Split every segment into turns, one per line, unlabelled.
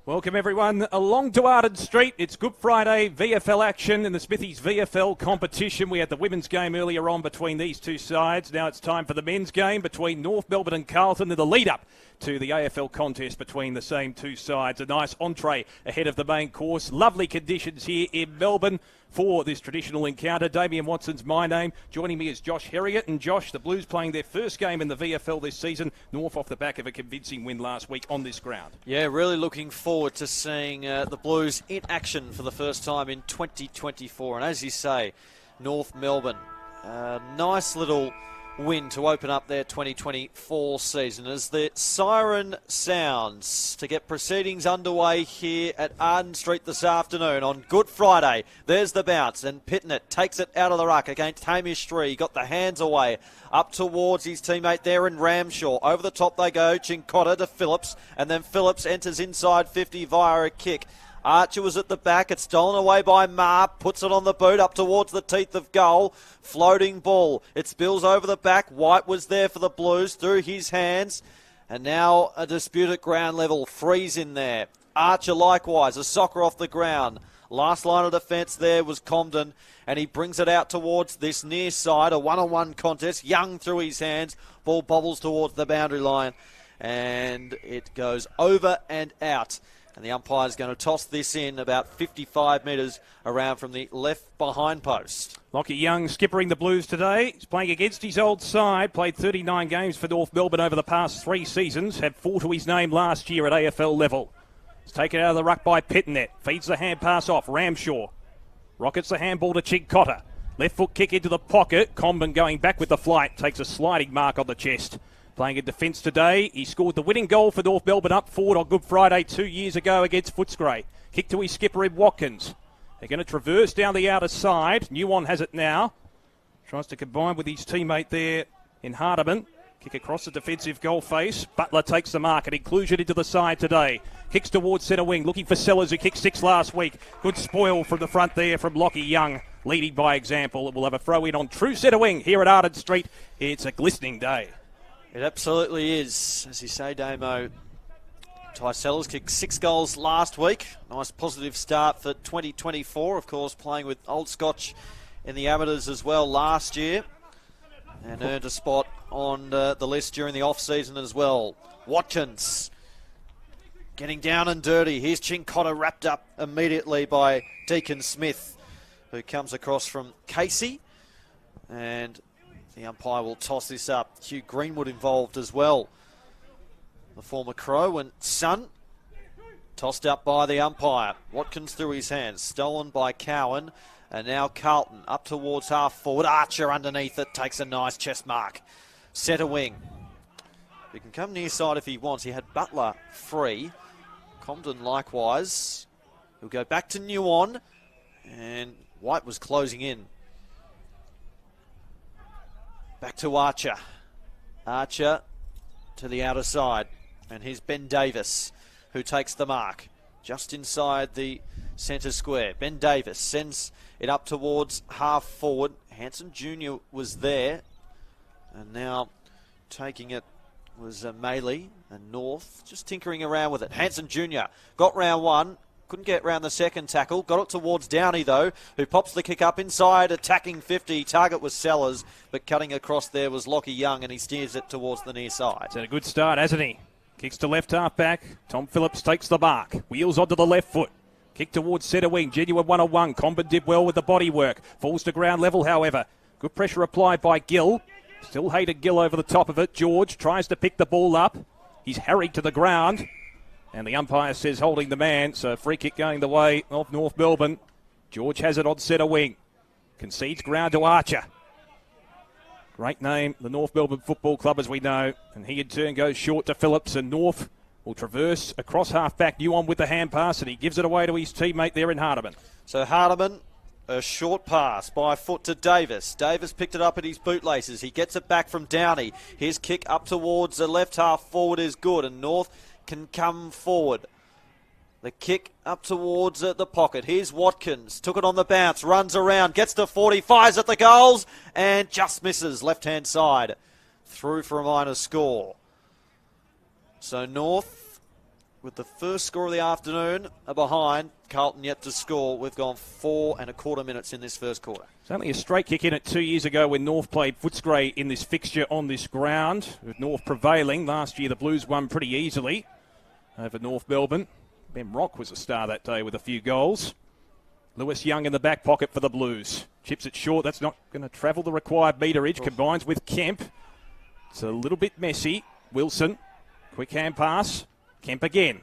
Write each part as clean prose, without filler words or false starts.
Welcome everyone along to Arden Street. It's Good Friday VFL action in the Smithies VFL competition. We had the women's game earlier on between these two sides. Now it's time for the men's game between North Melbourne and Carlton in the lead-up to the AFL contest between the same two sides. A nice entree ahead of the main course. Lovely conditions here in Melbourne for this traditional encounter. Damien Watson's my name. Joining me is Josh Herriot. And Josh, the Blues playing their first game in the VFL this season. North off the back of a convincing win last week on this ground.
Yeah, really looking forward to seeing the Blues in action for the first time in 2024. And as you say, North Melbourne, nice little win to open up their 2024 season as the siren sounds to get proceedings underway here at Arden Street this afternoon on Good Friday. There's the bounce and Pitnett takes it out of the ruck against Hamish Stree. He got the hands away up towards his teammate there in Ramshaw. Over the top they go, Chincotta to Phillips, and then Phillips enters inside 50 via a kick. Archer was at the back. It's stolen away by Ma. Puts it on the boot up towards the teeth of goal. Floating ball. It spills over the back. White was there for the Blues through his hands. And now a dispute at ground level. Freeze in there. Archer likewise. A soccer off the ground. Last line of defence there was Comden. And he brings it out towards this near side. A one-on-one contest. Young through his hands. Ball bobbles towards the boundary line. And it goes over and out. And the umpire's going to toss this in about 55 metres around from the left behind post.
Lockie Young skippering the Blues today. He's playing against his old side. Played 39 games for North Melbourne over the past 3 seasons. Had 4 to his name last year at AFL level. It's taken out of the ruck by Pitnett. Feeds the hand pass off. Ramshaw rockets the handball to Chincotta. Left foot kick into the pocket. Comben going back with the flight. Takes a sliding mark on the chest. Playing in defence today, he scored the winning goal for North Melbourne up forward on Good Friday 2 years ago against Footscray. Kick to his skipper in Watkins. They're going to traverse down the outer side. Newon has it now. Tries to combine with his teammate there in Hardiman. Kick across the defensive goal face. Butler takes the mark and inclusion into the side today. Kicks towards centre wing, looking for Sellers who kicked 6 last week. Good spoil from the front there from Lockie Young, leading by example. It will have a throw in on true centre wing here at Arden Street. It's a glistening day.
It absolutely is. As you say, Damo, Ty Sellers kicked 6 goals last week. Nice positive start for 2024. Of course, playing with Old Scotch in the amateurs as well last year. And earned a spot on the list during the off-season as well. Watkins getting down and dirty. Here's Chincotta wrapped up immediately by Deacon Smith, who comes across from Casey. And the umpire will toss this up. Hugh Greenwood involved as well. The former Crow and son. Tossed up by the umpire. Watkins through his hands. Stolen by Cowan. And now Carlton up towards half forward. Archer underneath it. Takes a nice chest mark. Centre wing. He can come near side if he wants. He had Butler free. Comden likewise. He'll go back to Newon. And White was closing in. Back to Archer. Archer to the outer side. And here's Ben Davis, who takes the mark. Just inside the centre square. Ben Davis sends it up towards half forward. Hanson Jr. was there. And now taking it was Maley and North. Just tinkering around with it. Hanson Jr. got round one. Couldn't get round the second tackle. Got it towards Downey, though, who pops the kick up inside, attacking 50. Target was Sellers, but cutting across there was Lockie Young, and he steers it towards the near side.
It's had a good start, hasn't he? Kicks to left half back. Tom Phillips takes the mark. Wheels onto the left foot. Kick towards centre wing. Genuine one-on-one. Comben did well with the body work. Falls to ground level, however. Good pressure applied by Gill. Still hated Gill over the top of it. George tries to pick the ball up. He's harried to the ground. And the umpire says holding the man. So free kick going the way of North Melbourne. George has it on centre wing. Concedes ground to Archer. Great name, the North Melbourne Football Club, as we know. And he in turn goes short to Phillips, and North will traverse across half-back. Newon with the hand pass, and he gives it away to his teammate there in Hardiman.
So Hardiman, a short pass by foot to Davis. Davis picked it up at his bootlaces. He gets it back from Downey. His kick up towards the left half forward is good, and North can come forward. The kick up towards the pocket. Here's Watkins. Took it on the bounce. Runs around. Gets to 40. Fires at the goals. And just misses. Left-hand side. Through for a minor score. So North with the first score of the afternoon behind. Carlton yet to score. We've gone 4.25 minutes in this first quarter.
It's only a straight kick in it 2 years ago when North played Footscray in this fixture on this ground, with North prevailing. Last year the Blues won pretty easily over North Melbourne. Ben Rock was a star that day with a few goals. Lewis Young in the back pocket for the Blues. Chips it short. That's not going to travel the required meterage. Combines with Kemp. It's a little bit messy. Wilson. Quick hand pass. Kemp again.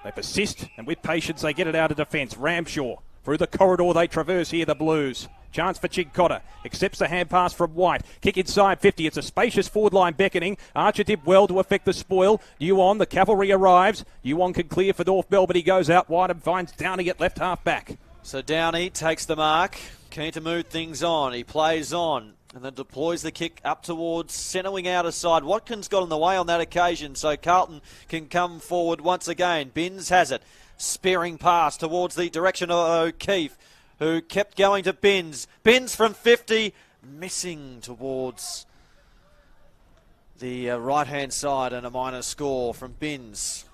They persist, and with patience they get it out of defence. Ramshaw. Through the corridor they traverse here, the Blues. Chance for Chincotta. Accepts the hand pass from White. Kick inside 50. It's a spacious forward line beckoning. Archer did well to affect the spoil. Yuon, the cavalry arrives. Yuon can clear for North Melbourne. He goes out wide and finds Downey at left half back.
So Downey takes the mark. Keen to move things on. He plays on and then deploys the kick up towards centre wing outer side. Watkins got in the way on that occasion, so Carlton can come forward once again. Binns has it. Spearing pass towards the direction of O'Keefe, who kept going to Binns. Binns from 50, missing towards the right-hand side, and a minor score from Binns.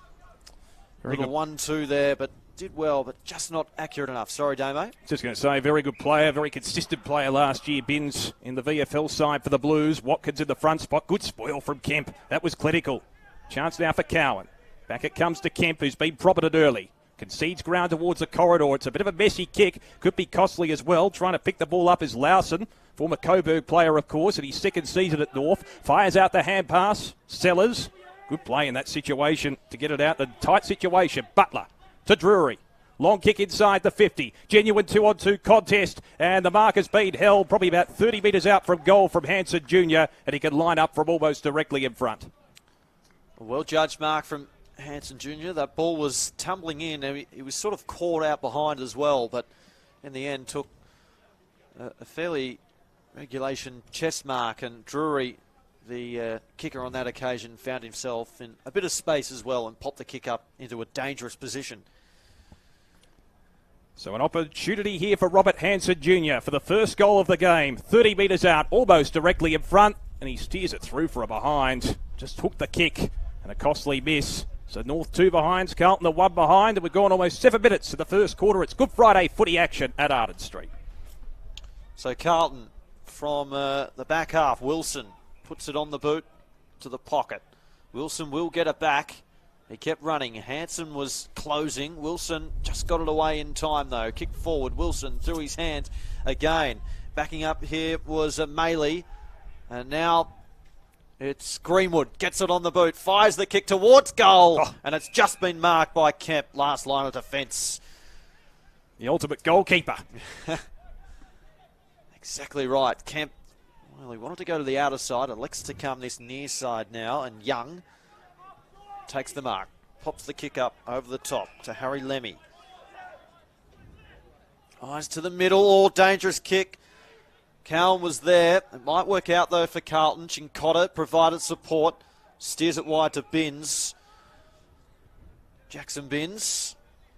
Very
Little
good.
1-2 there, but did well, but just not accurate enough. Sorry, Damo.
Just going to say, very good player, very consistent player last year. Binns in the VFL side for the Blues. Watkins in the front spot. Good spoil from Kemp. That was clinical. Chance now for Cowan. Back it comes to Kemp, who's been propped early. Concedes ground towards the corridor. It's a bit of a messy kick. Could be costly as well. Trying to pick the ball up is Lawson. Former Coburg player, of course, in his second season at North. Fires out the hand pass. Sellers. Good play in that situation to get it out. The tight situation. Butler to Drury. Long kick inside the 50. Genuine 2-on-2 contest. And the mark has been held probably about 30 metres out from goal from Hanson Jr. And he can line up from almost directly in front.
A well-judged mark from Hanson Jr. That ball was tumbling in. He was sort of caught out behind as well, but in the end took a fairly regulation chest mark. And Drury, the kicker on that occasion, found himself in a bit of space as well and popped the kick up into a dangerous position.
So an opportunity here for Robert Hanson Jr. for the first goal of the game. 30 metres out, almost directly in front, and he steers it through for a behind. Just hooked the kick, and a costly miss. So North 2 behinds, Carlton the 1 behind, and we've gone almost 7 minutes to the first quarter. It's Good Friday footy action at Arden Street.
So Carlton from the back half. Wilson puts it on the boot to the pocket. Wilson will get it back. He kept running. Hanson was closing. Wilson just got it away in time, though. Kicked forward. Wilson threw his hand again. Backing up here was Maley. And now it's Greenwood. Gets it on the boot. Fires the kick towards goal.
Oh.
And it's just been marked by Kemp. Last line of defence.
The ultimate goalkeeper.
Exactly right. Kemp, well, he wanted to go to the outer side. Elects to come this near side now. And Young takes the mark. Pops the kick up over the top to Harry Lemmy. Eyes to the middle. Oh, dangerous kick. Cowan was there. It might work out, though, for Carlton. Chincotta provided support. Steers it wide to Binns. Jackson Binns.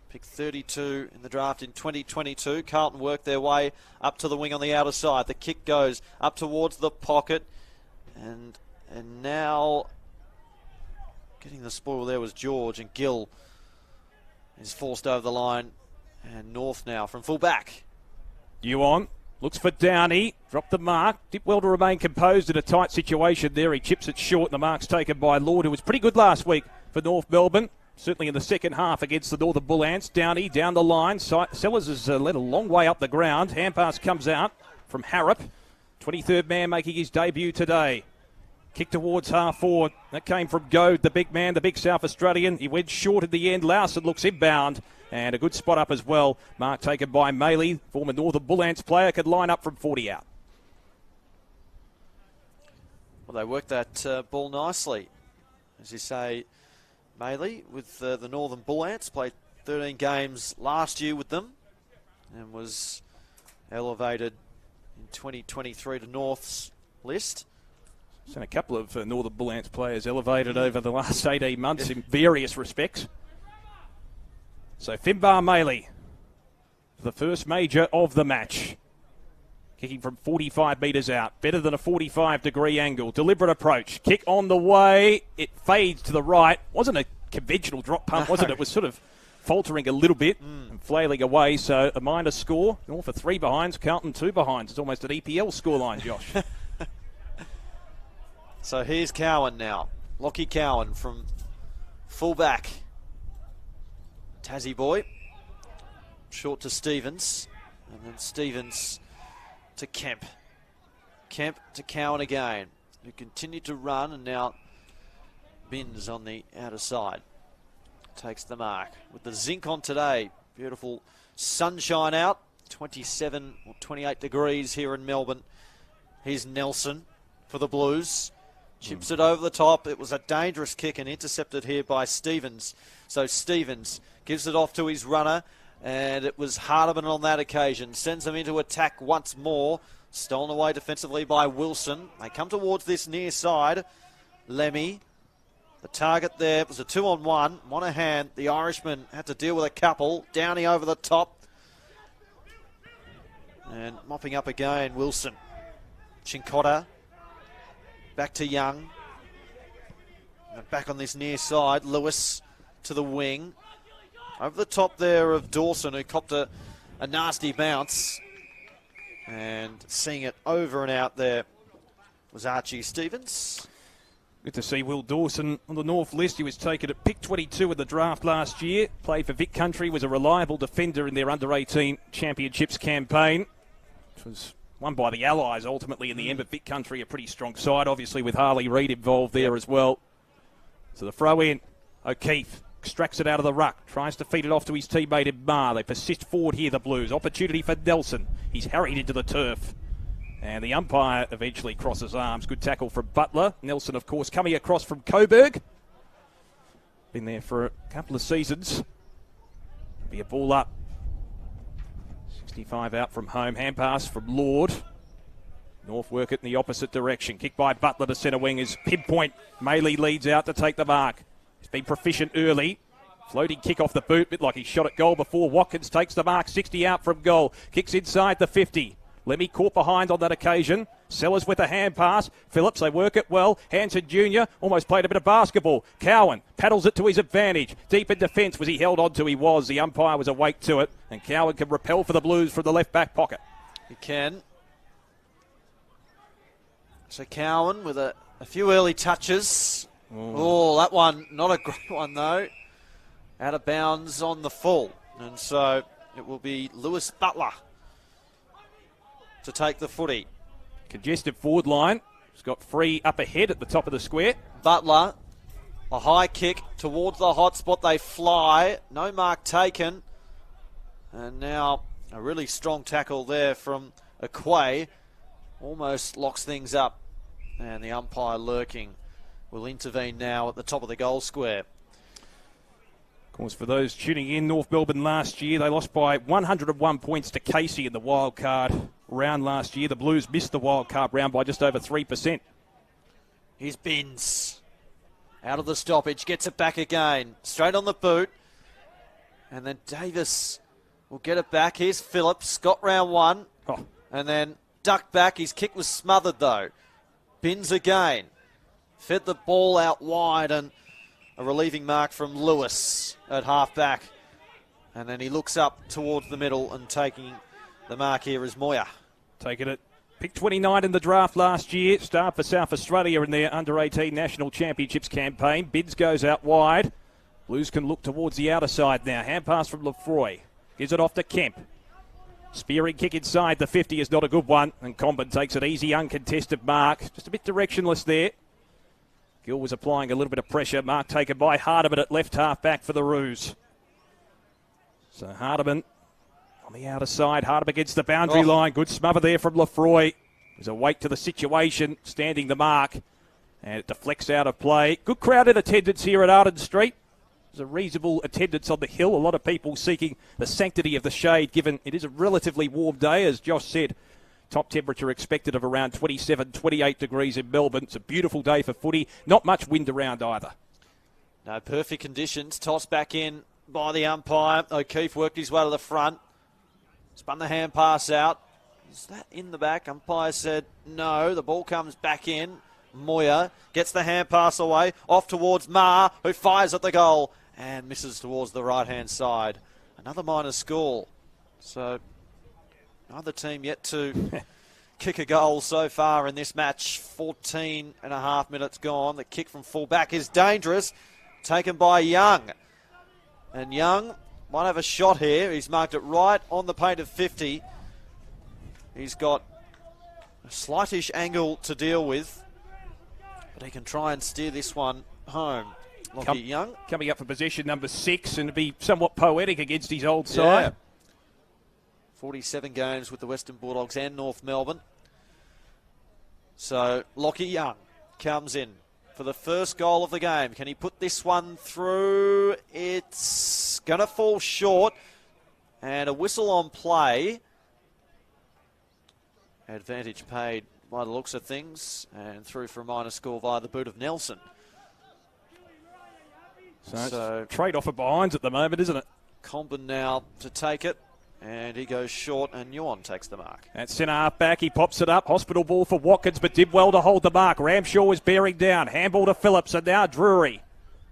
Picked 32 in the draft in 2022. Carlton worked their way up to the wing on the outer side. The kick goes up towards the pocket. And now getting the spoil there was George, and Gill is forced over the line. And North now from full back.
Yuon looks for Downey. Dropped the mark. Did well to remain composed in a tight situation there. He chips it short, and the mark's taken by Lord, who was pretty good last week for North Melbourne. Certainly in the second half against the Northern Bull Ants. Downey down the line. Sellers has led a long way up the ground. Hand pass comes out from Harrop. 23rd man making his debut today. Kick towards half forward. That came from Goad, the big man, the big South Australian. He went short at the end. Lawson looks inbound. And a good spot up as well. Mark taken by Maley. Former Northern Bull Ants player could line up from 40 out.
Well, they worked that ball nicely. As you say, Maley with the Northern Bull Ants. Played 13 games last year with them. And was elevated in 2023 to North's list.
Seen a couple of Northern Bull Ants players elevated over the last 18 months in various respects. So Finbar Maley, the first major of the match. Kicking from 45 metres out. Better than a 45-degree angle. Deliberate approach. Kick on the way. It fades to the right. Wasn't a conventional drop punt, wasn't it? It was sort of faltering a little bit and flailing away. So a minor score. North for 3 behinds, Carlton 2 behinds. It's almost an EPL scoreline, Josh.
So here's Cowan now. Lockie Cowan from fullback. Tassie boy. Short to Stevens. And then Stevens to Kemp. Kemp to Cowan again, who continued to run, and now Binns on the outer side. Takes the mark. With the zinc on today, beautiful sunshine out. 27 or 28 degrees here in Melbourne. Here's Nelson for the Blues. Chips it over the top. It was a dangerous kick and intercepted here by Stevens. So Stevens gives it off to his runner, and it was Hardiman on that occasion. Sends them into attack once more. Stolen away defensively by Wilson. They come towards this near side. Lemmy, the target there, was a 2-on-1. Monaghan, the Irishman, had to deal with a couple. Downey over the top. And mopping up again, Wilson. Chincotta. Back to Young. And back on this near side. Lewis to the wing. Over the top there of Dawson, who copped a nasty bounce. And seeing it over and out there was Archie Stevens.
Good to see Will Dawson on the North list. He was taken at pick 22 in the draft last year. Played for Vic Country, was a reliable defender in their under-18 championships campaign, which was won by the Allies ultimately in the end, but Vic Country a pretty strong side, obviously with Harley Reid involved there as well. So the throw in, O'Keefe extracts it out of the ruck, tries to feed it off to his teammate in Marr. They persist forward here, the Blues. Opportunity for Nelson. He's harried into the turf. And the umpire eventually crosses arms. Good tackle from Butler. Nelson, of course, coming across from Coburg. Been there for a couple of seasons. Be a ball up. 65 out from home. Hand pass from Lord. North work it in the opposite direction. Kick by Butler to centre wing is pinpoint. Maley leads out to take the mark. He's been proficient early. Floating kick off the boot, bit like he shot at goal before. Watkins takes the mark, 60 out from goal. Kicks inside the 50. Lemmy caught behind on that occasion. Sellers with a hand pass. Phillips, they work it well. Hanson Jr. almost played a bit of basketball. Cowan paddles it to his advantage. Deep in defence. Was he held on to? He was. The umpire was awake to it. And Cowan can repel for the Blues from the left back pocket.
He can. So Cowan with a few early touches. Oh, that one, not a great one though. Out of bounds on the full. And so it will be Lewis Butler to take the footy.
Congested forward line. He's got free up ahead at the top of the square.
Butler, a high kick towards the hot spot. They fly. No mark taken. And now a really strong tackle there from Aquay. Almost locks things up. And the umpire lurking will intervene now at the top of the goal square.
Of course, for those tuning in, North Melbourne last year, they lost by 101 points to Casey in the wild card round last year. The Blues missed the wild card round by just over 3%.
Here's Binns. Out of the stoppage, gets it back again. Straight on the boot. And then Davis will get it back. Here's Phillips. Got round one. And then ducked back. His kick was smothered though. Binns again. Fed the ball out wide, and a relieving mark from Lewis at half back. And then he looks up towards the middle, and taking the mark here is Moya.
Taking it. Pick 29 in the draft last year. Starred for South Australia in their under-18 National Championships campaign. Binns goes out wide. Blues can look towards the outer side now. Hand pass from Lefroy. Gives it off to Kemp. Spearing kick inside the 50 is not a good one. And Comben takes an easy, uncontested mark. Just a bit directionless there. Gill was applying a little bit of pressure. Mark taken by Hardiman at left half back for the Roos. So Hardiman on the outer side. Hardiman against the boundary line. Good smother there from Lefroy. There's a weight to the situation. Standing the mark. And it deflects out of play. Good crowd in attendance here at Arden Street. There's a reasonable attendance on the hill. A lot of people seeking the sanctity of the shade, given it is a relatively warm day, as Josh said. Top temperature expected of around 27, 28 degrees in Melbourne. It's a beautiful day for footy. Not much wind around either.
No, perfect conditions. Toss back in by the umpire. O'Keefe worked his way to the front. Spun the hand pass out. Is that in the back? Umpire said no. The ball comes back in. Moya gets the hand pass away, off towards Ma, who fires at the goal and misses towards the right-hand side. Another minor score. So neither team yet to kick a goal so far in this match. 14 and a half minutes gone. The kick from full back is dangerous. Taken by Young. And Young might have a shot here. He's marked it right on the paint of 50. He's got a slightish angle to deal with, but he can try and steer this one home. Lockie Young.
Coming up for position number 6 and to be somewhat poetic against his old side.
47 games with the Western Bulldogs and North Melbourne. So Lockie Young comes in for the first goal of the game. Can he put this one through? It's going to fall short. And a whistle on play. Advantage paid by the looks of things. And through for a minor score via the boot of Nelson.
So trade-off of behinds at the moment, isn't it?
Comben now to take it. And he goes short, and Yuan takes the mark.
At centre half back, he pops it up. Hospital ball for Watkins, but did well to hold the mark. Ramshaw is bearing down. Handball to Phillips, and now Drury.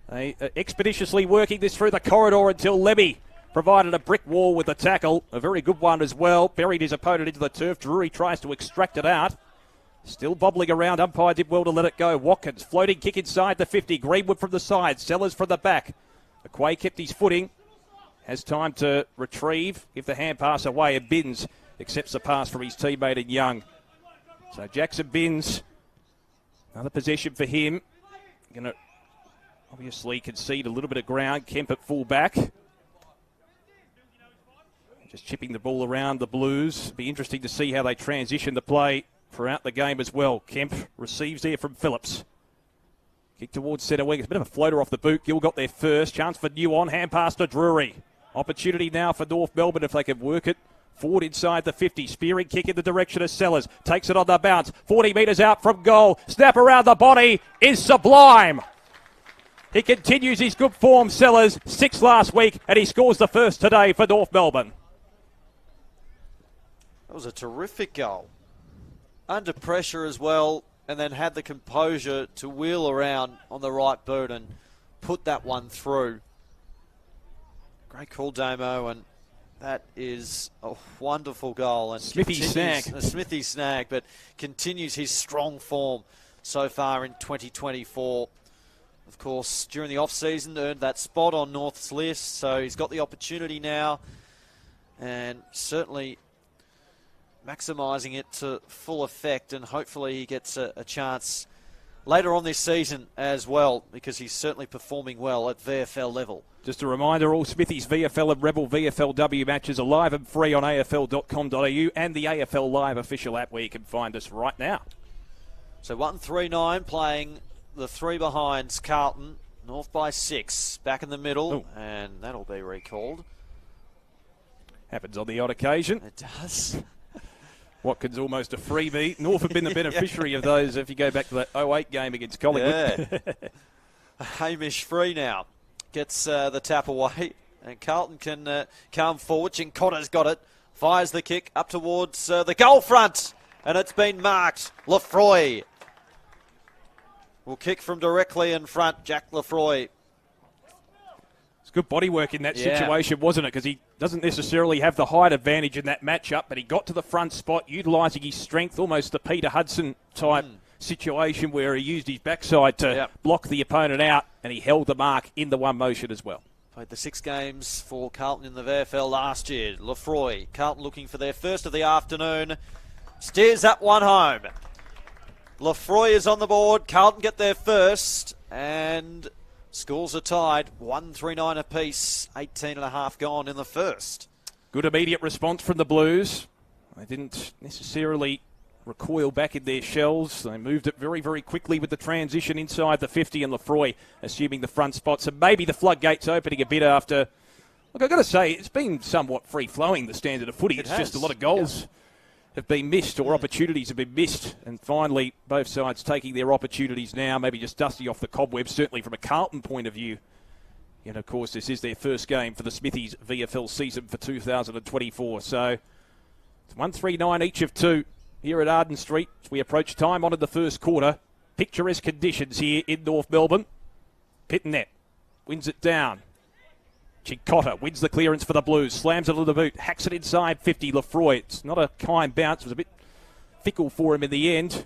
They expeditiously working this through the corridor until Lemmy provided a brick wall with the tackle. A very good one as well. Buried his opponent into the turf. Drury tries to extract it out. Still bobbling around. Umpire did well to let it go. Watkins, floating kick inside the 50. Greenwood from the side. Sellers from the back. McQuay kept his footing. Has time to retrieve, give the hand pass away, and Binns accepts the pass from his teammate in Young. So Jackson Binns, another possession for him. Going to obviously concede a little bit of ground. Kemp at full back. Just chipping the ball around the Blues. Be interesting to see how they transition the play throughout the game as well. Kemp receives there from Phillips. Kick towards centre wing. It's a bit of a floater off the boot. Gill got there first. Chance for Nuon. Hand pass to Drury. Opportunity now for North Melbourne if they can work it. Forward inside the 50. Spearing kick in the direction of Sellers. Takes it on the bounce. 40 metres out from goal. Snap around the body is sublime. He continues his good form, Sellers. 6 last week, and he scores the first today for North Melbourne.
That was a terrific goal. Under pressure as well, and then had the composure to wheel around on the right boot and put that one through. Great call, Damo, and that is a wonderful goal. And
Smithy snag.
A Smithy snag, but continues his strong form so far in 2024. Of course, during the off-season, earned that spot on North's list, so he's got the opportunity now, and certainly maximising it to full effect, and hopefully he gets a chance later on this season as well, because he's certainly performing well at VFL level. Just
a reminder, all Smithy's VFL and Rebel VFLW matches are live and free on afl.com.au and the AFL Live official app where you can find us right now.
So 1-3-9 playing the 3 behinds Carlton. North by 6. Back in the middle, and that'll be recalled.
Happens on the odd occasion.
It does.
Watkins almost a freebie. North have been the beneficiary of those if you go back to that 08 game against Collingwood.
Yeah. Hamish free now. Gets the tap away, and Carlton can come forward. Chincotta's got it. Fires the kick up towards the goal front, and it's been marked. Lefroy will kick from directly in front. Jack Lefroy.
It's good body work in that situation, wasn't it? Because he doesn't necessarily have the height advantage in that matchup, but he got to the front spot, utilising his strength, almost the Peter Hudson type situation where he used his backside to block the opponent out, and he held the mark in the one motion as well.
Played the 6 games for Carlton in the VFL last year. Lefroy, Carlton looking for their first of the afternoon. Steers up one home. Lefroy is on the board. Carlton get their first, and scores are tied. 1-3-9 apiece. 18.5 gone in the first.
Good immediate response from the Blues. They didn't necessarily recoil back in their shells. They moved it very, very quickly with the transition inside the 50, and Lefroy assuming the front spot. So maybe the floodgates opening a bit after. Look, I've got to say, it's been somewhat free-flowing, the standard of footy. It's just a lot of goals have been missed, or opportunities have been missed. And finally, both sides taking their opportunities now, maybe just dusting off the cobwebs, certainly from a Carlton point of view. And, of course, this is their first game for the Smithies VFL season for 2024. So it's 1-3-9 each of 2 here at Arden Street as we approach time on in the first quarter. picturesque conditions here in North Melbourne. Pitnet wins it down. Chincotta wins the clearance for the Blues. Slams it to the boot. Hacks it inside 50. Lefroy. It's not a kind bounce. It was a bit fickle for him in the end.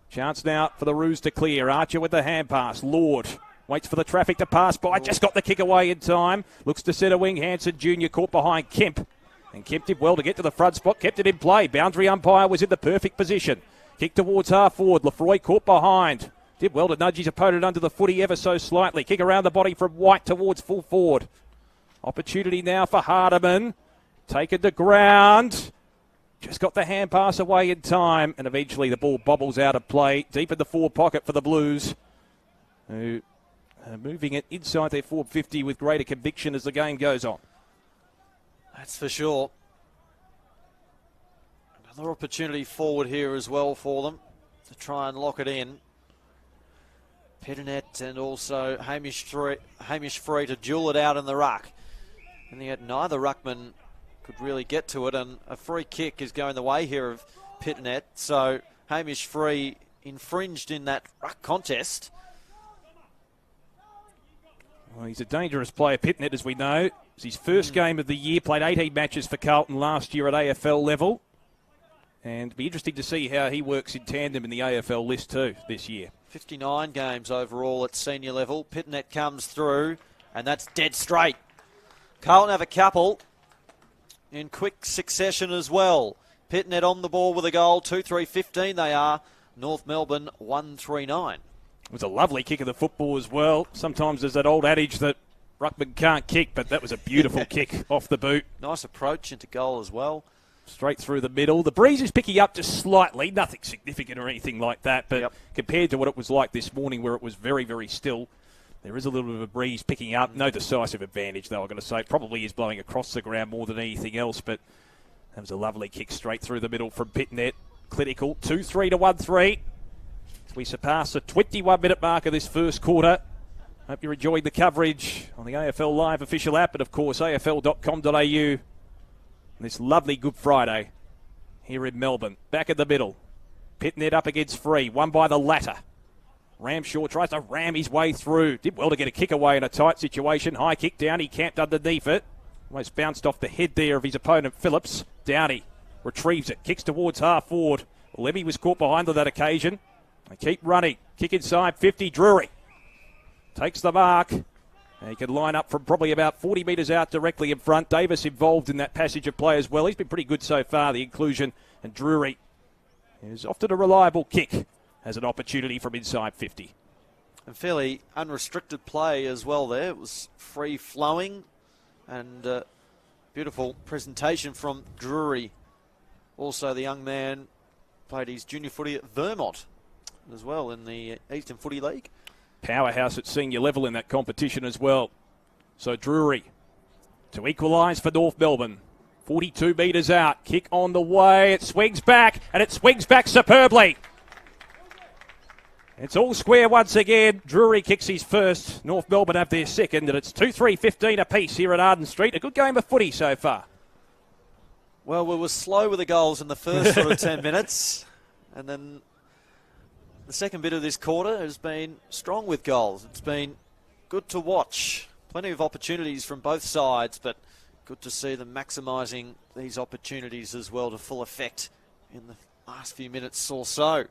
Chance now for the Roos to clear. Archer with the hand pass. Lord waits for the traffic to pass by. Just got the kick away in time. Looks to centre wing. Hanson Jr. caught behind Kemp. And Kemp did well to get to the front spot. Kept it in play. Boundary umpire was in the perfect position. Kick towards half forward. Lefroy caught behind. Did well to nudge his opponent under the footy ever so slightly. Kick around the body from White towards full forward. Opportunity now for Hardiman. Taken to ground. Just got the hand pass away in time. And eventually the ball bobbles out of play. Deep in the forward pocket for the Blues, who are moving it inside their forward 50 with greater conviction as the game goes on.
That's for sure. Another opportunity forward here as well for them to try and lock it in. Pitnet and also Hamish Free to duel it out in the ruck. And yet neither ruckman could really get to it, and a free kick is going the way here of Pitnet. So Hamish Free infringed in that ruck contest.
Well, he's a dangerous player, Pitnet, as we know. It's his first game of the year, played 18 matches for Carlton last year at AFL level. And it'll be interesting to see how he works in tandem in the AFL list too this year.
59 games overall at senior level. Pitnet comes through, and that's dead straight. Carlton have a couple in quick succession as well. Pitnet on the ball with a goal. 2-3-15 they are. North Melbourne 1-3-9. It
was a lovely kick of the football as well. Sometimes there's that old adage that ruckman can't kick, but that was a beautiful kick off the boot.
Nice approach into goal as well.
Straight through the middle. The breeze is picking up just slightly. Nothing significant or anything like that, but compared to what it was like this morning where it was very, very still, there is a little bit of a breeze picking up. No decisive advantage, though, I'm going to say. Probably is blowing across the ground more than anything else, but that was a lovely kick straight through the middle from Pitnet. Clinical. 2-3 to 1-3. We surpass the 21-minute mark of this first quarter. Hope you're enjoying the coverage on the AFL Live official app and, of course, afl.com.au. This lovely Good Friday here in Melbourne. Back in the middle. Pitnet up against Free. Won by the latter. Ramshaw tries to ram his way through. Did well to get a kick away in a tight situation. High kick down. He camped underneath it. Almost bounced off the head there of his opponent, Phillips. Downey retrieves it. Kicks towards half forward. Levy was caught behind on that occasion. They keep running. Kick inside 50. Drury takes the mark. And he can line up from probably about 40 metres out directly in front. Davis involved in that passage of play as well. He's been pretty good so far, the inclusion. And Drury is often a reliable kick. Has an opportunity from inside 50.
And fairly unrestricted play as well there. It was free-flowing and beautiful presentation from Drury. Also, the young man played his junior footy at Vermont as well in the Eastern Footy League.
Powerhouse at senior level in that competition as well. So Drury to equalise for North Melbourne. 42 metres out. Kick on the way. It swings back, and it swings back superbly. It's all square once again. Drury kicks his first. North Melbourne have their second, and it's 2-3-15 apiece here at Arden Street. A good game of footy so far.
Well, we were slow with the goals in the first sort of 10 minutes, and then the second bit of this quarter has been strong with goals. It's been good to watch. Plenty of opportunities from both sides, but good to see them maximising these opportunities as well to full effect in the last few minutes or so.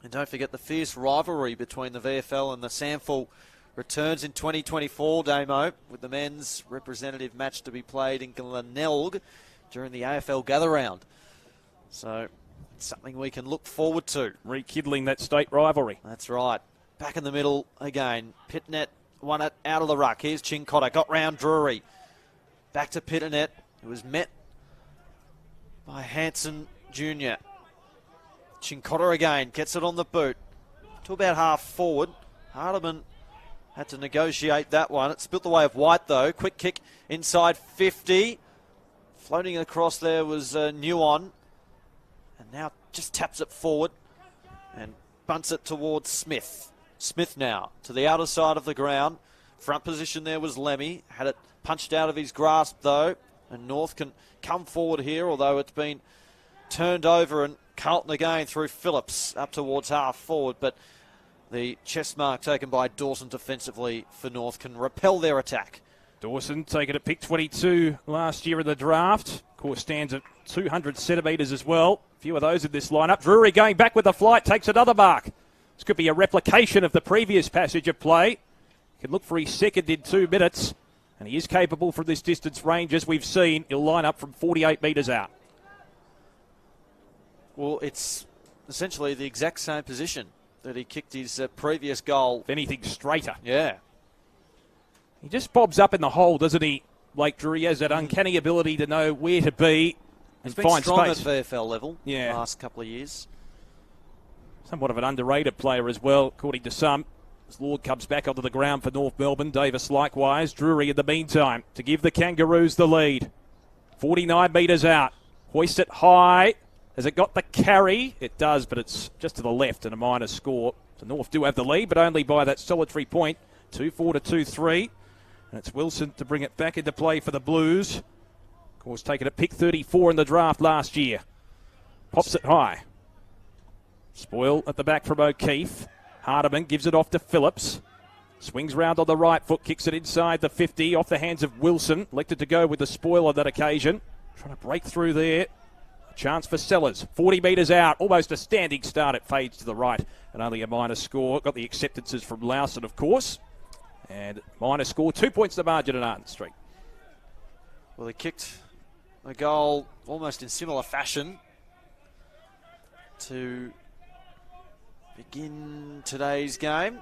And don't forget the fierce rivalry between the VFL and the SANFL returns in 2024, Damo, with the men's representative match to be played in Glenelg during the AFL Gather Round. So it's something we can look forward to.
Rekindling that state rivalry.
That's right. Back in the middle again. Pitnet won it out of the ruck. Here's Chincotta. Got round Drury. Back to Pitnet. It was met by Hanson Jr. Chincotta again. Gets it on the boot. To about half forward. Hardiman had to negotiate that one. It spilt the way of White, though. Quick kick inside 50. Floating across there was Nuon. And now just taps it forward and bunts it towards Smith. Smith now to the outer side of the ground. Front position there was Lemmy. Had it punched out of his grasp, though. And North can come forward here, although it's been turned over, and Carlton again through Phillips up towards half forward, but the chest mark taken by Dawson defensively for North can repel their attack.
Dawson taken at pick 22 last year in the draft. Of course, stands at 200 centimetres as well. A few of those in this lineup. Drury going back with the flight, takes another mark. This could be a replication of the previous passage of play. Can look for his second in 2 minutes. And he is capable from this distance range, as we've seen. He'll line up from 48 metres out.
Well, it's essentially the exact same position that he kicked his previous goal.
If anything, straighter.
Yeah.
He just bobs up in the hole, doesn't he, Blake Drury? He has that uncanny ability to know where to be and
He's
find
been strong
space.
at VFL level
the
last couple of years.
Somewhat of an underrated player as well, according to some. As Lord comes back onto the ground for North Melbourne, Davis likewise. Drury in the meantime to give the Kangaroos the lead. 49 metres out. Hoist it high. Has it got the carry? It does, but it's just to the left and a minor score. So North do have the lead, but only by that solitary point. 2-4 to 2-3. And it's Wilson to bring it back into play for the Blues. Of course, taken at pick 34 in the draft last year. Pops it high. Spoil at the back from O'Keefe. Hardiman gives it off to Phillips. Swings round on the right foot, kicks it inside the 50, off the hands of Wilson. Elected to go with the spoil on that occasion. Trying to break through there. A chance for Sellers. 40 metres out, almost a standing start. It fades to the right and only a minor score. Got the acceptances from Lowson, of course. And minor score, 2 points to margin at Arden Street.
Well, they kicked a goal almost in similar fashion to begin today's game.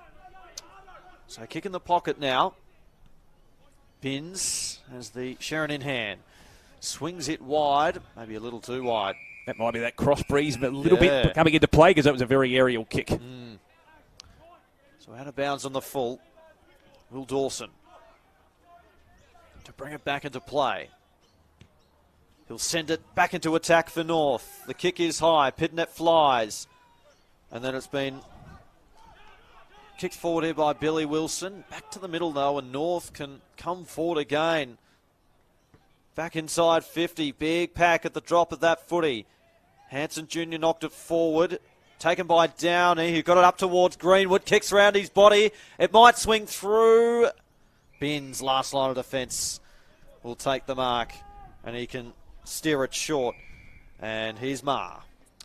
So kick in the pocket now. Binns has the Sharon in hand. Swings it wide, maybe a little too wide.
That might be that cross breeze, but a little bit coming into play because that was a very aerial kick.
So out of bounds on the full. Will Dawson to bring it back into play. He'll send it back into attack for North. The kick is high. Pitnet flies. And then it's been kicked forward here by Billy Wilson. Back to the middle, though, and North can come forward again. Back inside 50. Big pack at the drop of that footy. Hanson Jr. knocked it forward. Taken by Downey, who got it up towards Greenwood. Kicks around his body. It might swing through. Binns, last line of defence, will take the mark. And he can steer it short. And here's Marr.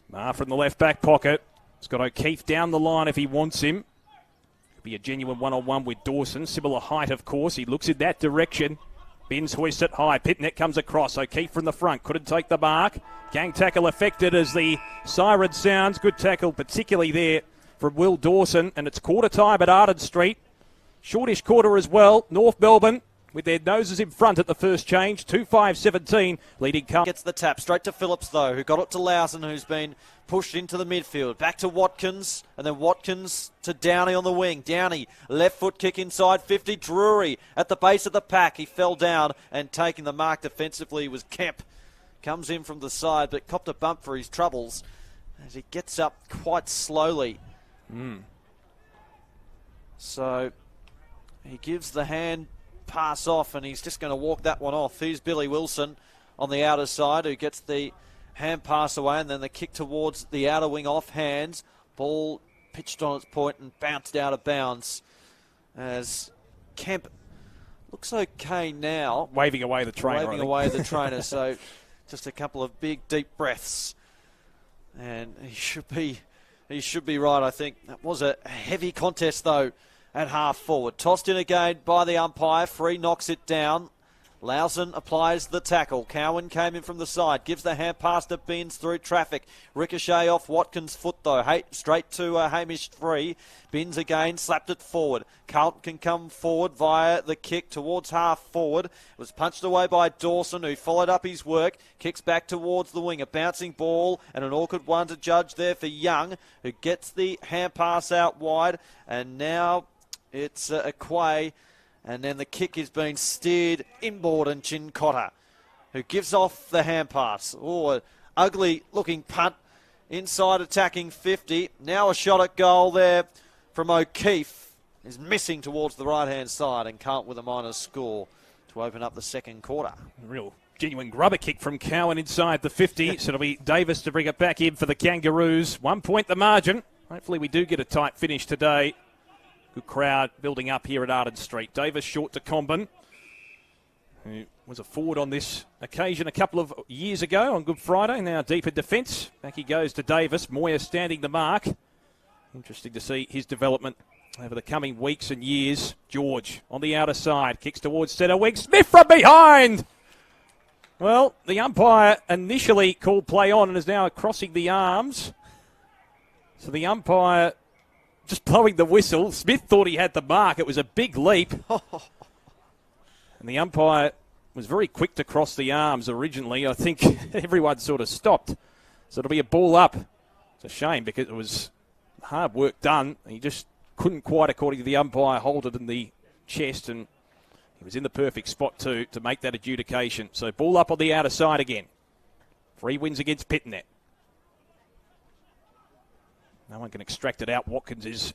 Marr from the left back pocket. He's got O'Keefe down the line if he wants him. Could be a genuine one-on-one with Dawson. Similar height, of course. He looks in that direction. Binns hoists it high. Pitnet comes across. O'Keefe from the front. Couldn't take the mark. Gang tackle affected as the siren sounds. Good tackle, particularly there from Will Dawson. And it's quarter time at Arden Street. Shortish quarter as well. North Melbourne with their noses in front at the first change. 2-5-17 leading Carlton.
Gets the tap straight to Phillips, though, who got it to Lowson, who's been pushed into the midfield. Back to Watkins, and then Watkins to Downey on the wing. Downey, left foot kick inside 50. Drury at the base of the pack. He fell down, and taking the mark defensively was Kemp. Comes in from the side, but copped a bump for his troubles as he gets up quite slowly. So he gives the hand pass off, and he's just going to walk that one off. Here's Billy Wilson on the outer side, who gets the hand pass away, and then the kick towards the outer wing off hands. Ball pitched on its point and bounced out of bounds as Kemp looks okay now.
Waving away the trainer.
Waving away the trainer, so just a couple of big, deep breaths. And he should be right, I think. That was a heavy contest, though, at half forward. Tossed in again by the umpire. Free knocks it down. Lowson applies the tackle. Cowan came in from the side. Gives the hand pass to Binns through traffic. Ricochet off Watkins' foot, though. Straight to Hamish Free. Binns again slapped it forward. Carlton can come forward via the kick towards half forward. It was punched away by Dawson, who followed up his work. Kicks back towards the wing. A bouncing ball and an awkward one to judge there for Young, who gets the hand pass out wide. And now it's a Quay. And then the kick is being steered inboard, and Chincotta, who gives off the hand pass. Oh, an ugly looking punt inside attacking 50. Now a shot at goal there from O'Keefe is missing towards the right hand side, and Carlton with a minor score to open up the second quarter.
Real Genuine grubber kick from Cowan inside the 50. So it'll be Davis to bring it back in for the Kangaroos. 1 point the margin. Hopefully we do get a tight finish today. Good crowd building up here at Arden Street. Davis short to Comben, who was a forward on this occasion a couple of years ago on Good Friday. Now deep in defence. Back he goes to Davis. Moyer standing the mark. Interesting to see his development over the coming weeks and years. George on the outer side. Kicks towards centre wing. Smith from behind! Well, the umpire initially called play on and is now crossing the arms. So the umpire just blowing the whistle. Smith thought he had the mark. It was a big leap. And the umpire was very quick to cross the arms originally. I think everyone sort of stopped. So it'll be a ball up. It's a shame because it was hard work done. He just couldn't quite, according to the umpire, hold it in the chest, and he was in the perfect spot too to make that adjudication. So ball up on the outer side again. 3 wins against Pitnet. No one can extract it out. Watkins is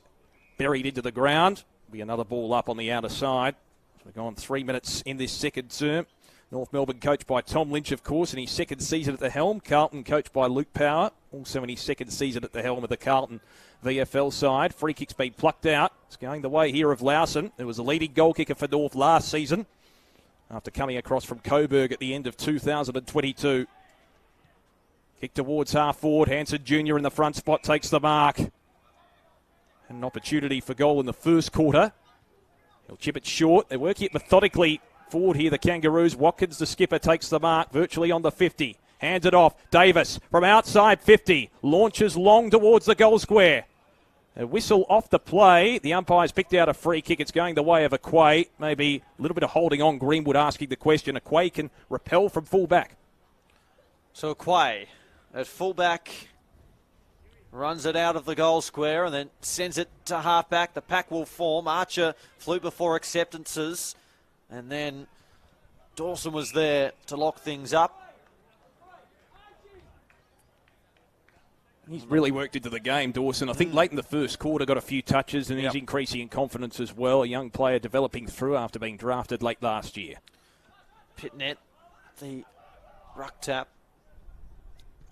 buried into the ground. Be another ball up on the outer side. So we've gone 3 minutes in this second term. North Melbourne coached by Tom Lynch, of course, in his second season at the helm. Carlton coached by Luke Power, also in his second season at the helm of the Carlton VFL side. Free kick's been plucked out. It's going the way here of Lowson, who was a leading goal kicker for North last season after coming across from Coburg at the end of 2022. Kick towards half forward. Hanson Jr. in the front spot takes the mark. And an opportunity for goal in the first quarter. He'll chip it short. They're working it methodically forward here, the Kangaroos. Watkins, the skipper, takes the mark virtually on the 50. Hands it off. Davis from outside 50. Launches long towards the goal square. A whistle off the play. The umpire's picked out a free kick. It's going the way of Aquay. Maybe a little bit of holding on. Greenwood asking the question. Aquay can repel from full-back.
So Aquay at full-back runs it out of the goal square and then sends it to half-back. The pack will form. Archer flew before acceptances. And then Dawson was there to lock things up.
He's really worked into the game, Dawson. I think late in the first quarter got a few touches and he's increasing in confidence as well. A young player developing through after being drafted late last year.
Pitnet, the ruck tap.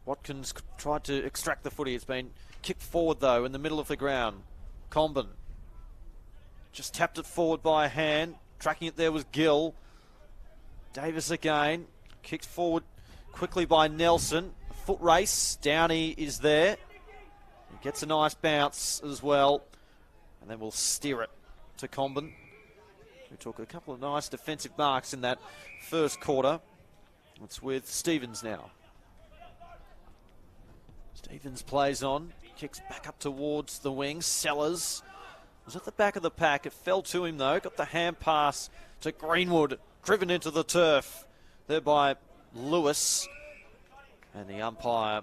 Watkins tried to extract the footy. It's been kicked forward, though, in the middle of the ground. Comben just tapped it forward by a hand. Tracking it there was Gill. Davis again. Kicked forward quickly by Nelson. Foot race. Downey is there. He gets a nice bounce as well. And then we'll steer it to Comben, who took a couple of nice defensive marks in that first quarter. It's with Stevens now. Stevens plays on. Kicks back up towards the wing. Sellers was at the back of the pack. It fell to him, though. Got the hand pass to Greenwood. Driven into the turf there by Lewis. And the umpire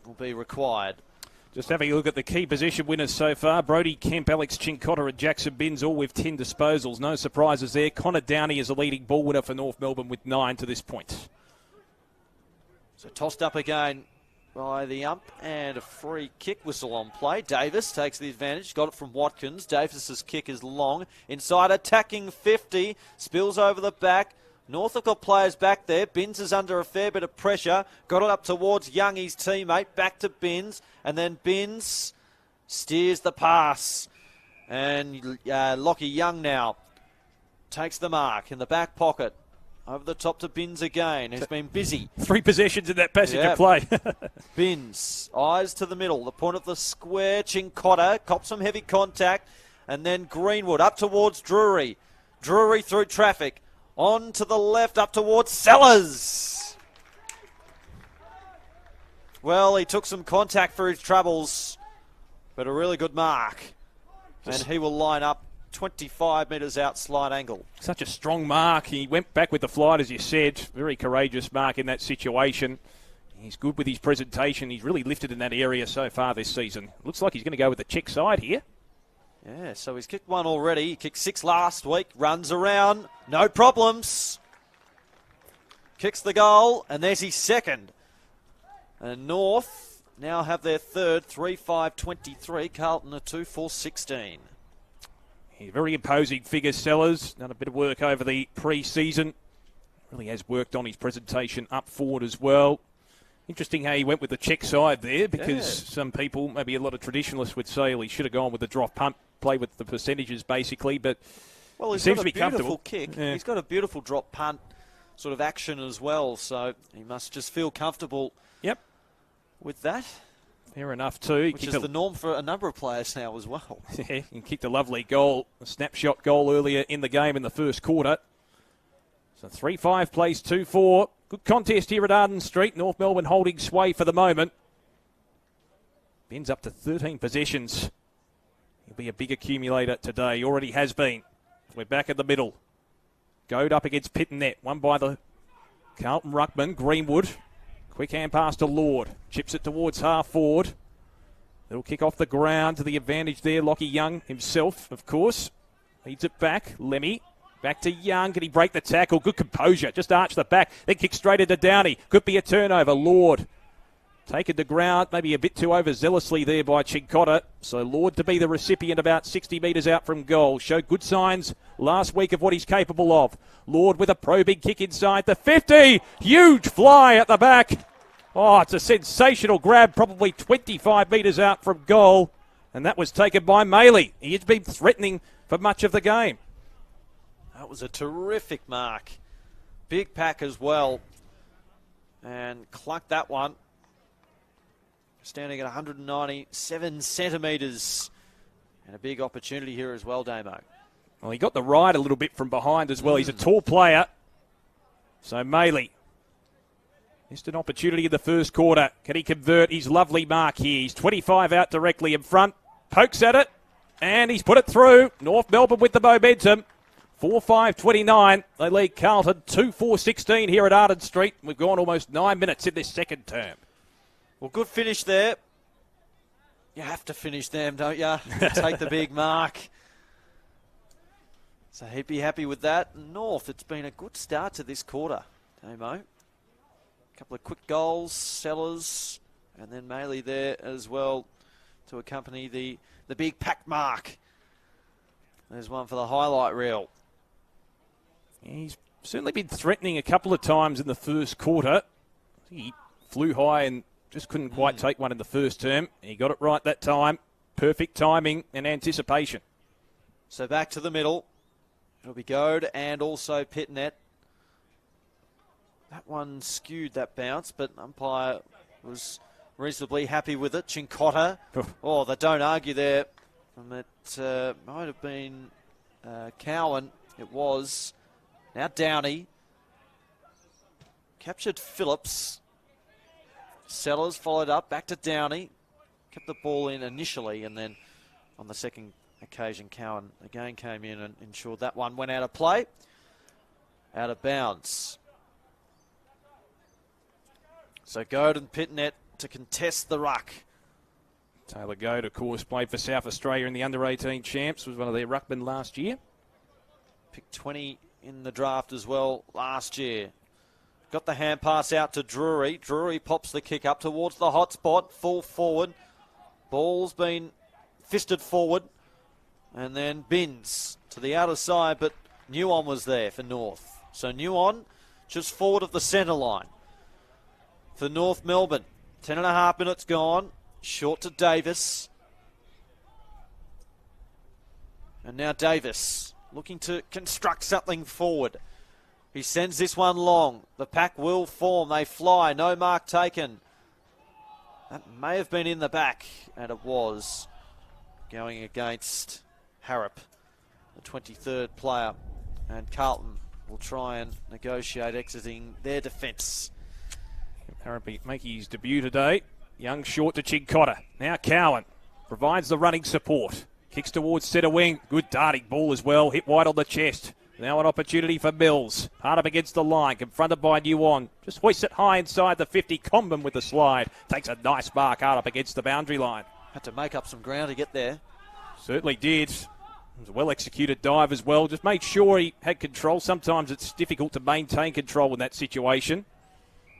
will be required.
Just having a look at the key position winners so far. Brodie Kemp, Alex Chincotta and Jackson Binns, all with 10 disposals. No surprises there. Connor Downey is a leading ball winner for North Melbourne with 9 to this point.
So tossed up again by the ump, and a free kick whistle on play. Davis takes the advantage, got it from Watkins. Davis's kick is long, inside attacking 50, spills over the back. North have got players back there. Binns is under a fair bit of pressure, got it up towards Young, his teammate, back to Binns, and then Binns steers the pass. And Lockie Young now takes the mark in the back pocket. Over the top to Binns again. He's been busy.
3 possessions in that passage of play.
Binns, eyes to the middle. The point of the square. Chincotta cops some heavy contact. And then Greenwood up towards Drury. Drury through traffic. On to the left up towards Sellers. Well, he took some contact for his troubles. But a really good mark. And he will line up 25 metres out, slight angle.
Such a strong mark. He went back with the flight, as you said. Very courageous mark in that situation. He's good with his presentation. He's really lifted in that area so far this season. Looks like he's going to go with the check side here.
Yeah, so he's kicked 1 already. He kicked 6 last week. Runs around. No problems. Kicks the goal, and there's his second. And North now have their third, 3-5-23. Carlton are 2-4-16.
Very imposing figure, Sellers. Done a bit of work over the pre-season. Really has worked on his presentation up forward as well. Interesting how he went with the check side there, because some people, maybe a lot of traditionalists, would say, well, he should have gone with the drop punt, play with the percentages basically, but
he's
seems
got
to be
a beautiful
comfortable.
kick.
Yeah.
He's got a beautiful drop punt sort of action as well, so he must just feel comfortable with that.
Fair enough too.
Which is the norm for a number of players now as well.
Yeah, he kicked a lovely goal, a snapshot goal earlier in the game in the first quarter. So 3-5 plays 2-4. Good contest here at Arden Street. North Melbourne holding sway for the moment. Ben's up to 13 possessions. He'll be a big accumulator today. He already has been. We're back in the middle. Goad up against Pittonet. Won by the Carlton ruckman, Greenwood. Quick hand pass to Lord. Chips it towards half forward. It'll kick off the ground to the advantage there. Lockie Young himself, of course. Leads it back. Lemmy. Back to Young. Can he break the tackle? Good composure. Just arch the back. Then kick straight into Downey. Could be a turnover. Lord. Taken to ground. Maybe a bit too overzealously there by Chincotta. So Lord to be the recipient about 60 metres out from goal. Showed good signs last week of what he's capable of. Lord with a probing kick inside the 50. Huge fly at the back. Oh, it's a sensational grab. Probably 25 metres out from goal. And that was taken by Maley. He has been threatening for much of the game.
That was a terrific mark. Big pack as well. And clucked that one. Standing at 197 centimetres. And a big opportunity here as well, Damo.
Well, he got the ride a little bit from behind as well. He's a tall player. So Maley missed an opportunity in the first quarter. Can he convert his lovely mark here? He's 25 out directly in front. Pokes at it. And he's put it through. North Melbourne with the momentum. 4-5-29. They lead Carlton 2-4-16 here at Arden Street. We've gone almost 9 minutes in this second term.
Well, good finish there. You have to finish them, don't you? Take the big mark. So he'd be happy with that. North, it's been a good start to this quarter, Damo. A couple of quick goals, Sellers, and then Maley there as well to accompany the big pack mark. There's one for the highlight reel.
He's certainly been threatening a couple of times in the first quarter. He flew high and just couldn't quite take one in the first term. He got it right that time. Perfect timing and anticipation.
So back to the middle. It'll be Goad and also Pittonet. That one skewed that bounce, but umpire was reasonably happy with it. Chincotta. Oh, they don't argue there. And it might have been Cowan. It was. Now Downey. Captured Phillips. Sellers followed up. Back to Downey. Kept the ball in initially, and then on the second occasion, Cowan again came in and ensured that one went out of play. Out of bounds. So Goad and Pittonet to contest the ruck.
Taylor Goad, of course, played for South Australia in the under-18 champs, was one of their ruckmen last year.
Picked 20 in the draft as well last year. Got the hand pass out to Drury. Drury pops the kick up towards the hot spot, full forward. Ball's been fisted forward. And then Binns to the outer side, but Nuon was there for North. So Nuon just forward of the centre line for North Melbourne. 10.5 minutes gone. Short to Davis. And now Davis looking to construct something forward. He sends this one long. The pack will form. They fly. No mark taken. That may have been in the back, and it was. Going against Harrop, the 23rd player. And Carlton will try and negotiate exiting their defence.
Harrop making his debut today. Young short to Chincotta. Now Cowan provides the running support. Kicks towards centre wing. Good darting ball as well. Hit wide on the chest. Now an opportunity for Mills. Hard up against the line. Confronted by Nuon. Just hoists it high inside the 50. Comben with the slide. Takes a nice mark hard up against the boundary line.
Had to make up some ground to get there.
Certainly did. It was a well-executed dive as well. Just made sure he had control. Sometimes it's difficult to maintain control in that situation.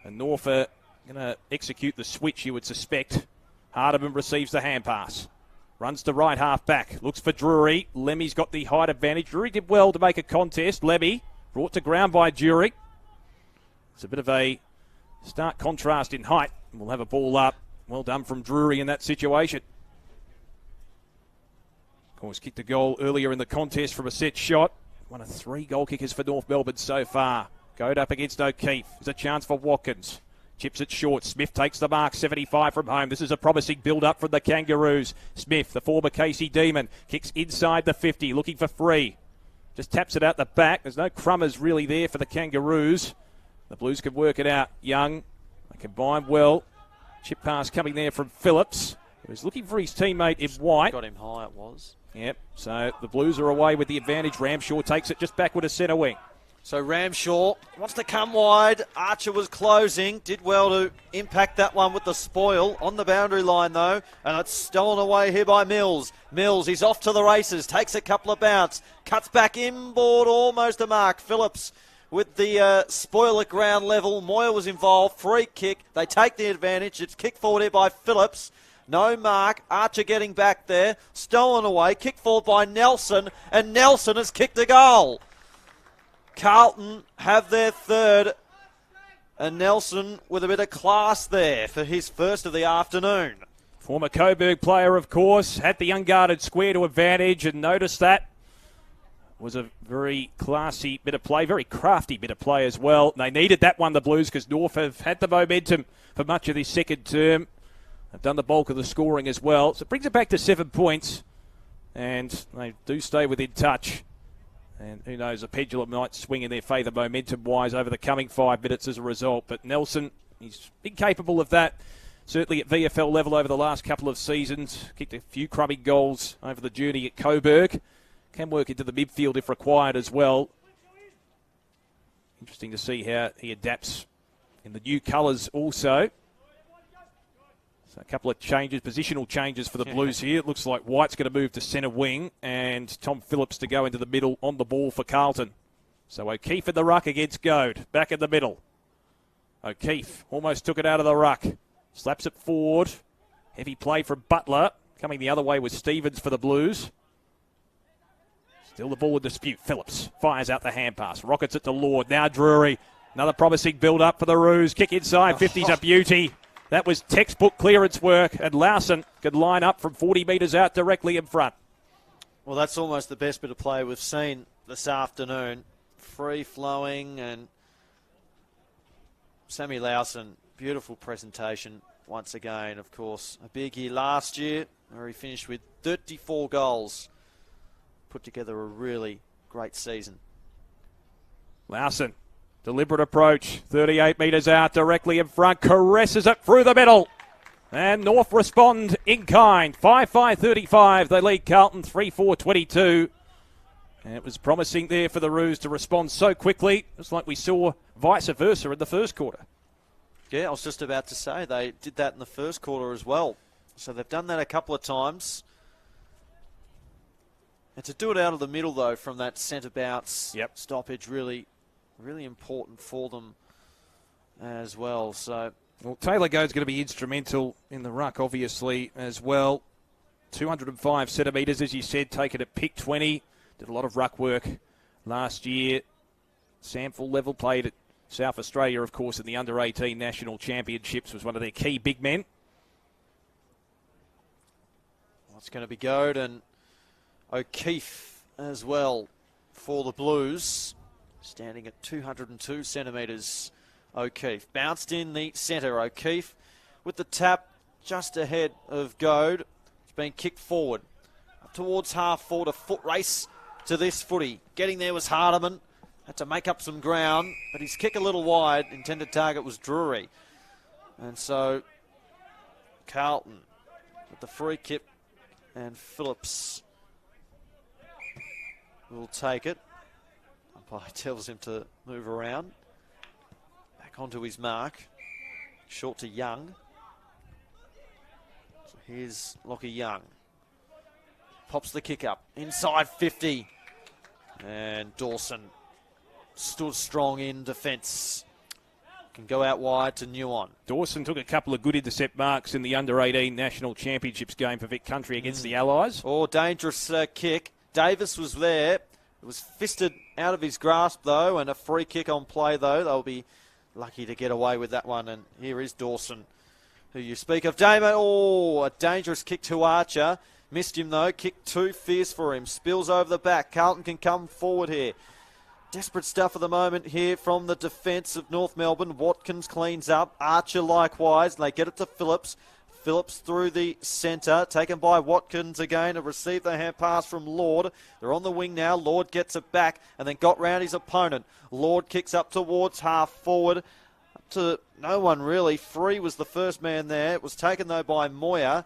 And North are going to execute the switch, you would suspect. Hardiman receives the hand pass. Runs to right half back. Looks for Drury. Lemmy's got the height advantage. Drury did well to make a contest. Lemmy brought to ground by Drury. It's a bit of a stark contrast in height. We'll have a ball up. Well done from Drury in that situation. Of course, kicked a goal earlier in the contest from a set shot. One of 3 goal kickers for North Melbourne so far. Goad up against O'Keefe. There's a chance for Watkins. Chips it short. Smith takes the mark. 75 from home. This is a promising build-up from the Kangaroos. Smith, the former Casey Demon, kicks inside the 50, looking for free. Just taps it out the back. There's no crummers really there for the Kangaroos. The Blues can work it out. Young, they combine well. Chip pass coming there from Phillips. He was looking for his teammate in white.
Got him high, it was.
Yep, so the Blues are away with the advantage. Ramshaw takes it just backward to centre wing.
So Ramshaw wants to come wide. Archer was closing. Did well to impact that one with the spoil. On the boundary line, though. And it's stolen away here by Mills. Mills, he's off to the races. Takes a couple of bounce. Cuts back inboard, almost a mark. Phillips with the spoil at ground level. Moyer was involved. Free kick. They take the advantage. It's kicked forward here by Phillips. No mark. Archer getting back there. Stolen away. Kicked forward by Nelson. And Nelson has kicked a goal. Carlton have their third, and Nelson with a bit of class there for his first of the afternoon.
Former Coburg player, of course, had the unguarded square to advantage, and noticed that was a very classy bit of play, very crafty bit of play as well. They needed that one, the Blues, because North have had the momentum for much of this second term. They've done the bulk of the scoring as well, so it brings it back to 7 points, and they do stay within touch. And who knows, a pendulum might swing in their favour momentum-wise over the coming 5 minutes as a result. But Nelson, he's been capable of that, certainly at VFL level over the last couple of seasons. Kicked a few crummy goals over the journey at Coburg. Can work into the midfield if required as well. Interesting to see how he adapts in the new colours also. So a couple of changes, positional changes for the Blues here. It looks like White's going to move to centre wing and Tom Phillips to go into the middle on the ball for Carlton. So O'Keefe in the ruck against Goad. Back in the middle. O'Keefe almost took it out of the ruck. Slaps it forward. Heavy play from Butler. Coming the other way with Stevens for the Blues. Still the ball in dispute. Phillips fires out the hand pass. Rockets it to Lord. Now Drury. Another promising build-up for the Roos. Kick inside. 50's a beauty. That was textbook clearance work, and Lawson could line up from 40 metres out directly in front.
Well, that's almost the best bit of play we've seen this afternoon. Free-flowing, and Sammy Lawson, beautiful presentation once again. Of course, a big year last year where he finished with 34 goals. Put together a really great season.
Lawson. Deliberate approach, 38 metres out, directly in front, caresses it through the middle. And North respond in kind. 5-5-35, they lead Carlton 3-4-22. And it was promising there for the Roos to respond so quickly, just like we saw vice versa in the first quarter.
Yeah, I was just about to say, they did that in the first quarter as well. So they've done that a couple of times. And to do it out of the middle, though, from that centre bounce stoppage, really important for them as well. So,
well, Taylor Goad's going to be instrumental in the ruck, obviously, as well. 205 centimetres, as you said, taken at pick 20. Did a lot of ruck work last year. Sample level, played at South Australia, of course, in the under-18 national championships, was one of their key big men.
Well, it's going to be Goad and O'Keefe as well for the Blues. Standing at 202 centimetres, O'Keefe. Bounced in the centre, O'Keefe with the tap just ahead of Goad. It's been kicked forward. Up towards half forward, a foot race to this footy. Getting there was Hardiman. Had to make up some ground, but his kick a little wide. Intended target was Drury. And so Carlton with the free kick, and Phillips will take it. Umpire tells him to move around. Back onto his mark. Short to Young. So here's Lockie Young. Pops the kick up. Inside 50. And Dawson stood strong in defence. Can go out wide to Nuon.
Dawson took a couple of good intercept marks in the under-18 National Championships game for Vic Country against the Allies.
Oh, dangerous kick. Davis was there. It was fisted out of his grasp, though, and a free kick on play, though. They'll be lucky to get away with that one. And here is Dawson, who you speak of. Damo, oh, a dangerous kick to Archer. Missed him though. Kick too fierce for him. Spills over the back. Carlton can come forward here. Desperate stuff at the moment here from the defence of North Melbourne. Watkins cleans up. Archer likewise. They get it to Phillips. Phillips through the centre. Taken by Watkins again to receive the hand pass from Lord. They're on the wing now. Lord gets it back and then got round his opponent. Lord kicks up towards half forward. Up to no one really. Free was the first man there. It was taken though by Moyer.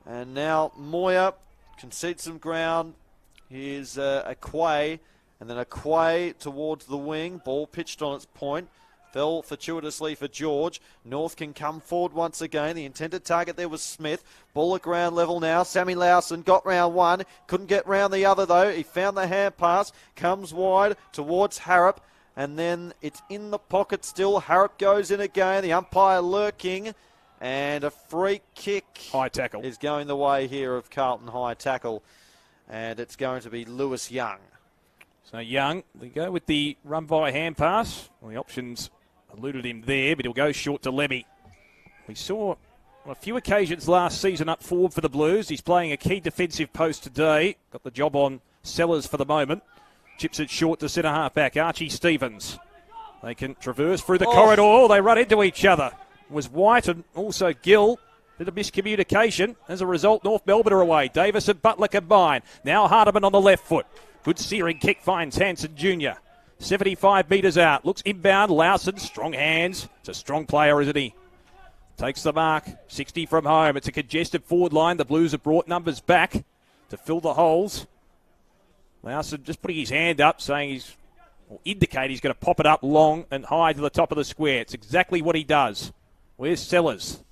And now Moyer concedes some ground. Here's a Quay. And then a Quay towards the wing. Ball pitched on its point. Fell fortuitously for George. North can come forward once again. The intended target there was Smith. Ball at ground level now. Sammy Lowson got round one. Couldn't get round the other though. He found the hand pass. Comes wide towards Harrop. And then it's in the pocket still. Harrop goes in again. The umpire lurking. And a free kick.
High tackle.
Is going the way here of Carlton. High tackle. And it's going to be Lewis Young.
So Young, they go with the run by hand pass. Well, the options eluded him there, but he'll go short to Lemmy. We saw on a few occasions last season up forward for the Blues. He's playing a key defensive post today. Got the job on Sellers for the moment. Chips it short to centre half back. Archie Stevens. They can traverse through the corridor. They run into each other. It was White and also Gill. Bit of miscommunication. As a result, North Melbourne are away. Davis and Butler combine. Now Hardiman on the left foot. Good searing kick finds Hanson Jr. 75 metres out. Looks inbound. Lowson, strong hands. It's a strong player, isn't he? Takes the mark. 60 from home. It's a congested forward line. The Blues have brought numbers back to fill the holes. Lowson just putting his hand up, saying indicate he's going to pop it up long and high to the top of the square. It's exactly what he does. Where's Sellers?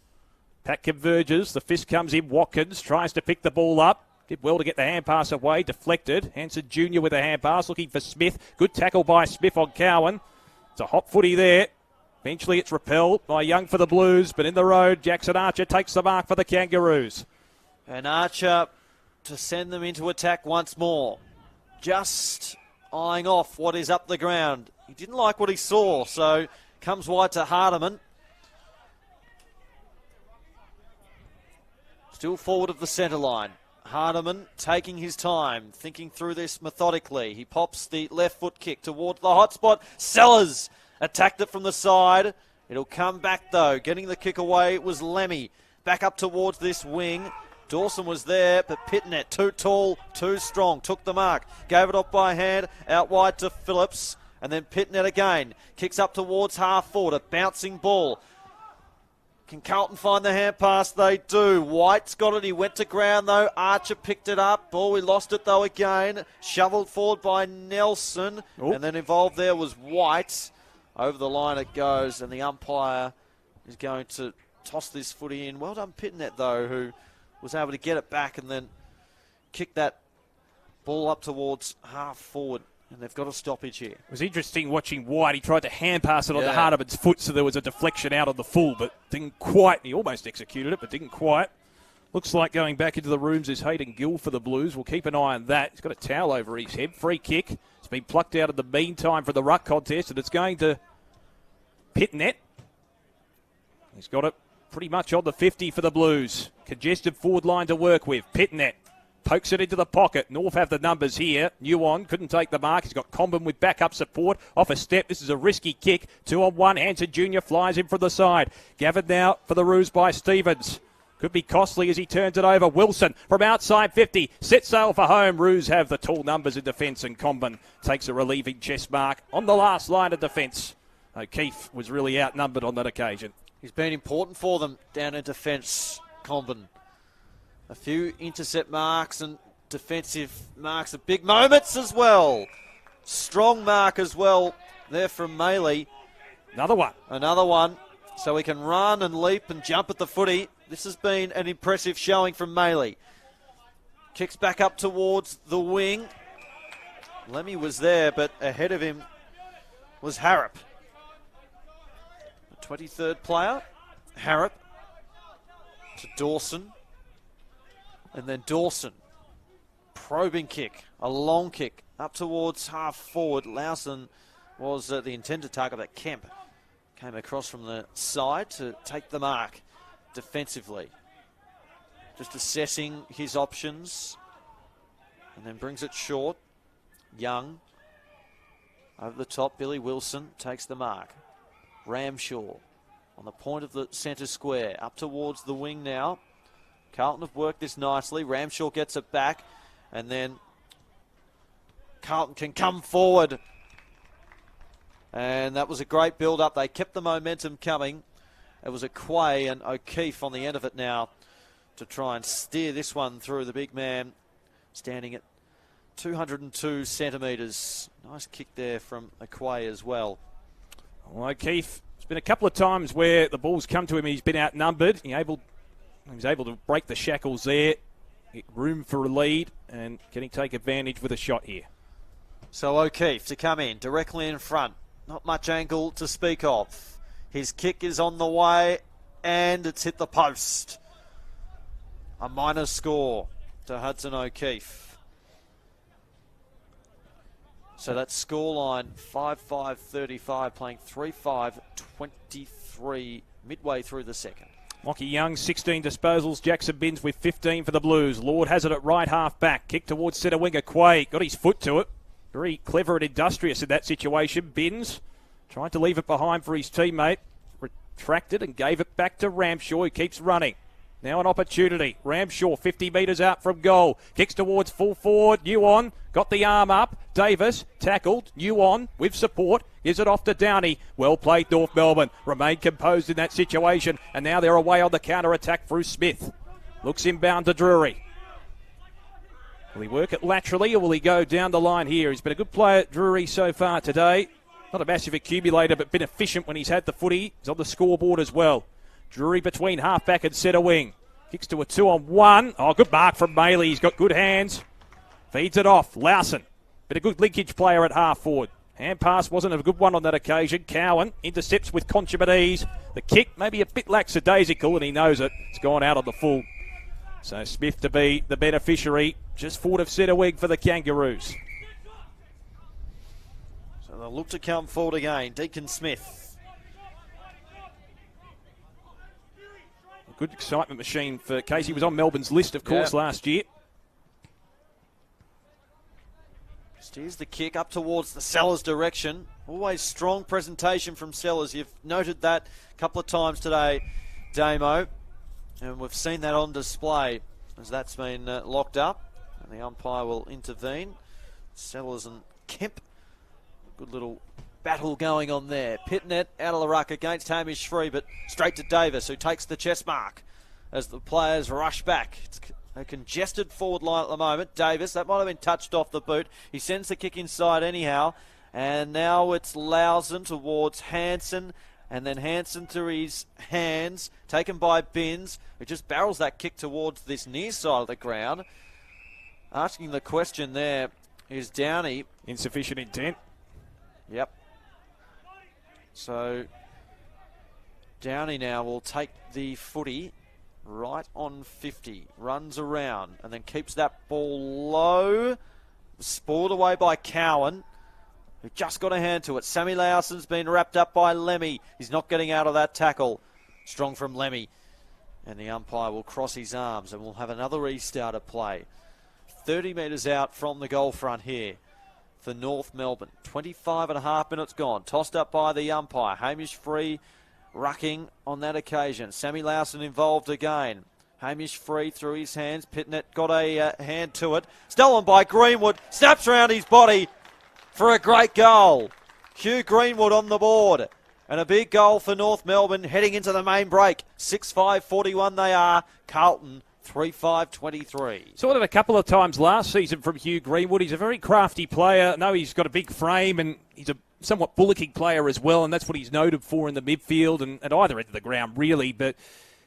Pack converges. The fist comes in. Watkins tries to pick the ball up. Did well to get the hand pass away. Deflected. Hanson Jr. with a hand pass. Looking for Smith. Good tackle by Smith on Cowan. It's a hot footy there. Eventually it's repelled by Young for the Blues. But in the road, Jackson Archer takes the mark for the Kangaroos.
And Archer to send them into attack once more. Just eyeing off what is up the ground. He didn't like what he saw, so comes wide to Hardiman. Still forward of the centre line. Hardiman taking his time, thinking through this methodically. He pops the left foot kick towards the hot spot. Sellers attacked it from the side. It'll come back though. Getting the kick away was Lemmy. Back up towards this wing. Dawson was there, but Pitnet, too tall, too strong. Took the mark. Gave it off by hand. Out wide to Phillips. And then Pitnet again. Kicks up towards half forward. A bouncing ball. Can Carlton find the hand pass? They do. White's got it. He went to ground, though. Archer picked it up. Oh, we lost it, though, again. Shoveled forward by Nelson. Ooh. And then involved there was White. Over the line it goes, and the umpire is going to toss this footy in. Well done, Pitnet, though, who was able to get it back and then kick that ball up towards half forward. And they've got a stoppage here.
It was interesting watching White. He tried to hand pass it on the Hardiman's foot, so there was a deflection out on the full, but didn't quite. He almost executed it, but didn't quite. Looks like going back into the rooms is Hayden Gill for the Blues. We'll keep an eye on that. He's got a towel over his head. Free kick. It's been plucked out in the meantime for the ruck contest, and it's going to Pitnet. He's got it pretty much on the 50 for the Blues. Congested forward line to work with. Pitnet pokes it into the pocket. North have the numbers here. Nuon couldn't take the mark. He's got Comben with backup support. Off a step. This is a risky kick. 2-on-1. Hanson Jr. flies in from the side. Gathered now for the Roos by Stevens. Could be costly as he turns it over. Wilson from outside 50. Set sail for home. Roos have the tall numbers in defence, and Comben takes a relieving chest mark on the last line of defence. O'Keefe was really outnumbered on that occasion.
He's been important for them down in defence, Comben. A few intercept marks and defensive marks at big moments as well. Strong mark as well there from Maley.
Another one.
So he can run and leap and jump at the footy. This has been an impressive showing from Maley. Kicks back up towards the wing. Lemmy was there, but ahead of him was Harrop. The 23rd player, Harrop, to Dawson. And then Dawson, probing kick, a long kick, up towards half forward. Lowson was the intended target, but Kemp Came across from the side to take the mark defensively. Just assessing his options. And then brings it short. Young. Over the top, Billy Wilson takes the mark. Ramshaw on the point of the centre square. Up towards the wing now. Carlton have worked this nicely. Ramshaw gets it back. And then Carlton can come forward. And that was a great build-up. They kept the momentum coming. It was a Quay and O'Keefe on the end of it now to try and steer this one through. The big man standing at 202 centimetres. Nice kick there from Quay as well.
Well, O'Keefe, there's been a couple of times where the ball's come to him and he's been outnumbered. He was able to break the shackles there, get room for a lead, and can he take advantage with a shot here?
So O'Keefe to come in directly in front. Not much angle to speak of. His kick is on the way, and it's hit the post. A minor score to Hudson O'Keefe. So that's scoreline 5-5-35, playing 3-5-23 midway through the second.
Lockie Young, 16 disposals. Jackson Binns with 15 for the Blues. Lord has it at right half back. Kick towards centre winger Quay. Got his foot to it. Very clever and industrious in that situation. Binns tried to leave it behind for his teammate. Retracted and gave it back to Ramshaw, who keeps running. Now an opportunity. Ramshaw 50 metres out from goal. Kicks towards full forward. Nuon got the arm up. Davis tackled. Nuon with support. Gives it off to Downey. Well played, North Melbourne. Remain composed in that situation. And now they're away on the counter-attack through Smith. Looks inbound to Drury. Will he work it laterally or will he go down the line here? He's been a good player, Drury, so far today. Not a massive accumulator, but been efficient when he's had the footy. He's on the scoreboard as well. Drury between half-back and centre wing. Kicks to a 2-on-1. Oh, good mark from Bailey. He's got good hands. Feeds it off. Lawson. Been a good linkage player at half-forward. Hand pass wasn't a good one on that occasion. Cowan intercepts with consummate ease. The kick maybe a bit lackadaisical, and he knows it. It's gone out on the full. So Smith to be the beneficiary. Just forward of centre wing for the Kangaroos.
So they'll look to come forward again. Deacon Smith.
A good excitement machine for Casey. Was on Melbourne's list, of course, last year.
Steers the kick up towards the Sellers direction. Always strong presentation from Sellers. You've noted that a couple of times today, Damo. And we've seen that on display as that's been locked up. And the umpire will intervene. Sellers and Kemp. Good little battle going on there. Pitnet out of the ruck against Hamish Free, but straight to Davis, who takes the chest mark as the players rush back. It's a congested forward line at the moment. Davis, that might have been touched off the boot. He sends the kick inside anyhow. And now it's Lowson towards Hansen. And then Hansen to his hands, taken by Binns, who just barrels that kick towards this near side of the ground. Asking the question there is Downey.
Insufficient intent.
Yep. So Downey now will take the footy right on 50. Runs around and then keeps that ball low. Spoiled away by Cowan, who just got a hand to it. Sammy Lowson's been wrapped up by Lemmy. He's not getting out of that tackle. Strong from Lemmy. And the umpire will cross his arms and we'll have another restart of play. 30 metres out from the goal front here for North Melbourne. 25.5 minutes gone. Tossed up by the umpire. Hamish Free rucking on that occasion. Sammy Lowson involved again. Hamish Free through his hands. Pitnet got a hand to it. Stolen by Greenwood. Snaps around his body for a great goal. Hugh Greenwood on the board. And a big goal for North Melbourne heading into the main break. 6-5-41 they are. Carlton 3-5-23.
Saw it a couple of times last season from Hugh Greenwood. He's a very crafty player. I know he's got a big frame and he's a somewhat bullocking player as well, and that's what he's noted for in the midfield and at either end of the ground, really. But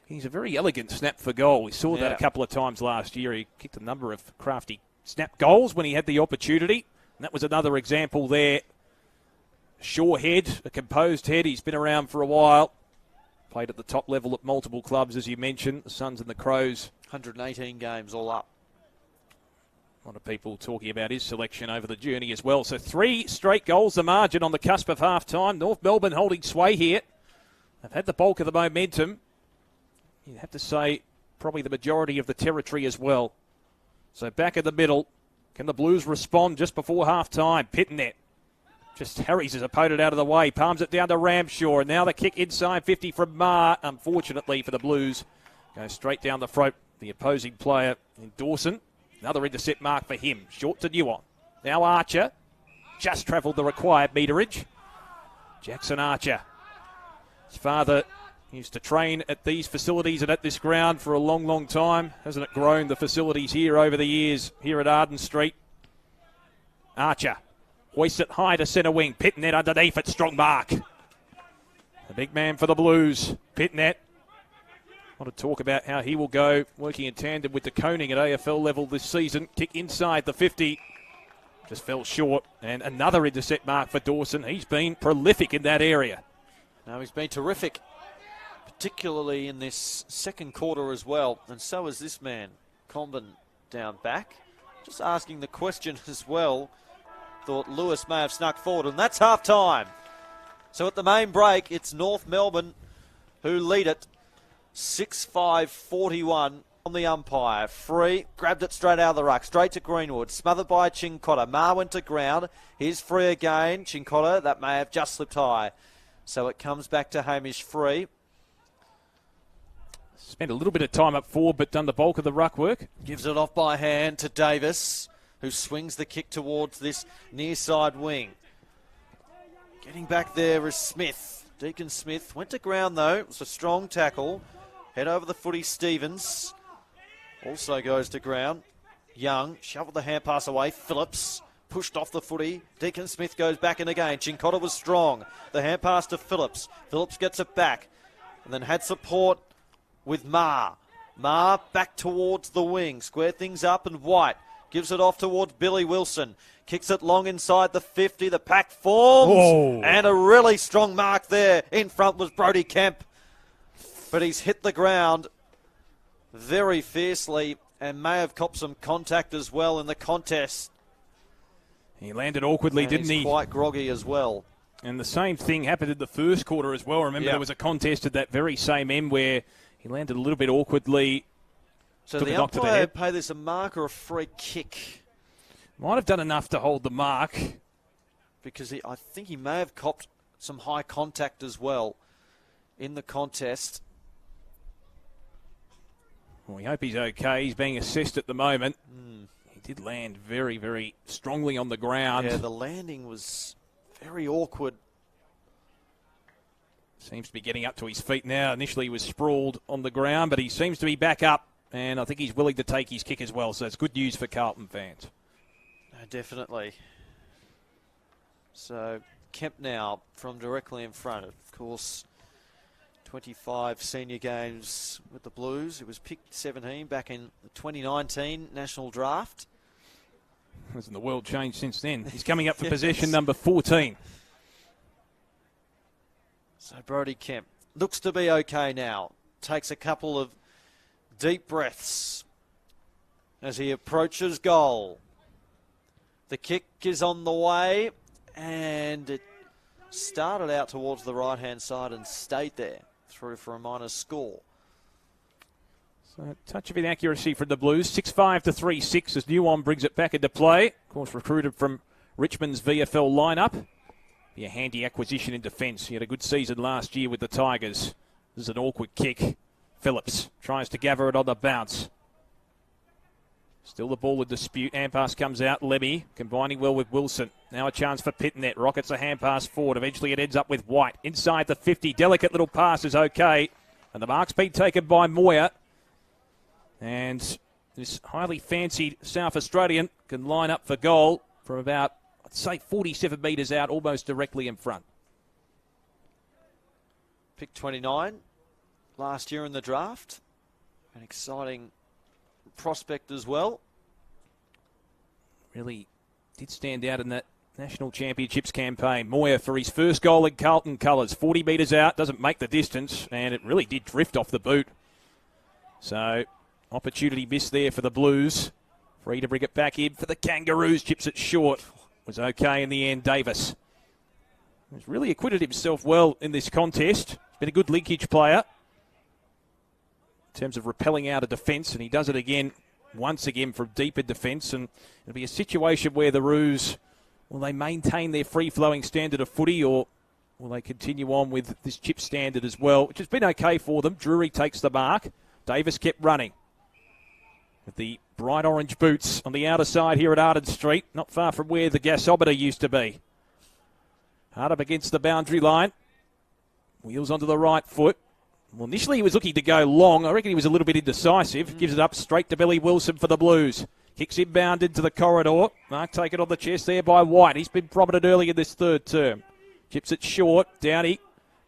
he's a very elegant snap for goal. We saw that a couple of times last year. He kicked a number of crafty snap goals when he had the opportunity. And that was another example there. Sure head, a composed head. He's been around for a while. Played at the top level at multiple clubs, as you mentioned. The Suns and the Crows.
118 games all up.
A lot of people talking about his selection over the journey as well. So 3 straight goals, the margin on the cusp of half-time. North Melbourne holding sway here. They've had the bulk of the momentum. You'd have to say probably the majority of the territory as well. So back in the middle. Can the Blues respond just before half-time? Pitnet just harries his opponent out of the way. Palms it down to Ramshaw. And now the kick inside 50 from Marr. Unfortunately for the Blues. Goes straight down the throat. The opposing player in Dawson. Another intercept mark for him. Short to Nuon. Now Archer. Just travelled the required meterage. Jackson Archer. His father used to train at these facilities and at this ground for a long, long time. Hasn't it grown, the facilities here over the years here at Arden Street? Archer hoists it high to centre wing. Pitnet underneath it. Strong mark. The big man for the Blues. Pitnet. I want to talk about how he will go working in tandem with the Koning at AFL level this season. Kick inside the 50. Just fell short. And another intercept mark for Dawson. He's been prolific in that area.
No, he's been terrific, particularly in this second quarter as well. And so is this man, Comben, down back. Just asking the question as well. Thought Lewis may have snuck forward, and that's half-time. So at the main break, it's North Melbourne who lead it. 6-5-41 on the umpire. Free, grabbed it straight out of the ruck, straight to Greenwood. Smothered by Chincotta. Marr went to ground. Here's Free again. Chincotta, that may have just slipped high. So it comes back to Hamish Free.
Spent a little bit of time up forward, but done the bulk of the ruck work.
Gives it off by hand to Davis, who swings the kick towards this near side wing. Getting back there is Smith. Deacon Smith went to ground though. It was a strong tackle. Head over the footy, Stevens. Also goes to ground. Young shoveled the hand pass away. Phillips pushed off the footy. Deacon Smith goes back in again. Chincotta was strong. The hand pass to Phillips. Phillips gets it back. And then had support with Marr. Marr back towards the wing. Square things up, and White gives it off towards Billy Wilson. Kicks it long inside the 50. The pack forms.
Oh.
And a really strong mark there. In front was Brodie Kemp. But he's hit the ground very fiercely and may have copped some contact as well in the contest.
He landed awkwardly,
and
didn't he?
Quite groggy as well.
And the same thing happened in the first quarter as well. Remember, there was a contest at that very same end where he landed a little bit awkwardly.
So the umpire paid this a mark or a free kick?
Might have done enough to hold the mark.
Because I think he may have copped some high contact as well in the contest.
Well, we hope he's okay. He's being assessed at the moment. He did land very, very strongly on the ground.
Yeah, the landing was very awkward.
Seems to be getting up to his feet now. Initially he was sprawled on the ground, but he seems to be back up, and I think he's willing to take his kick as well, so it's good news for Carlton fans.
No, definitely. So Kemp now from directly in front. Of course, 25 senior games with the Blues. He was picked 17 back in the 2019 National Draft.
Hasn't the world changed since then? He's coming up for possession number 14.
So Brodie Kemp looks to be okay now. Takes a couple of deep breaths as he approaches goal. The kick is on the way, and it started out towards the right-hand side and stayed there through for a minor score.
So a touch of inaccuracy from the Blues. 6-5 to 3-6 as Nuon brings it back into play. Of course, recruited from Richmond's VFL lineup. Be a handy acquisition in defence. He had a good season last year with the Tigers. This is an awkward kick. Phillips tries to gather it on the bounce. Still the ball in dispute. Hand pass comes out. Lemmy combining well with Wilson. Now a chance for Pitnet. Rockets a hand pass forward. Eventually it ends up with White. Inside the 50. Delicate little pass is okay. And the mark's been taken by Moyer. And this highly fancied South Australian can line up for goal from about, I'd say, 47 metres out, almost directly in front.
Pick 29 last year in the draft. An exciting prospect as well.
Really did stand out in that National Championships campaign. Moyer for his first goal in Carlton colours. 40 metres out, doesn't make the distance, and it really did drift off the boot. So, opportunity missed there for the Blues. Free to bring it back in for the Kangaroos. Chips it short. Was okay in the end, Davis. He's really acquitted himself well in this contest. Been a good linkage player in terms of repelling out of defence, and he does it again, once again, from deep in defence. And it'll be a situation where the Roos, will they maintain their free-flowing standard of footy, or will they continue on with this chip standard as well, which has been okay for them. Drury takes the mark. Davis kept running with the bright orange boots on the outer side here at Arden Street, not far from where the gasometer used to be. Hard up against the boundary line. Wheels onto the right foot. Well, initially he was looking to go long. I reckon he was a little bit indecisive. Gives it up straight to Billy Wilson for the Blues. Kicks inbound into the corridor. Mark taken on the chest there by White. He's been prominent early in this third term. Chips it short. Downey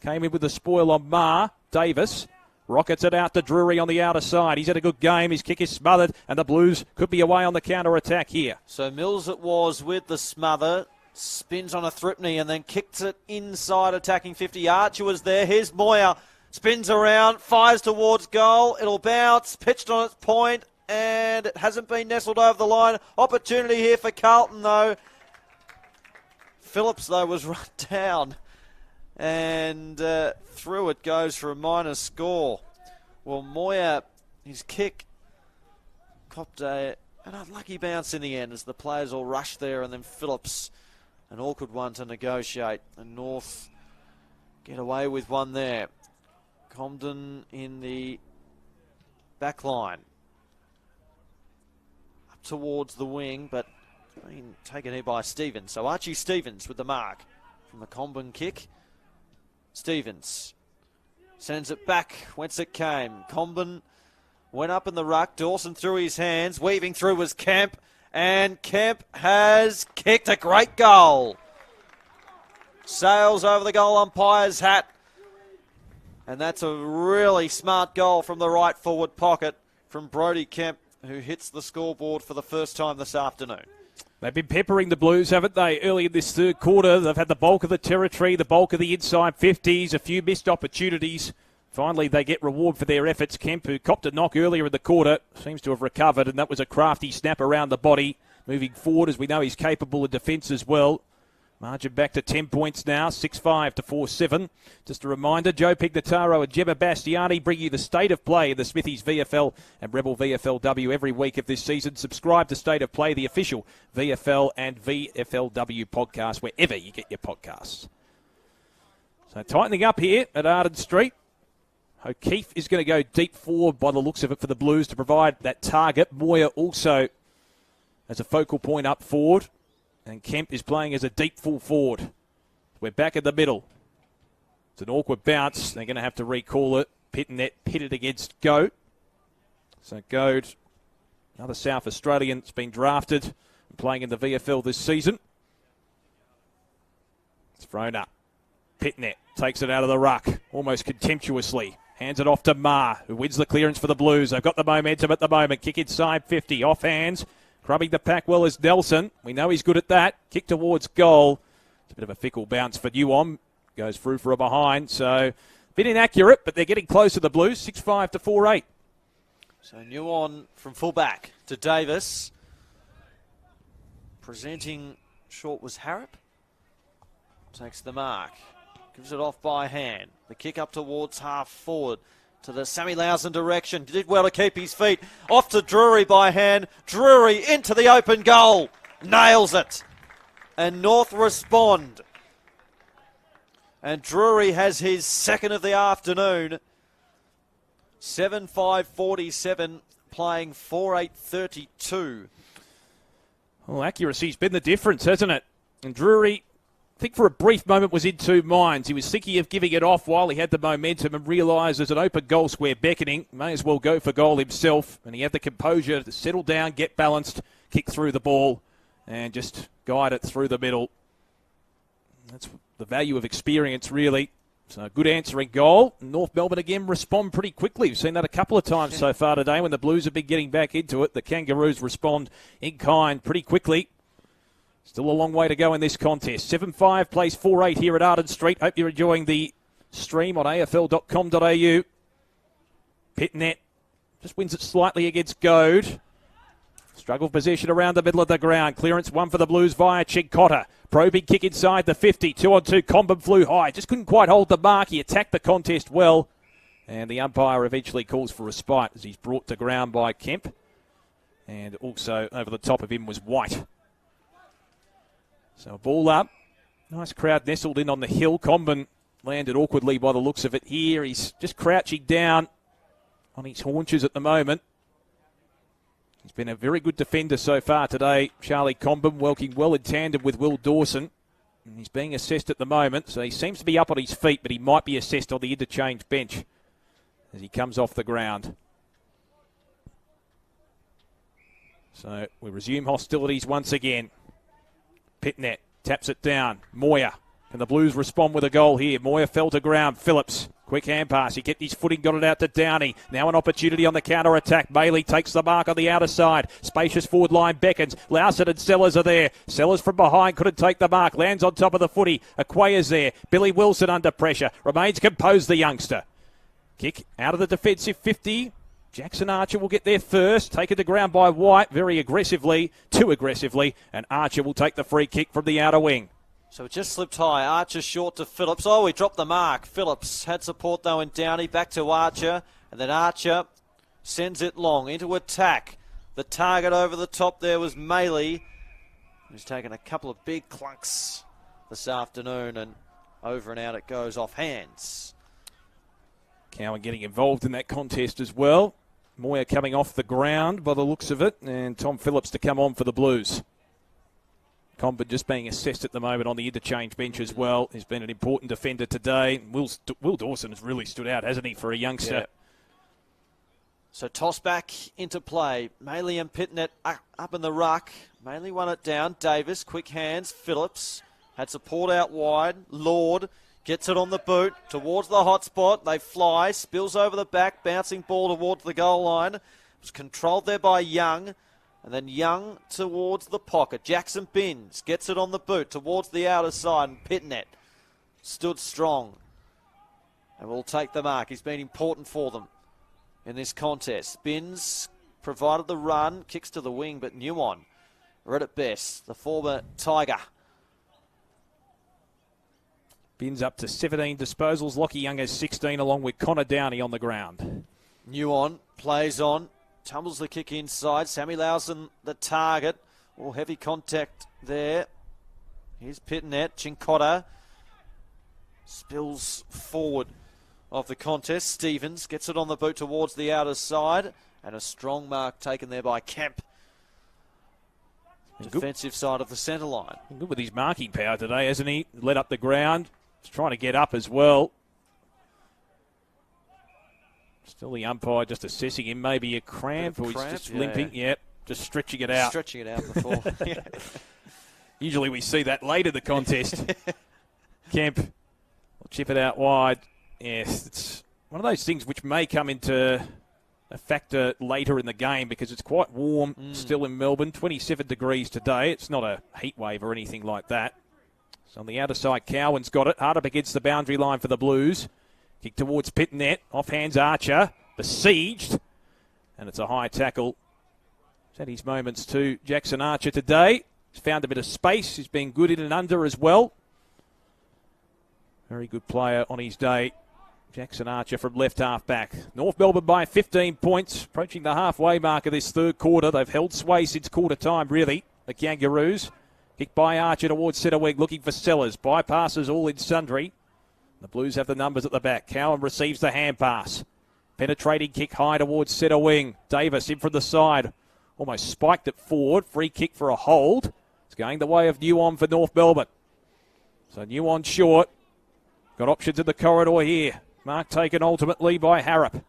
came in with the spoil on Marr. Davis rockets it out to Drury on the outer side. He's had a good game. His kick is smothered, and the Blues could be away on the counter-attack here.
So Mills it was with the smother. Spins on a Thripney and then kicks it inside, attacking 50. Archer was there. Here's Moyer. Spins around, fires towards goal. It'll bounce, pitched on its point, and it hasn't been nestled over the line. Opportunity here for Carlton, though. Phillips, though, was run down. And through it goes for a minor score. Well, Moyer, his kick copped an unlucky bounce in the end as the players all rushed there, and then Phillips, an awkward one to negotiate. And North get away with one there. Comden in the back line. Up towards the wing, but being taken here by Stevens. So Archie Stevens with the mark from the Comben kick. Stevens sends it back whence it came. Comben went up in the ruck. Dawson threw his hands. Weaving through was Kemp. And Kemp has kicked a great goal. Sails over the goal umpire's hat. And that's a really smart goal from the right forward pocket from Brodie Kemp, who hits the scoreboard for the first time this afternoon.
They've been peppering the Blues, haven't they, early in this third quarter. They've had the bulk of the territory, the bulk of the inside 50s, a few missed opportunities. Finally, they get reward for their efforts. Kemp, who copped a knock earlier in the quarter, seems to have recovered, and that was a crafty snap around the body. Moving forward, as we know, he's capable of defence as well. Margin back to 10 points now, 6-5 to 4-7. Just a reminder, Joe Pignataro and Gemma Bastiani bring you the State of Play in the Smithies VFL and Rebel VFLW every week of this season. Subscribe to State of Play, the official VFL and VFLW podcast, wherever you get your podcasts. So tightening up here at Arden Street. O'Keefe is going to go deep forward by the looks of it for the Blues to provide that target. Moyer also as a focal point up forward. And Kemp is playing as a deep full forward. We're back in the middle. It's an awkward bounce. They're going to have to recall it. Pitnet pitted against Goat. So Goat, another South Australian, has been drafted and playing in the VFL this season. It's thrown up. Pitnet takes it out of the ruck, almost contemptuously. Hands it off to Marr, who wins the clearance for the Blues. They've got the momentum at the moment. Kick inside 50, off hands. Crubbing the pack well is Nelson. We know he's good at that. Kick towards goal. It's a bit of a fickle bounce for Nuon. Goes through for a behind. So a bit inaccurate, but they're getting close to the Blues. 6-5 to 4-8.
So Nuon from fullback to Davis. Presenting short was Harrop. Takes the mark. Gives it off by hand. The kick up towards half forward. To the Sammy Lowson direction. Did well to keep his feet. Off to Drury by hand. Drury into the open goal. Nails it. And North respond. And Drury has his second of the afternoon. 7-5-47, playing 4-8-32.
Well, accuracy's been the difference, hasn't it? And Drury, I think for a brief moment, was in two minds. He was thinking of giving it off while he had the momentum and realised there's an open goal square beckoning. May as well go for goal himself. And he had the composure to settle down, get balanced, kick through the ball, and just guide it through the middle. That's the value of experience, really. So good answering goal. North Melbourne again respond pretty quickly. We've seen that a couple of times so far today when the Blues have been getting back into it. The Kangaroos respond in kind pretty quickly. Still a long way to go in this contest. 7-5 plays 4-8 here at Arden Street. Hope you're enjoying the stream on afl.com.au. Pitnet just wins it slightly against Goad. Struggle possession around the middle of the ground. Clearance one for the Blues via Chincotta. Probing kick inside the 50. 2-on-2. Combin flew high. Just couldn't quite hold the mark. He attacked the contest well. And the umpire eventually calls for respite as he's brought to ground by Kemp. And also over the top of him was White. So a ball up. Nice crowd nestled in on the hill. Combin landed awkwardly by the looks of it here. He's just crouching down on his haunches at the moment. He's been a very good defender so far today. Charlie Combin working well in tandem with Will Dawson. And he's being assessed at the moment, so he seems to be up on his feet, but he might be assessed on the interchange bench as he comes off the ground. So we resume hostilities once again. Pitnet taps it down. Moyer. Can the Blues respond with a goal here? Moyer fell to ground. Phillips. Quick hand pass. He kept his footing, got it out to Downey. Now an opportunity on the counter-attack. Bailey takes the mark on the outer side. Spacious forward line beckons. Lowson and Sellers are there. Sellers from behind couldn't take the mark. Lands on top of the footy. Aquaya's there. Billy Wilson under pressure. Remains composed, the youngster. Kick out of the defensive 50. Jackson Archer will get there first. Taken to ground by White very aggressively. Too aggressively. And Archer will take the free kick from the outer wing.
So it just slipped high. Archer short to Phillips. Oh, he dropped the mark. Phillips had support though in Downey. Back to Archer. And then Archer sends it long into attack. The target over the top there was Maley, who's taken a couple of big clunks this afternoon. And over and out it goes off hands.
Cowan getting involved in that contest as well. Moyer coming off the ground by the looks of it. And Tom Phillips to come on for the Blues. Combin just being assessed at the moment on the interchange bench as well. He's been an important defender today. Will Dawson has really stood out, hasn't he, for a youngster?
Yeah. So toss back into play. Maley and Pitnet up in the ruck. Maley won it down. Davis, quick hands. Phillips had support out wide. Lord gets it on the boot towards the hot spot. They fly. Spills over the back. Bouncing ball towards the goal line. It was controlled there by Young. And then Young towards the pocket. Jackson Binns gets it on the boot towards the outer side. And Pitnet stood strong and will take the mark. He's been important for them in this contest. Binns provided the run. Kicks to the wing, but Nuon read it best. The former Tiger.
Binns up to 17 disposals. Lockie Young has 16 along with Connor Downey on the ground.
Nuon plays on. Tumbles the kick inside. Sammy Lowson the target. All heavy contact there. Here's Pitnet. Chincotta spills forward of the contest. Stevens gets it on the boot towards the outer side. And a strong mark taken there by Kemp. Defensive side of the centre line.
Good with his marking power today, hasn't he? Led up the ground. He's trying to get up as well. Still the umpire just assessing him. Maybe a cramp or he's just limping. Yep, just stretching it out.
Stretching it out before.
Usually we see that late in the contest. Kemp will chip it out wide. Yes, it's one of those things which may come into a factor later in the game because it's quite warm still in Melbourne. 27 degrees today. It's not a heat wave or anything like that. So on the outer side, Cowan's got it. Hard up against the boundary line for the Blues. Kick towards Pitnet. Off hands Archer. Besieged. And it's a high tackle. He's had his moments too. Jackson Archer today. He's found a bit of space. He's been good in and under as well. Very good player on his day. Jackson Archer from left half back. North Melbourne by 15 points. Approaching the halfway mark of this third quarter. They've held sway since quarter time, really. The Kangaroos. Kick by Archer towards centre wing. Looking for Sellers. Bypasses all in sundry. The Blues have the numbers at the back. Cowan receives the hand pass. Penetrating kick high towards centre wing. Davis in from the side. Almost spiked it forward. Free kick for a hold. It's going the way of Nuon for North Melbourne. So Nuon short. Got options in the corridor here. Mark taken ultimately by Harrop.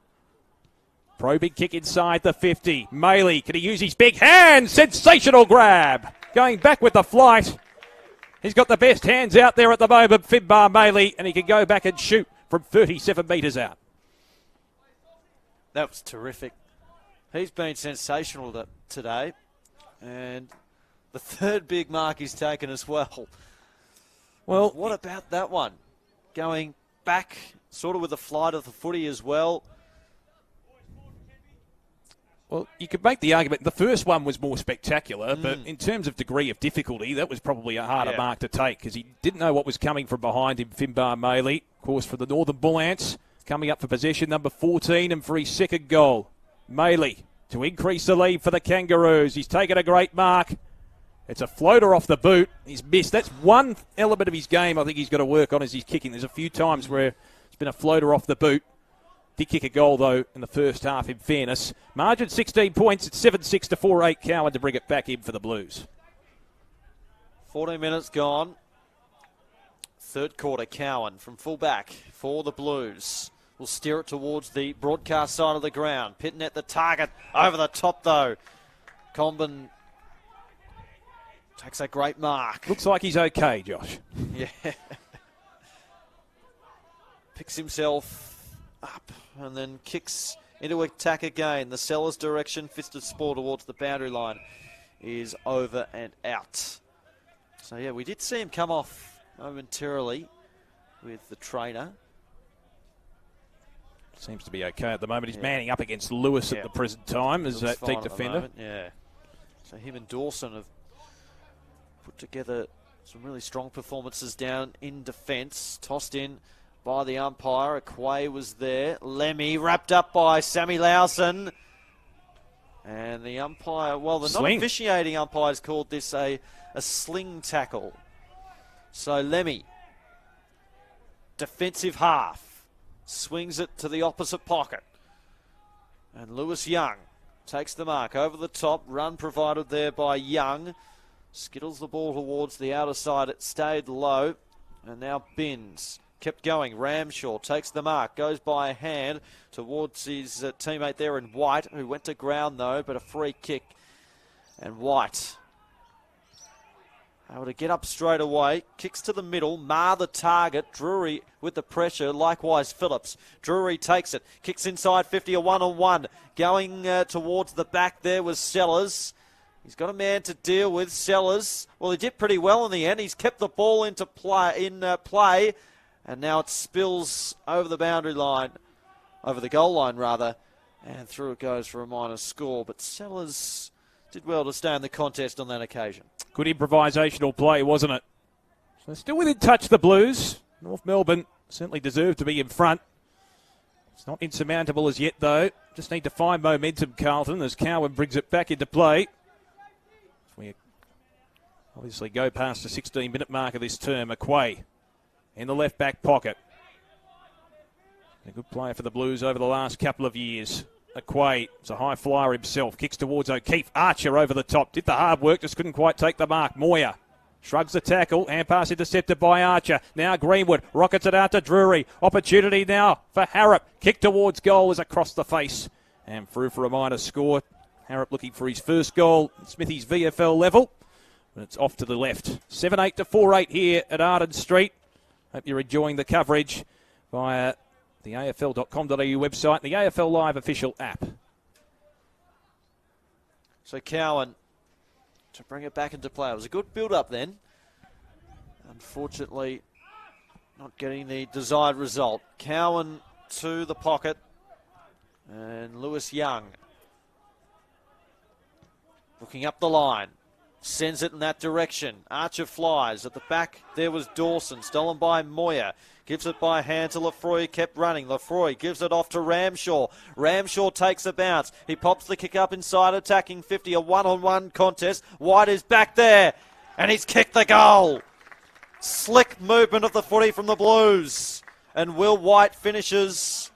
Probing kick inside the 50. Maley, can he use his big hand? Sensational grab. Going back with the flight. He's got the best hands out there at the moment, Finbar Maley, and he can go back and shoot from 37 metres out.
That was terrific. He's been sensational today. And the third big mark he's taken as well. Well, what about that one? Going back, sort of with the flight of the footy as well.
Well, you could make the argument the first one was more spectacular, but in terms of degree of difficulty, that was probably a harder mark to take because he didn't know what was coming from behind him, Finbar Maley. Of course, for the Northern Bull Ants, coming up for possession number 14 and for his second goal. Maley to increase the lead for the Kangaroos. He's taken a great mark. It's a floater off the boot. He's missed. That's one element of his game I think he's got to work on as he's kicking. There's a few times where it's been a floater off the boot. Did kick a goal, though, in the first half, in fairness. Margin 16 points. It's 7-6 to 4-8 Cowan to bring it back in for the Blues.
14 minutes gone. Third quarter, Cowan from full-back for the Blues. Will steer it towards the broadcast side of the ground. Pitnet the target. Over the top, though. Comben takes a great mark.
Looks like he's okay, Josh.
Yeah. Picks himself up and then kicks into attack again. The Sellers direction, fisted spore towards the boundary line is over and out. So yeah, we did see him come off momentarily with the trainer.
Seems to be okay at the moment. He's manning up against Lewis at the present time as that deep defender.
Yeah. So him and Dawson have put together some really strong performances down in defence. Tossed in by the umpire. Aquay was there. Lemmy wrapped up by Sammy Lowson. And the umpire, well, the non-officiating umpires called this a sling tackle. So Lemmy, defensive half, swings it to the opposite pocket. And Lewis Young takes the mark over the top. Run provided there by Young. Skittles the ball towards the outer side. It stayed low. And now Binns. Kept going. Ramshaw takes the mark. Goes by a hand towards his teammate there in White, who went to ground though, but a free kick. And White able to get up straight away. Kicks to the middle. Mar the target. Drury with the pressure. Likewise Phillips. Drury takes it. Kicks inside 50. A one-on-one. Going towards the back there was Sellers. He's got a man to deal with. Sellers. Well, he did pretty well in the end. He's kept the ball into play. And now it spills over the boundary line, over the goal line rather, and through it goes for a minor score. But Sellers did well to stay in the contest on that occasion.
Good improvisational play, wasn't it? So still within touch, the Blues. North Melbourne certainly deserve to be in front. It's not insurmountable as yet, though. Just need to find momentum, Carlton, as Cowan brings it back into play. We obviously go past the 16-minute mark of this term. Aquay in the left-back pocket. A good player for the Blues over the last couple of years. Aquay is a high flyer himself. Kicks towards O'Keefe. Archer over the top. Did the hard work, just couldn't quite take the mark. Moyer shrugs the tackle. Hand pass intercepted by Archer. Now Greenwood rockets it out to Drury. Opportunity now for Harrop. Kick towards goal is across the face. And through for a minor score. Harrop looking for his first goal at Smithy's VFL level. But it's off to the left. 7-8 to 4-8 here at Arden Street. Hope you're enjoying the coverage via the AFL.com.au website, the AFL Live official app.
So Cowan to bring it back into play. It was a good build-up then. Unfortunately, not getting the desired result. Cowan to the pocket. And Lewis Young looking up the line. Sends it in that direction. Archer flies. At the back, there was Dawson. Stolen by Moyer. Gives it by hand to Lefroy. Kept running. Lefroy gives it off to Ramshaw. Ramshaw takes a bounce. He pops the kick up inside, attacking 50. A one-on-one contest. White is back there. And he's kicked the goal. Slick movement of the footy from the Blues. And Will White finishes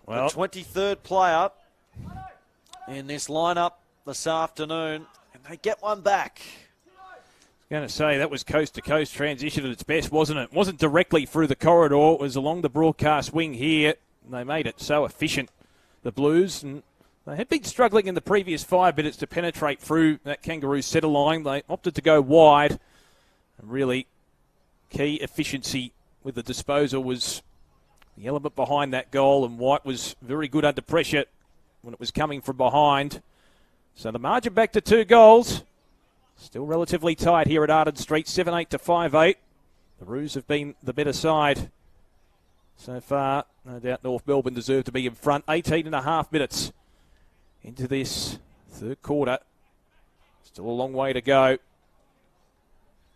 the 23rd player in this lineup this afternoon, and they get one back.
I was going to say, that was coast-to-coast transition at its best, wasn't it? It wasn't directly through the corridor. It was along the broadcast wing here. And they made it so efficient, the Blues. And they had been struggling in the previous 5 minutes to penetrate through that Kangaroo centre line. They opted to go wide. And really, key efficiency with the disposal was the element behind that goal. And White was very good under pressure when it was coming from behind. So the margin back to 2 goals. Still relatively tight here at Arden Street, 7-8 to 5-8. The Roos have been the better side So far, no doubt North Melbourne deserve to be in front. 18.5 minutes into this third quarter. Still a long way to go.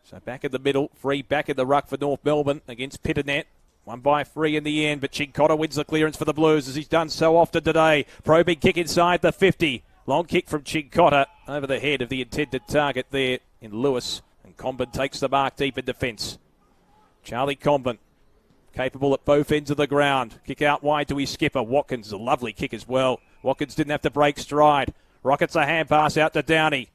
So back in the middle, Free back in the ruck for North Melbourne against Pitternet. Won by Free in the end, but Chincotta wins the clearance for the Blues as he's done so often today. Probing kick inside the 50. Long kick from Chincotta over the head of the intended target there in Lewis. And Comben takes the mark deep in defence. Charlie Comben, capable at both ends of the ground. Kick out wide to his skipper. Watkins, a lovely kick as well. Watkins didn't have to break stride. Rockets a hand pass out to Downey.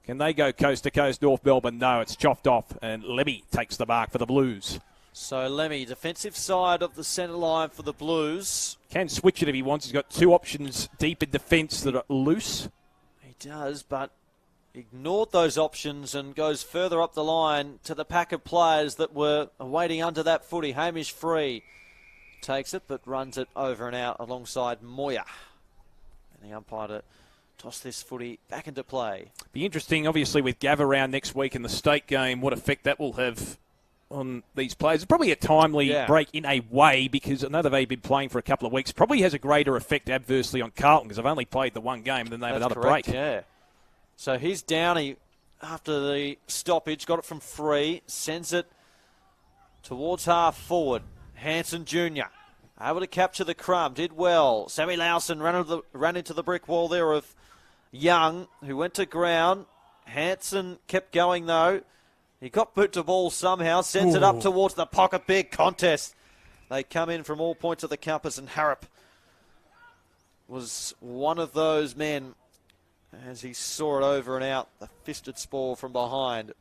Can they go coast to coast, North Melbourne? No, it's chopped off, and Lemmy takes the mark for the Blues.
So Lemmy, defensive side of the centre line for the Blues.
Can switch it if he wants. He's got two options deep in defence that are loose.
He does, but ignored those options and goes further up the line to the pack of players that were awaiting under that footy. Hamish Free takes it, but runs it over and out alongside Moya. And the umpire to toss this footy back into play.
Be interesting, obviously, with Gav around next week in the state game, what effect that will have on these players. It's probably a timely break in a way because I know they've been playing for a couple of weeks. Probably has a greater effect adversely on Carlton because they've only played the one game and then they have another break.
Yeah. So here's Downey after the stoppage. Got it from Free. Sends it towards half forward. Hanson Jr. able to capture the crumb. Did well. Sammy Lowson ran into the brick wall there of Young, who went to ground. Hanson kept going though. He got boot to ball somehow, sends it up towards the pocket. Big contest. They come in from all points of the compass, and Harrop was one of those men as he saw it over and out. The fisted spore from behind.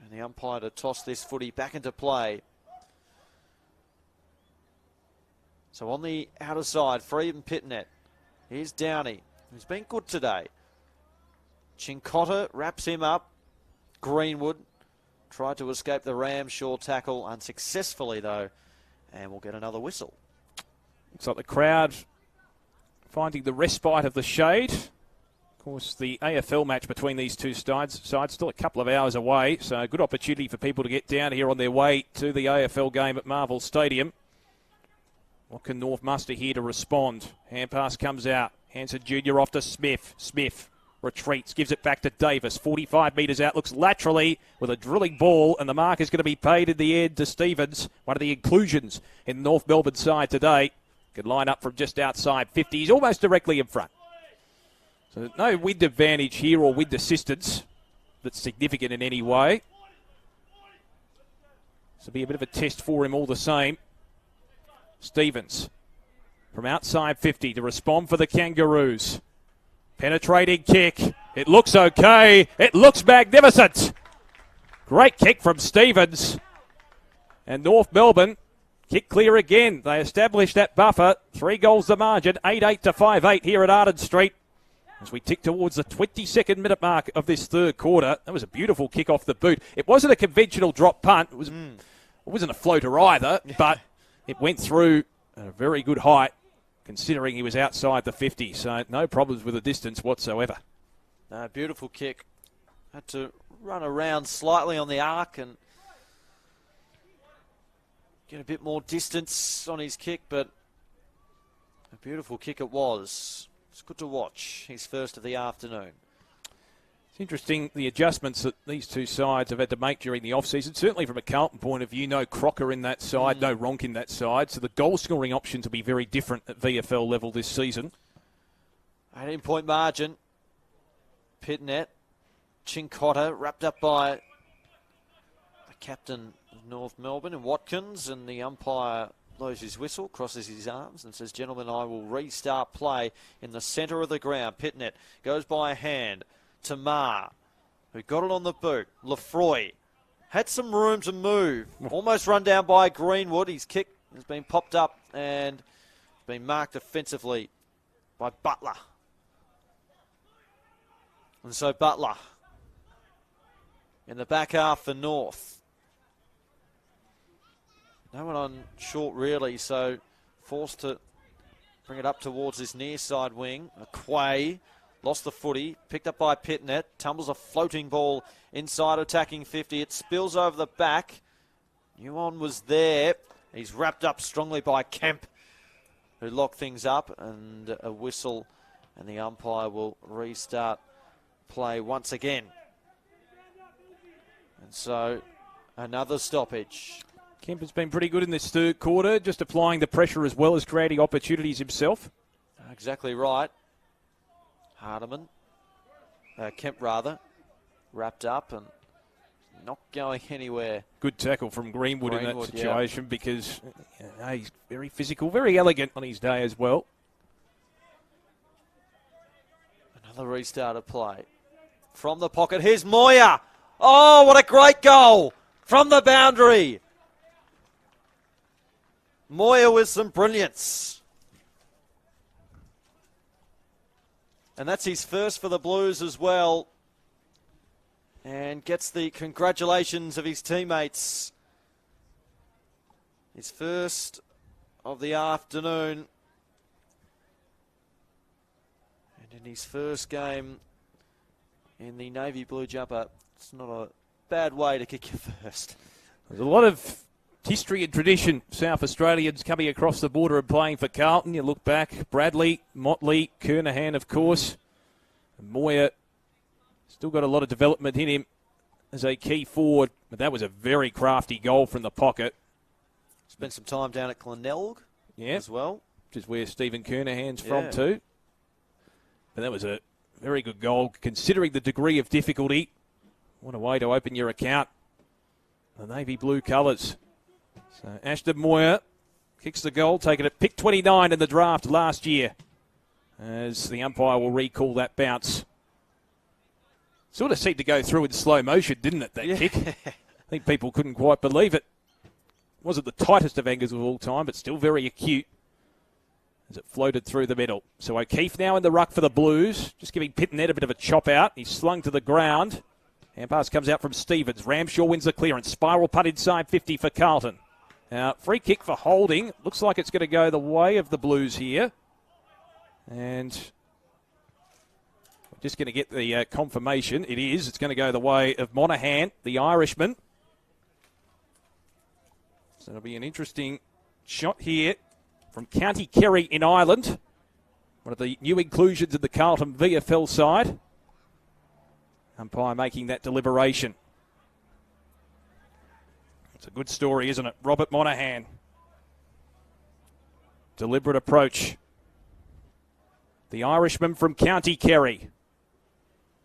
And the umpire to toss this footy back into play. So on the outer side, Free and Pitnet. Here's Downey, who's been good today. Chincotta wraps him up. Greenwood tried to escape the Ramshaw tackle unsuccessfully, though, and we'll get another whistle.
Looks like the crowd finding the respite of the shade. Of course, the AFL match between these two sides still a couple of hours away, so a good opportunity for people to get down here on their way to the AFL game at Marvel Stadium. What can North muster here to respond? Hand pass comes out. Hanson Jr. off to Smith. Smith retreats, gives it back to Davis. 45 metres out, looks laterally with a drilling ball, and the mark is going to be paid in the end to Stevens, one of the inclusions in the North Melbourne side today. Could line up from just outside 50. He's almost directly in front. So no wind advantage here or wind assistance that's significant in any way. This will be a bit of a test for him all the same. Stevens from outside 50 to respond for the Kangaroos. Penetrating kick. It looks okay. It looks magnificent. Great kick from Stevens. And North Melbourne kick clear again. They established that buffer. 3 goals the margin. 8-8 to 5-8 here at Arden Street. As we tick towards the 22nd minute mark of this third quarter. That was a beautiful kick off the boot. It wasn't a conventional drop punt. It wasn't a floater either, but it went through at a very good height, considering he was outside the 50, so no problems with the distance whatsoever.
Beautiful kick. Had to run around slightly on the arc and get a bit more distance on his kick, but a beautiful kick it was. It's good to watch. His first of the afternoon.
It's interesting the adjustments that these two sides have had to make during the off-season. Certainly from a Carlton point of view, no Crocker in that side, no Ronk in that side. So the goal-scoring options will be very different at VFL level this season.
18-point margin. Pitnet. Chincotta wrapped up by the captain of North Melbourne and Watkins, and the umpire blows his whistle, crosses his arms and says, "Gentlemen, I will restart play in the centre of the ground." Pitnet goes by a hand to Ma, who got it on the boot. Lefroy had some room to move. Almost run down by Greenwood. His kick has been popped up and been marked offensively by Butler. And so Butler in the back half for North. No one on short really, so forced to bring it up towards this near side wing. Quay lost the footy, picked up by Pitnet, tumbles a floating ball inside attacking 50. It spills over the back. Nuon was there, He's wrapped up strongly by Kemp, who locked things up, and a whistle, and the umpire will restart play once again. And so another stoppage.
Kemp has been pretty good in this third quarter, just applying the pressure as well as creating opportunities himself.
Exactly right. Kemp wrapped up and not going anywhere.
Good tackle from Greenwood in that situation, because he's very physical, very elegant on his day as well.
Another restart of play. From the pocket, here's Moya. Oh, what a great goal from the boundary. Moya with some brilliance. And that's his first for the Blues as well. And gets the congratulations of his teammates. His first of the afternoon. And in his first game in the navy blue jumper, it's not a bad way to kick your first.
There's a lot of history and tradition, South Australians coming across the border and playing for Carlton. You look back, Bradley, Motley, Kernahan, of course. And Moya still got a lot of development in him as a key forward, but that was a very crafty goal from the pocket.
Spent some time down at Glenelg as well.
Which is where Stephen Kernahan's from too. But that was a very good goal, considering the degree of difficulty. What a way to open your account. The navy blue colours. So Ashton Moya kicks the goal, taking it pick 29 in the draft last year, as the umpire will recall that bounce. Sort of seemed to go through in slow motion, didn't it, that kick? I think people couldn't quite believe it. Wasn't the tightest of angles of all time, but still very acute as it floated through the middle. So O'Keefe now in the ruck for the Blues, just giving Pittonet a bit of a chop out. He's slung to the ground. Hand pass comes out from Stevens. Ramshaw wins the clearance. Spiral putt inside 50 for Carlton. Now, free kick for holding. Looks like it's going to go the way of the Blues here. And we're just going to get the confirmation. It is. It's going to go the way of Monaghan, the Irishman. So it'll be an interesting shot here from County Kerry in Ireland. One of the new inclusions in the Carlton VFL side. Umpire making that deliberation. It's a good story, isn't it? Robert Monaghan. Deliberate approach. The Irishman from County Kerry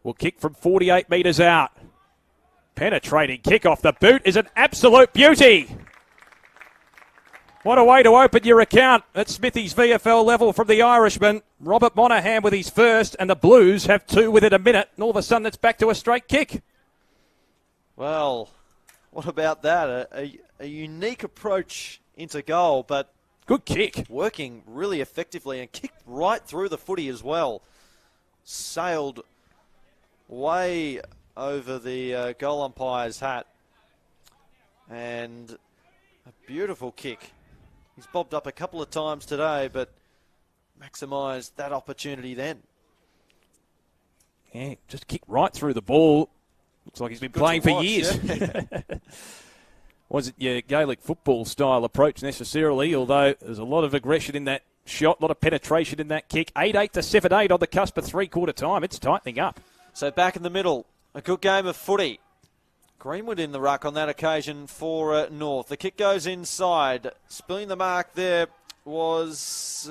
will kick from 48 metres out. Penetrating kick off the boot is an absolute beauty. What a way to open your account at Smithy's VFL level from the Irishman. Robert Monaghan with his first, and the Blues have two within a minute, and all of a sudden it's back to a straight kick.
Well, what about that? A unique approach into goal, but
good kick.
Working really effectively and kicked right through the footy as well. Sailed way over the goal umpire's hat. And a beautiful kick. He's bobbed up a couple of times today, but maximised that opportunity then.
Yeah, just kicked right through the ball. Looks like he's been playing for years. Yeah. Wasn't your Gaelic football style approach necessarily, although there's a lot of aggression in that shot, a lot of penetration in that kick. 8-8 to 7-8 on the cusp of three-quarter time. It's tightening up.
So back in the middle, a good game of footy. Greenwood in the ruck on that occasion for North. The kick goes inside. Spilling the mark there was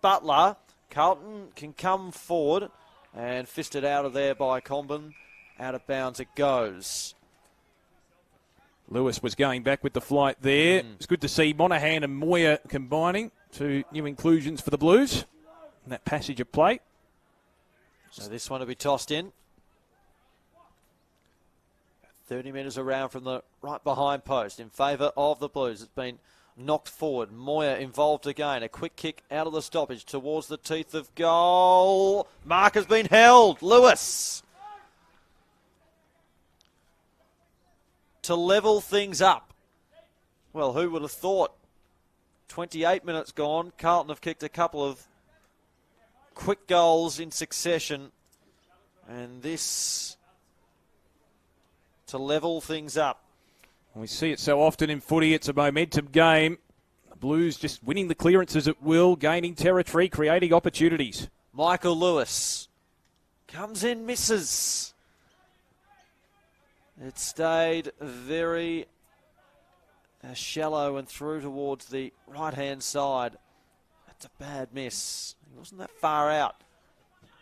Butler. Carlton can come forward and fisted out of there by Combin. Out of bounds it goes.
Lewis was going back with the flight there. It's good to see Monaghan and Moya combining. Two new inclusions for the Blues in that passage of play.
So this one will be tossed in. 30 metres around from the right behind post in favour of the Blues. It's been knocked forward. Moya involved again. A quick kick out of the stoppage towards the teeth of goal. Mark has been held. Lewis to level things up. Well, who would have thought? 28 minutes gone. Carlton have kicked a couple of quick goals in succession. And this to level things up.
We see it so often in footy. It's a momentum game. Blues just winning the clearances at will, gaining territory, creating opportunities.
Michael Lewis comes in, misses. It stayed very shallow and through towards the right-hand side. That's a bad miss. He wasn't that far out.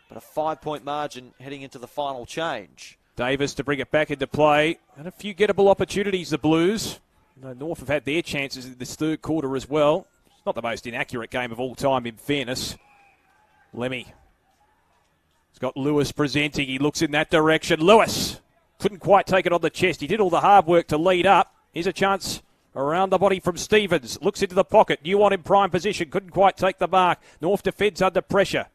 But a 5-point margin heading into the final change.
Davis to bring it back into play. And a few gettable opportunities, the Blues. North have had their chances in this third quarter as well. It's not the most inaccurate game of all time, in fairness. Lemmy. He's got Lewis presenting. He looks in that direction. Lewis couldn't quite take it on the chest. He did all the hard work to lead up. Here's a chance around the body from Stevens. Looks into the pocket. Newon in prime position. Couldn't quite take the mark. North defence under pressure.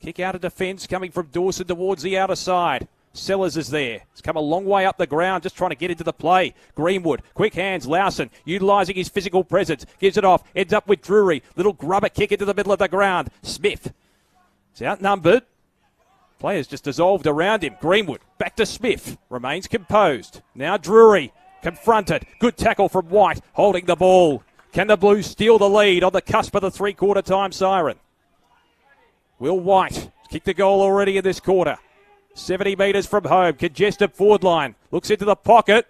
Kick out of defence coming from Dawson towards the outer side. Sellers is there. He's come a long way up the ground, just trying to get into the play. Greenwood, quick hands, Lawson, utilising his physical presence. Gives it off, ends up with Drury. Little grubber kick into the middle of the ground. Smith is outnumbered. Players just dissolved around him. Greenwood, back to Smith. Remains composed. Now Drury, confronted. Good tackle from White, holding the ball. Can the Blues steal the lead on the cusp of the three-quarter time siren? Will White kicked the goal already in this quarter. 70 metres from home, congested forward line. Looks into the pocket.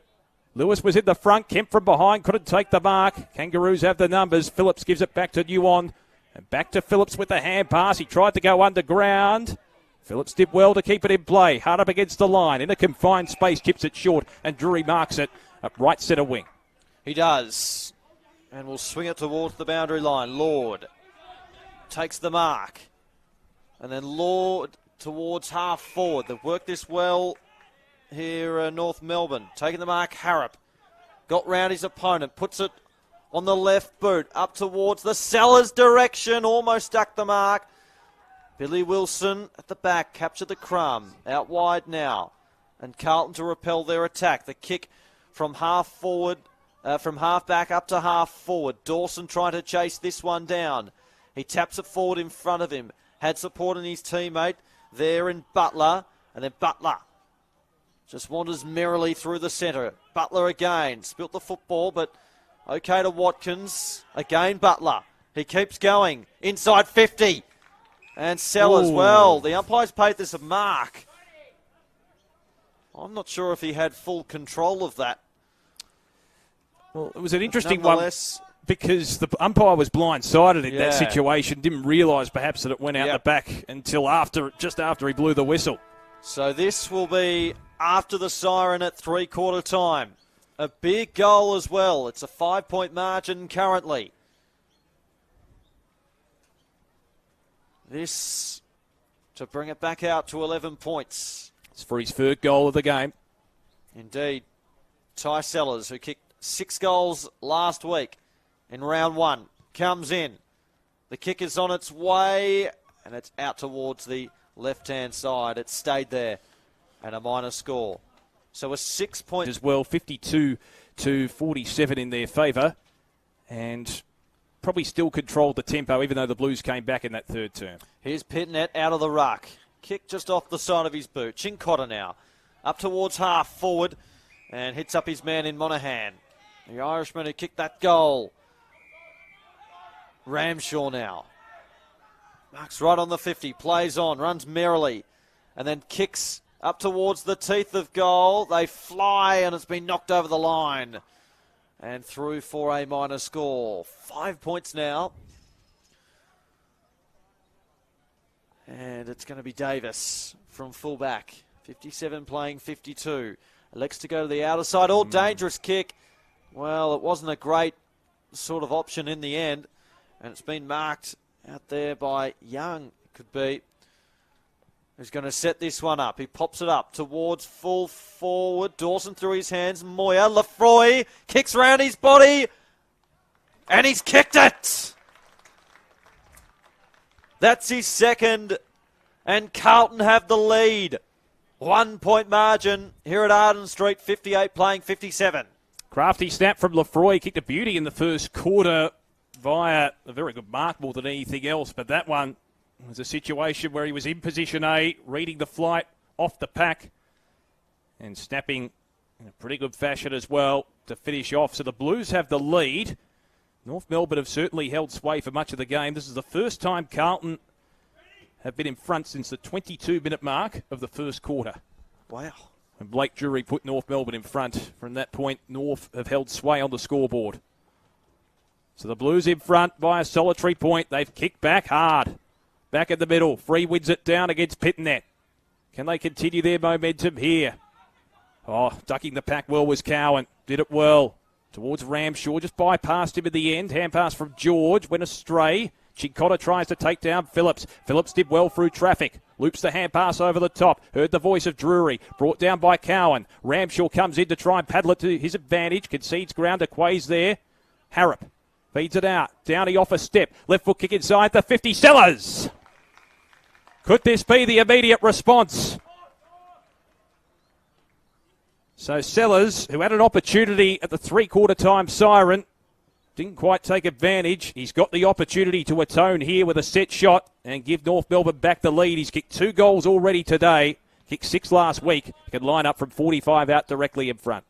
Lewis was in the front. Kemp from behind, couldn't take the mark. Kangaroos have the numbers. Phillips gives it back to Newon. And back to Phillips with the hand pass. He tried to go underground. Phillips did well to keep it in play. Hard up against the line. In a confined space, chips it short. And Drury marks it at right centre wing.
He does. And will swing it towards the boundary line. Lord takes the mark. And then Lord towards half forward. They've worked this well here, North Melbourne. Taking the mark, Harrop. Got round his opponent. Puts it on the left boot. Up towards the Sellers direction. Almost stuck the mark. Billy Wilson at the back. Captured the crumb. Out wide now. And Carlton to repel their attack. The kick from half forward, from half back up to half forward. Dawson trying to chase this one down. He taps it forward in front of him. Had support in his teammate there in Butler. And then Butler just wanders merrily through the centre. Butler again. Spilt the football, but okay to Watkins. Again Butler. He keeps going. Inside 50. And Sellers, well, the umpires paid this a mark. I'm not sure if he had full control of that.
Well, it was an interesting one because the umpire was blindsided in that situation. Didn't realise perhaps that it went out the back until just after he blew the whistle.
So this will be after the siren at three-quarter time. A big goal as well. It's a 5-point margin currently. This to bring it back out to 11 points.
It's for his third goal of the game.
Indeed. Ty Sellers, who kicked 6 goals last week in round 1, comes in. The kick is on its way, and it's out towards the left-hand side. It stayed there, and a minor score. So a 6-point...
as well, 52-47 in their favour, and probably still controlled the tempo, even though the Blues came back in that third term.
Here's Pitnet out of the ruck. Kick just off the side of his boot. Chincotta now. Up towards half forward, and hits up his man in Monaghan. The Irishman who kicked that goal. Ramshaw now. Marks right on the 50. Plays on. Runs merrily. And then kicks up towards the teeth of goal. They fly, and it's been knocked over the line. And through for a minor score. 5 points now. And it's going to be Davis from fullback. 57 playing 52. Elects to go to the outer side. All dangerous kick. Well, it wasn't a great sort of option in the end. And it's been marked out there by Young. It could be. Who's going to set this one up. He pops it up towards full forward. Dawson through his hands. Moyer. Lefroy kicks round his body. And he's kicked it. That's his second. And Carlton have the lead. 1-point margin here at Arden Street. 58 playing 57.
Crafty snap from Lefroy. Kicked a beauty in the first quarter via a very good mark more than anything else. But that one was a situation where he was in position A, reading the flight off the pack and snapping in a pretty good fashion as well to finish off. So the Blues have the lead. North Melbourne have certainly held sway for much of the game. This is the first time Carlton have been in front since the 22-minute mark of the first quarter.
Wow.
And Blake Drury put North Melbourne in front. From that point, North have held sway on the scoreboard. So the Blues in front by a solitary point. They've kicked back hard. Back in the middle. Free wins it down against Pitnet. Can they continue their momentum here? Oh, ducking the pack well was Cowan. Did it well. Towards Ramshaw. Just bypassed him at the end. Hand pass from George. Went astray. Chincotta tries to take down Phillips. Phillips did well through traffic. Loops the hand pass over the top. Heard the voice of Drury. Brought down by Cowan. Ramshaw comes in to try and paddle it to his advantage. Concedes ground to Quays there. Harrop feeds it out. Downey off a step. Left foot kick inside the 50. Sellers. Could this be the immediate response? So Sellers, who had an opportunity at the three-quarter time siren, didn't quite take advantage. He's got the opportunity to atone here with a set shot and give North Melbourne back the lead. He's kicked 2 goals already today. Kicked 6 last week. He can line up from 45 out directly in front.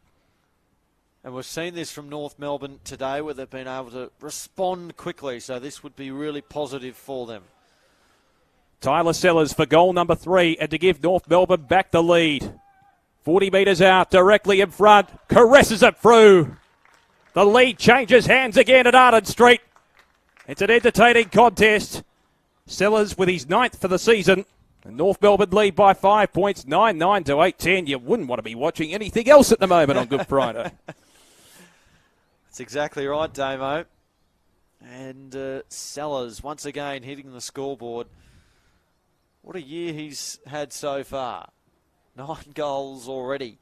And we've seen this from North Melbourne today where they've been able to respond quickly. So this would be really positive for them.
Tyler Sellers for goal number 3 and to give North Melbourne back the lead. 40 metres out, directly in front. Caresses it through. The lead changes hands again at Arden Street. It's an entertaining contest. Sellers with his 9th for the season. And North Melbourne lead by 5 points, 9-9 to 8-10. You wouldn't want to be watching anything else at the moment on Good Friday.
That's exactly right, Damo. And Sellers, once again, hitting the scoreboard. What a year he's had so far. 9 goals already.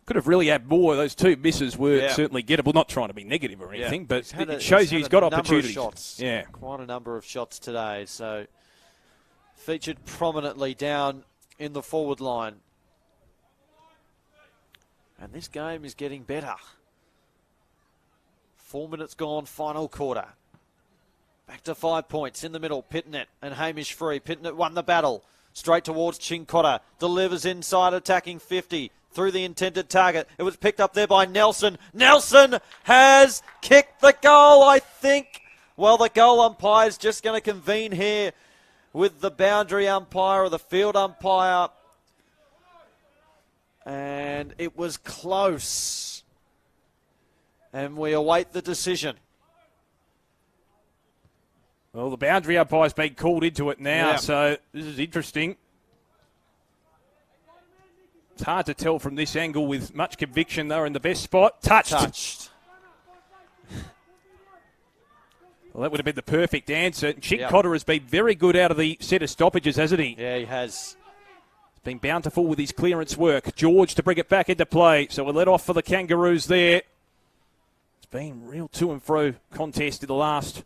Could have really had more. Those 2 misses were certainly gettable. Not trying to be negative or anything, but it shows you he's got opportunities.
Shots.
Yeah.
Quite a number of shots today. So featured prominently down in the forward line. And this game is getting better. 4 minutes gone, final quarter. Back to 5 points in the middle. Pitnet and Hamish free. Pitnet won the battle. Straight towards Chincotta. Delivers inside, attacking 50. Through the intended target. It was picked up there by Nelson. Nelson has kicked the goal, I think. Well, the goal umpire is just going to convene here with the boundary umpire or the field umpire. And it was close. And we await the decision.
Well, the boundary umpire's been called into it now, so this is interesting. It's hard to tell from this angle with much conviction. They're in the best spot. Touched. Well, that would have been the perfect answer. Chincotta has been very good out of the set of stoppages, hasn't he?
Yeah, he has.
He's been bountiful with his clearance work. George to bring it back into play. So we're let off for the Kangaroos there. It's been real to and fro contest in the last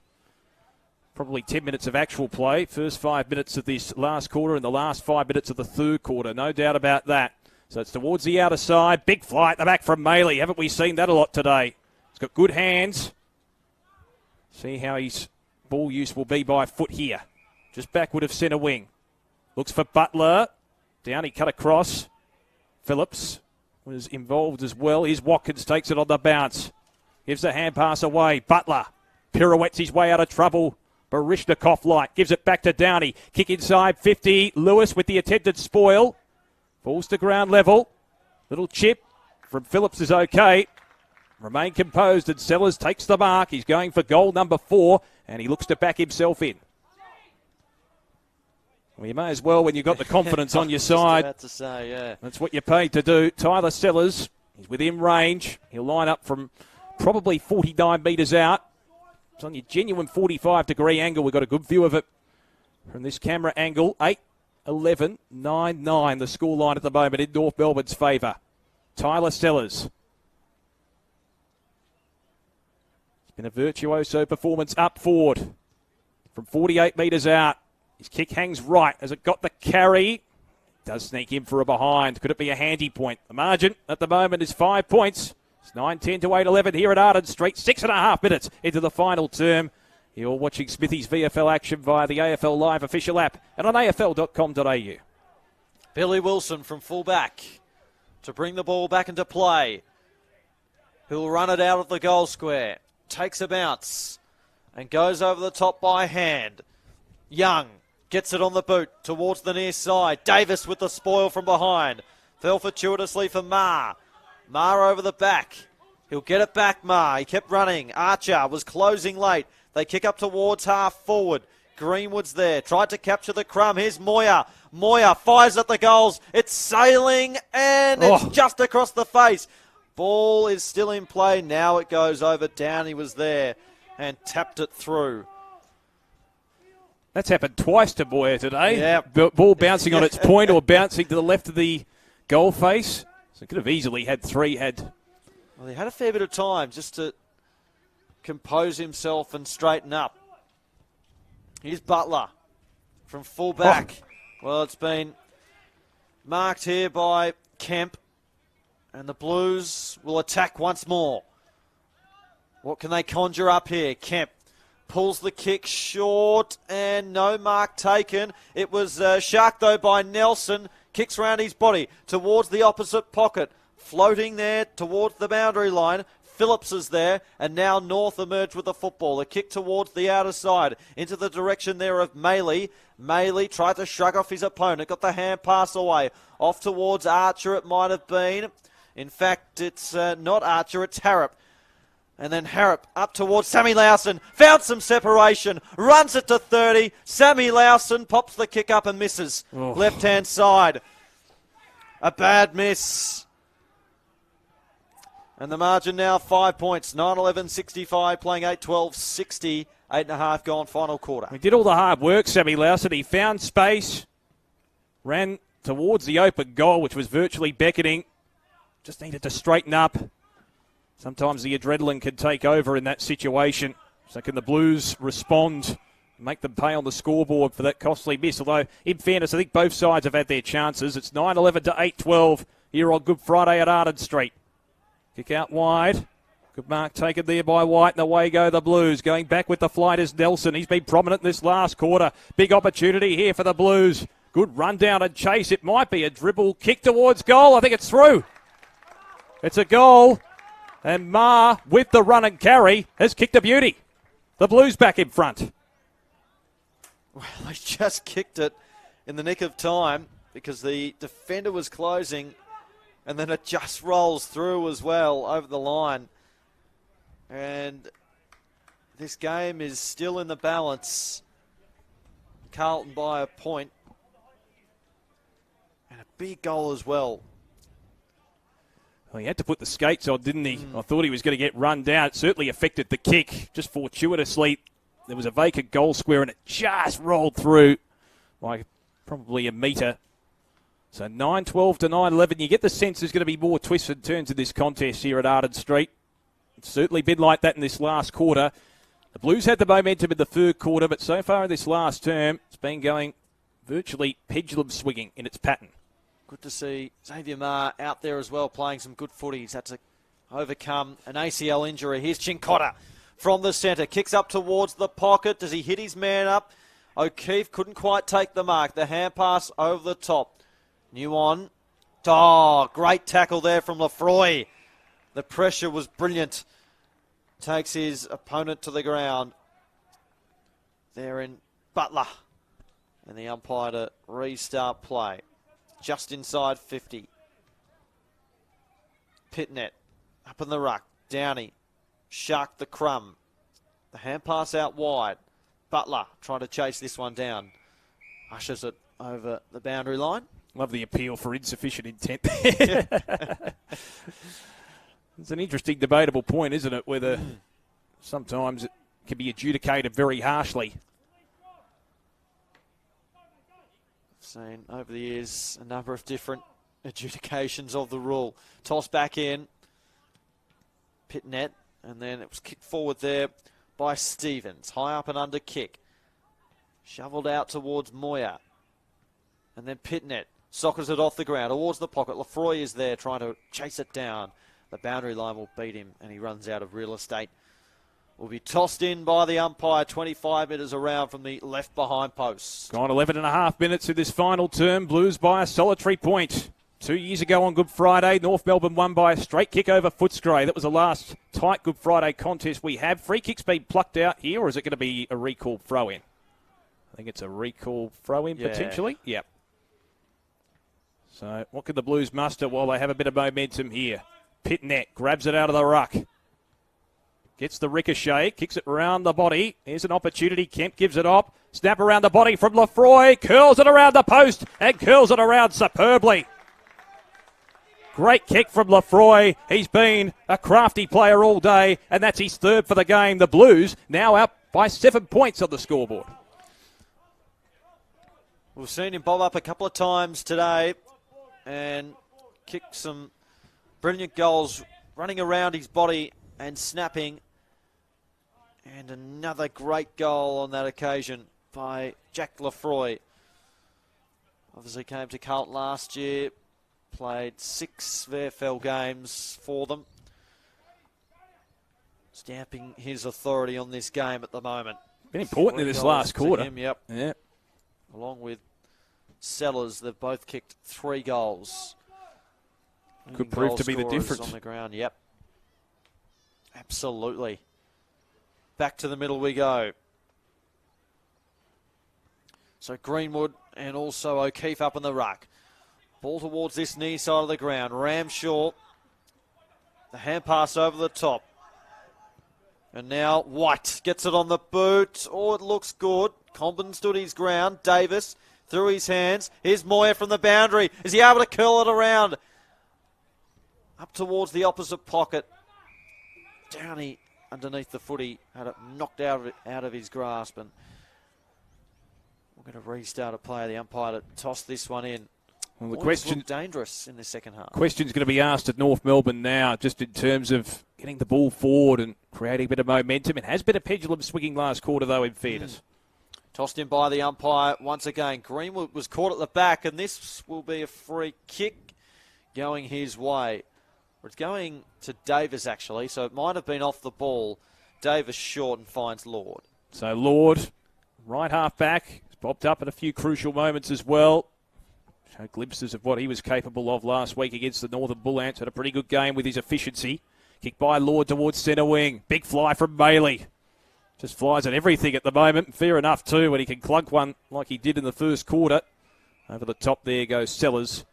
probably 10 minutes of actual play. First 5 minutes of this last quarter and the last 5 minutes of the third quarter. No doubt about that. So it's towards the outer side. Big fly at the back from Maley. Haven't we seen that a lot today? He's got good hands. See how his ball use will be by foot here. Just backward of centre wing. Looks for Butler. Down he cut across. Phillips was involved as well. Here's Watkins, takes it on the bounce. Gives the hand pass away. Butler pirouettes his way out of trouble. Barishnikov light. Gives it back to Downey. Kick inside 50. Lewis with the attempted spoil. Falls to ground level. Little chip from Phillips is okay. Remain composed and Sellers takes the mark. He's going for goal number 4 and he looks to back himself in. Well, you may as well when you've got the confidence on your side.
About to say, yeah.
That's what you're paid to do. Tyler Sellers, he's within range. He'll line up from probably 49 metres out. It's on your genuine 45-degree angle. We've got a good view of it from this camera angle. 8-11, 9-9, the scoreline at the moment in North Melbourne's favour. Tyler Sellers. It's been a virtuoso performance up forward from 48 metres out. His kick hangs right. Has it got the carry? Does sneak in for a behind. Could it be a handy point? The margin at the moment is 5 points. It's 9-10 to 8-11 here at Arden Street. 6.5 minutes into the final term. You're watching Smithy's VFL action via the AFL Live official app and on afl.com.au.
Billy Wilson from fullback to bring the ball back into play. Who'll run it out of the goal square. takes a bounce and goes over the top by hand. Young gets it on the boot towards the near side. Davis with the spoil from behind. Fell fortuitously for Ma. Ma over the back. He'll get it back, Ma. He kept running. Archer was closing late. They kick up towards half forward. Greenwood's there. Tried to capture the crumb. Here's Moyer. Moyer fires at the goals. It's sailing and it's just across the face. Ball is still in play. Now it goes over. Downey was there and tapped it through.
That's happened twice to Moyer today.
Yeah.
Ball bouncing on its point or bouncing to the left of the goal face. So it could have easily had three had.
Well, he had a fair bit of time just to compose himself and straighten up. Here's Butler from full back. Well, it's been marked here by Kemp. And the Blues will attack once more. What can they conjure up here? Kemp pulls the kick short and no mark taken. It was sharked though by Nelson. Kicks round his body towards the opposite pocket. Floating there towards the boundary line. Phillips is there, and now North emerge with the football. A kick towards the outer side, into the direction there of Maley. Maley tried to shrug off his opponent, got the hand pass away. Off towards Archer it might have been. In fact, it's not Archer, it's Harrop. And then Harrop up towards Sammy Lowson. Found some separation, runs it to 30. Sammy Lowson pops the kick up and misses. Left-hand side. A bad miss. And the margin now 5 points. 9-11-65, playing 8-12-60. 8.5 gone, final quarter.
He did all the hard work, Sammy Lowson. He found space, ran towards the open goal, which was virtually beckoning. Just needed to straighten up. Sometimes the adrenaline can take over in that situation. So can the Blues respond, make them pay on the scoreboard for that costly miss? Although, in fairness, I think both sides have had their chances. It's 9-11 to 8-12 here on Good Friday at Arden Street. Kick out wide. Good mark taken there by White, and away go the Blues. Going back with the flight is Nelson. He's been prominent this last quarter. Big opportunity here for the Blues. Good run down and chase. It might be a dribble kick towards goal. I think it's through. It's a goal. And Ma, with the run and carry, has kicked a beauty. The Blues back in front.
Well, they just kicked it in the nick of time because the defender was closing. And then it just rolls through as well over the line. And this game is still in the balance. Carlton by a point. And a big goal as well.
Well, he had to put the skates on, didn't he? I thought he was going to get run down. It certainly affected the kick. Just fortuitously, there was a vacant goal square and it just rolled through like probably a metre. So 9-12 to 9-11. You get the sense there's going to be more twists and turns in this contest here at Arden Street. It's certainly been like that in this last quarter. The Blues had the momentum in the third quarter, but so far in this last term, it's been going virtually pendulum swinging in its pattern.
Good to see Xavier Ma out there as well, playing some good footy. He's had to overcome an ACL injury. Here's Chincotta from the centre. Kicks up towards the pocket. Does he hit his man up? O'Keefe couldn't quite take the mark. The hand pass over the top. New on. Oh, great tackle there from Lefroy. The pressure was brilliant. Takes his opponent to the ground. There in Butler. And the umpire to restart play. Just inside 50. Pitnet up in the ruck. Downey sharked the crumb. The hand pass out wide. Butler trying to chase this one down. Ushers it over the boundary line.
Love the appeal for insufficient intent. It's an interesting, debatable point, isn't it? Whether sometimes it can be adjudicated very harshly.
I've seen over the years a number of different adjudications of the rule. Toss back in. Pitnet. And then it was kicked forward there by Stevens. High up and under kick. Shoveled out towards Moyer. And then Pitnet sockers it off the ground towards the pocket. Lefroy is there trying to chase it down. The boundary line will beat him and he runs out of real estate. Will be tossed in by the umpire 25 metres around from the left behind post.
Gone 11 and a half minutes of this final term. Blues by a solitary point. 2 years ago on Good Friday, North Melbourne won by a straight kick over Footscray. That was the last tight Good Friday contest we have. Free kick's been plucked out here, or is it going to be a recall throw-in? I think it's a recall throw-in potentially. Yep. So what can the Blues muster while they have a bit of momentum here? Pitnet grabs it out of the ruck. Gets the ricochet, kicks it round the body. Here's an opportunity. Kemp gives it up. Snap around the body from Lefroy. Curls it around the post and curls it around superbly. Great kick from Lefroy. He's been a crafty player all day, and that's his third for the game. The Blues now up by 7 points on the scoreboard.
We've seen him bob up a couple of times today and kick some brilliant goals, running around his body and snapping. And another great goal on that occasion by Jack Lefroy. Obviously came to Carlton last year, played 6 VFL games for them. Stamping his authority on this game at the moment.
Been important in this last quarter.
Yep.
Yeah.
Along with Sellers, they've both kicked 3 goals.
Could prove to be the difference.
On the ground, yep. Absolutely. Back to the middle we go. So Greenwood and also O'Keefe up in the ruck. Ball towards this near side of the ground. Ramshaw. The hand pass over the top. And now White gets it on the boot. Oh, it looks good. Comben stood his ground. Davis through his hands. Here's Moyer from the boundary. Is he able to curl it around? Up towards the opposite pocket. Downey underneath the footy. Had it knocked out of his grasp. And we're going to restart a play. The umpire to toss this one in.
Well, the question
dangerous in the second half.
Question's going to be asked at North Melbourne now, just in terms of getting the ball forward and creating a bit of momentum. It has been a pendulum swinging last quarter, though, in fairness.
Tossed in by the umpire once again. Greenwood was caught at the back, and this will be a free kick going his way. It's going to Davis, actually, so it might have been off the ball. Davis short and finds Lord.
So Lord, right half back, has popped up at a few crucial moments as well. Showed glimpses of what he was capable of last week against the Northern Bull Ants. Had a pretty good game with his efficiency. Kick by Lord towards centre wing. Big fly from Bailey. Just flies at everything at the moment. Fair enough, too, when he can clunk one like he did in the first quarter. Over the top there goes Sellers.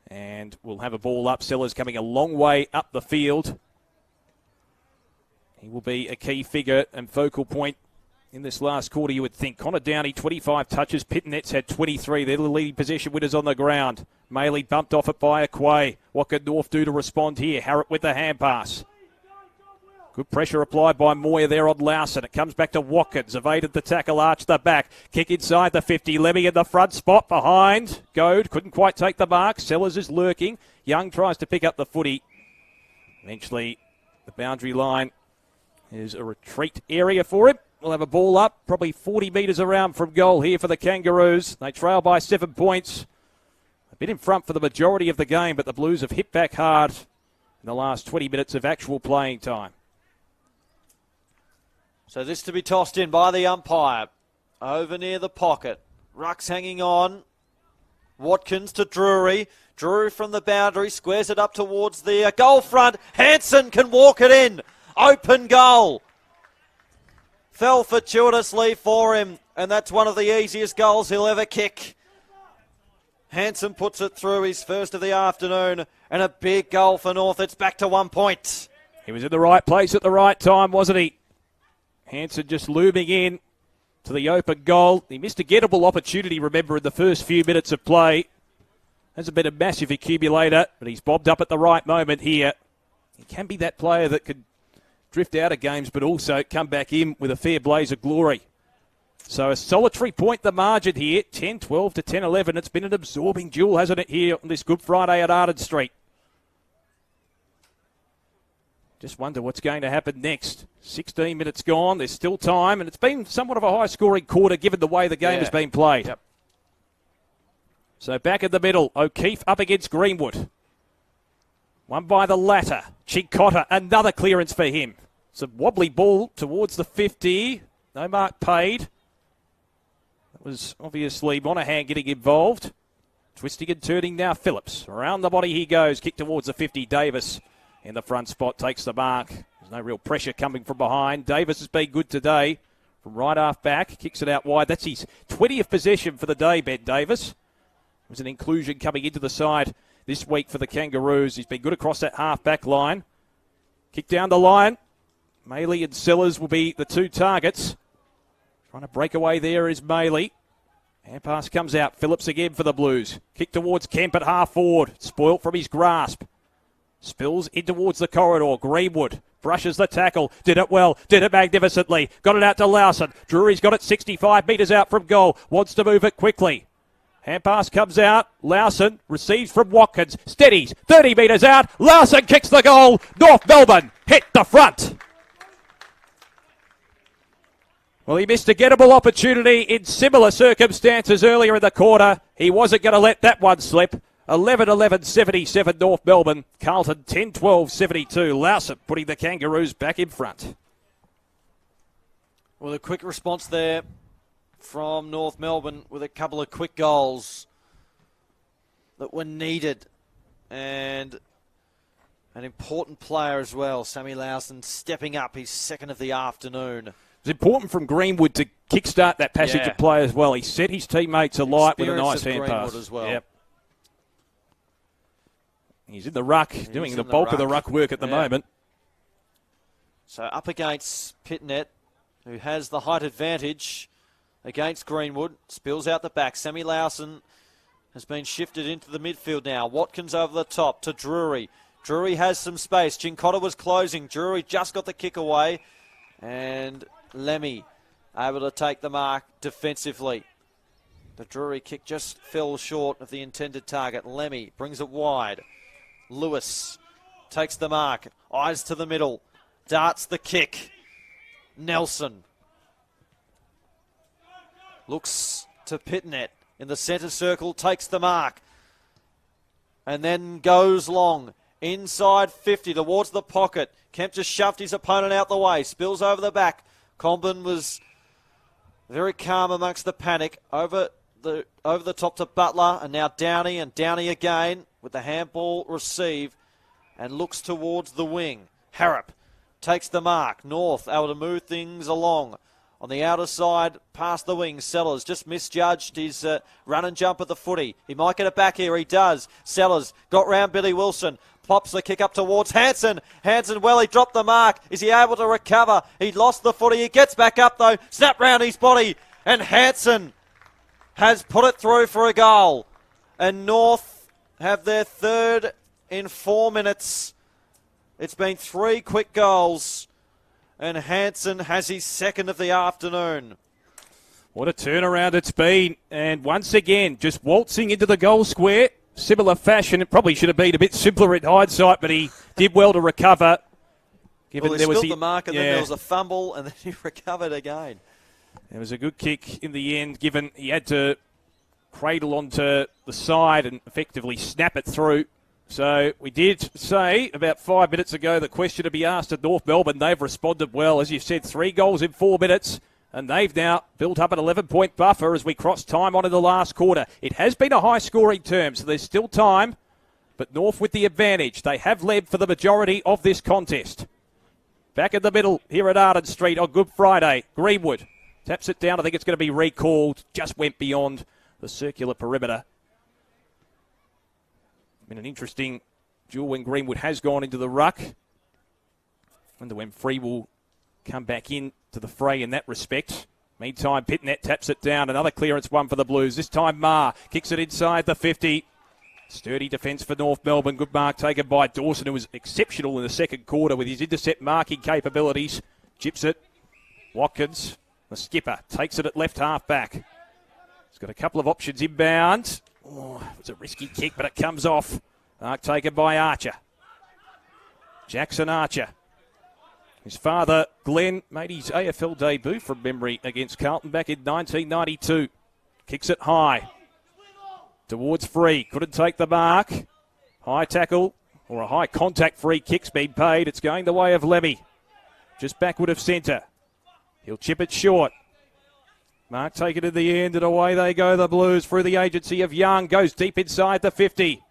And we'll have a ball up. Sellers coming a long way up the field. He will be a key figure and focal point in this last quarter, you would think. Connor Downey, 25 touches. Pitnet's had 23. They're the leading possession winners on the ground. Maley bumped off it by Aquay. What can North do to respond here? Harrop with the hand pass. Good pressure applied by Moyer there on Lawson. It comes back to Watkins. Evaded the tackle, arched the back. Kick inside the 50. Lemmy in the front spot behind. Goad couldn't quite take the mark. Sellers is lurking. Young tries to pick up the footy. Eventually, the boundary line is a retreat area for him. We'll have a ball up, probably 40 metres around from goal here for the Kangaroos. They trail by 7 points. A bit in front for the majority of the game, but the Blues have hit back hard in the last 20 minutes of actual playing time.
So this to be tossed in by the umpire. Over near the pocket. Ruck's hanging on. Watkins to Drury. Drury from the boundary. Squares it up towards the goal front. Hanson can walk it in. Open goal. Fell fortuitously for him. And that's one of the easiest goals he'll ever kick. Hanson puts it through, his first of the afternoon. And a big goal for North. It's back to 1 point.
He was in the right place at the right time, wasn't he? Hanson just looming in to the open goal. He missed a gettable opportunity, remember, in the first few minutes of play. Hasn't been a massive accumulator, but he's bobbed up at the right moment here. He can be that player that could drift out of games, but also come back in with a fair blaze of glory. So a solitary point the margin here, 10-12 to 10-11. It's been an absorbing duel, hasn't it, here on this Good Friday at Arden Street. Just wonder what's going to happen next. 16 minutes gone. There's still time, and it's been somewhat of a high-scoring quarter given the way the game has been played.
Yep.
So back in the middle, O'Keefe up against Greenwood. One by the latter. Chincotta, another clearance for him. It's a wobbly ball towards the 50. No mark paid. That was obviously Monaghan getting involved. Twisting and turning now, Phillips. Around the body he goes. Kick towards the 50. Davis in the front spot takes the mark. There's no real pressure coming from behind. Davis has been good today from right half back. Kicks it out wide. That's his 20th possession for the day, Ben Davis. It was an inclusion coming into the side this week for the Kangaroos. He's been good across that half back line. Kick down the line. Maley and Sellers will be the two targets. Trying to break away there is Maley. Hand pass comes out. Phillips again for the Blues. Kick towards Kemp at half forward. Spoilt from his grasp. Spills in towards the corridor. Greenwood brushes the tackle. Did it well. Did it magnificently. Got it out to Lawson. Drury's got it 65 metres out from goal. Wants to move it quickly. Hand pass comes out. Lawson receives from Watkins. Steadies. 30 metres out. Lawson kicks the goal. North Melbourne hit the front. Well, he missed a gettable opportunity in similar circumstances earlier in the quarter. He wasn't going to let that one slip. 11-11-77 North Melbourne. Carlton 10-12-72. Lawson putting the Kangaroos back in front.
Well, a quick response there from North Melbourne with a couple of quick goals that were needed. And an important player as well, Sammy Lawson, stepping up. He's second of the afternoon.
It's important from Greenwood to kickstart that passage of play as well. He set his teammates alight with a nice hand pass.
As well.
Yep. He's in the ruck, doing the bulk of the ruck work at the moment.
So up against Pitnet, who has the height advantage against Greenwood. Spills out the back. Sammy Lawson has been shifted into the midfield now. Watkins over the top to Drury. Drury has some space. Cincotta was closing. Drury just got the kick away. And Lemmy able to take the mark defensively. The Drury kick just fell short of the intended target. Lemmy brings it wide. Lewis takes the mark. Eyes to the middle. Darts the kick. Nelson looks to Pitnet in the centre circle. Takes the mark. And then goes long. Inside 50 towards the pocket. Kemp just shoved his opponent out the way. Spills over the back. Comben was very calm amongst the panic. Over the top to Butler. And now Downey, and Downey again with the handball receive. And looks towards the wing. Harrop takes the mark. North able to move things along. On the outer side, past the wing. Sellers just misjudged his run and jump at the footy. He might get it back here. He does. Sellers got round Billy Wilson. Pops the kick up towards Hansen. Hansen, well, he dropped the mark. Is he able to recover? He lost the footy. He gets back up, though. Snap round his body. And Hansen has put it through for a goal. And North have their third in 4 minutes. It's been 3 quick goals. And Hansen has his second of the afternoon.
What a turnaround it's been. And once again, just waltzing into the goal square. Similar fashion. It probably should have been a bit simpler in hindsight, but he did well to recover.
Given well, he spilled the mark, and then there was a fumble, and then he recovered again.
It was a good kick in the end, given he had to cradle onto the side and effectively snap it through. So we did say about 5 minutes ago the question to be asked at North Melbourne. They've responded well. As you said, 3 goals in 4 minutes. And they've now built up an 11-point buffer as we cross time on in the last quarter. It has been a high-scoring term, so there's still time. But North with the advantage. They have led for the majority of this contest. Back in the middle here at Arden Street on Good Friday. Greenwood taps it down. I think it's going to be recalled. Just went beyond the circular perimeter. Been an interesting duel when Greenwood has gone into the ruck. Wonder when Free will come back in to the fray in that respect. Meantime, Pitnet taps it down. Another clearance one for the Blues. This time, Ma kicks it inside the 50. Sturdy defence for North Melbourne. Good mark taken by Dawson, who was exceptional in the second quarter with his intercept marking capabilities. Chips it. Watkins, the skipper, takes it at left half back. He's got a couple of options inbound. Oh, it was a risky kick, but it comes off. Mark taken by Archer. Jackson Archer. His father, Glenn, made his AFL debut from memory against Carlton back in 1992. Kicks it high. Towards Free. Couldn't take the mark. High tackle or a high contact free kick's been paid. It's going the way of Lemmy. Just backward of centre. He'll chip it short. Mark take it in the end, and away they go, the Blues, through the agency of Young. Goes deep inside the 50.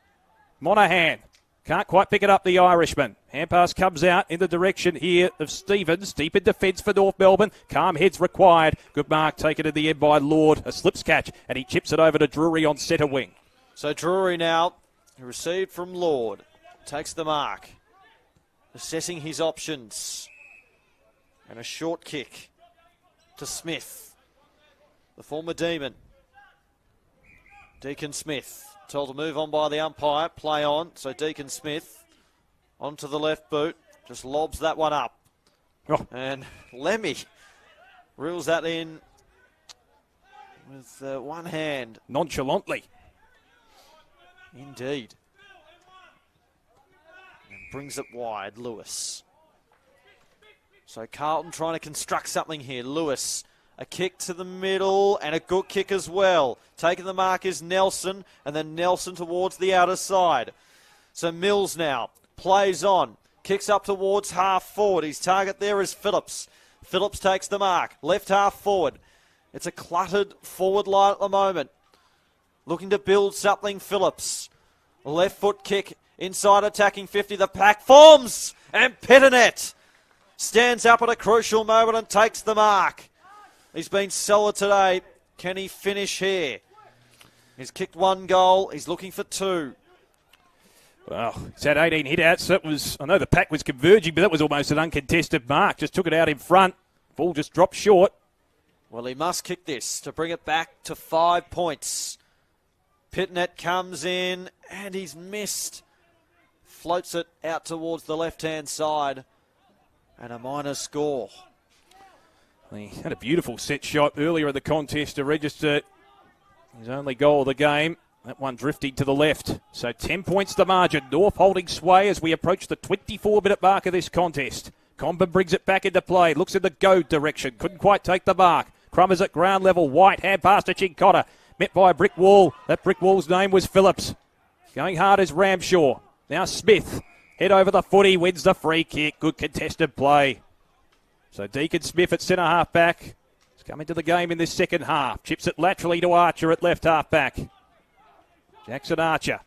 Monahan can't quite pick it up, the Irishman. Hand pass comes out in the direction here of Stevens. Deep in defence for North Melbourne. Calm heads required. Good mark taken in the end by Lord. A slips catch, and he chips it over to Drury on centre wing.
So Drury now, received from Lord, takes the mark. Assessing his options. And a short kick to Smith, the former Demon. Deacon Smith told to move on by the umpire. Play on. So Deacon Smith onto the left boot. Just lobs that one up.
Oh.
And Lemmy reels that in with one hand.
Nonchalantly.
Indeed. And brings it wide, Lewis. So Carlton trying to construct something here. Lewis, a kick to the middle and a good kick as well. Taking the mark is Nelson, and then Nelson towards the outer side. So Mills now plays on, kicks up towards half forward. His target there is Phillips. Phillips takes the mark, left half forward. It's a cluttered forward line at the moment. Looking to build something, Phillips. Left foot kick inside attacking 50. The pack forms, and Pettinet stands up at a crucial moment and takes the mark. He's been solid today. Can he finish here? He's kicked one goal. He's looking for two.
Well, he's had 18 hit-outs. That was, I know the pack was converging, but that was almost an uncontested mark. Just took it out in front. Ball just dropped short.
Well, he must kick this to bring it back to 5 points. Pitnet comes in, and he's missed. Floats it out towards the left-hand side. And a minor score.
He had a beautiful set shot earlier in the contest to register his only goal of the game. That one drifting to the left. So 10 points the margin. North holding sway as we approach the 24-minute mark of this contest. Comben brings it back into play. Looks in the go direction. Couldn't quite take the mark. Crum is at ground level. White hand pass to Chincotta. Met by a brick wall. That brick wall's name was Phillips. Going hard is Ramshaw. Now Smith. Head over the footy, wins the free kick. Good contested play. So Deacon Smith at centre half back. He's come into the game in this second half. Chips it laterally to Archer at left half back. Jackson Archer.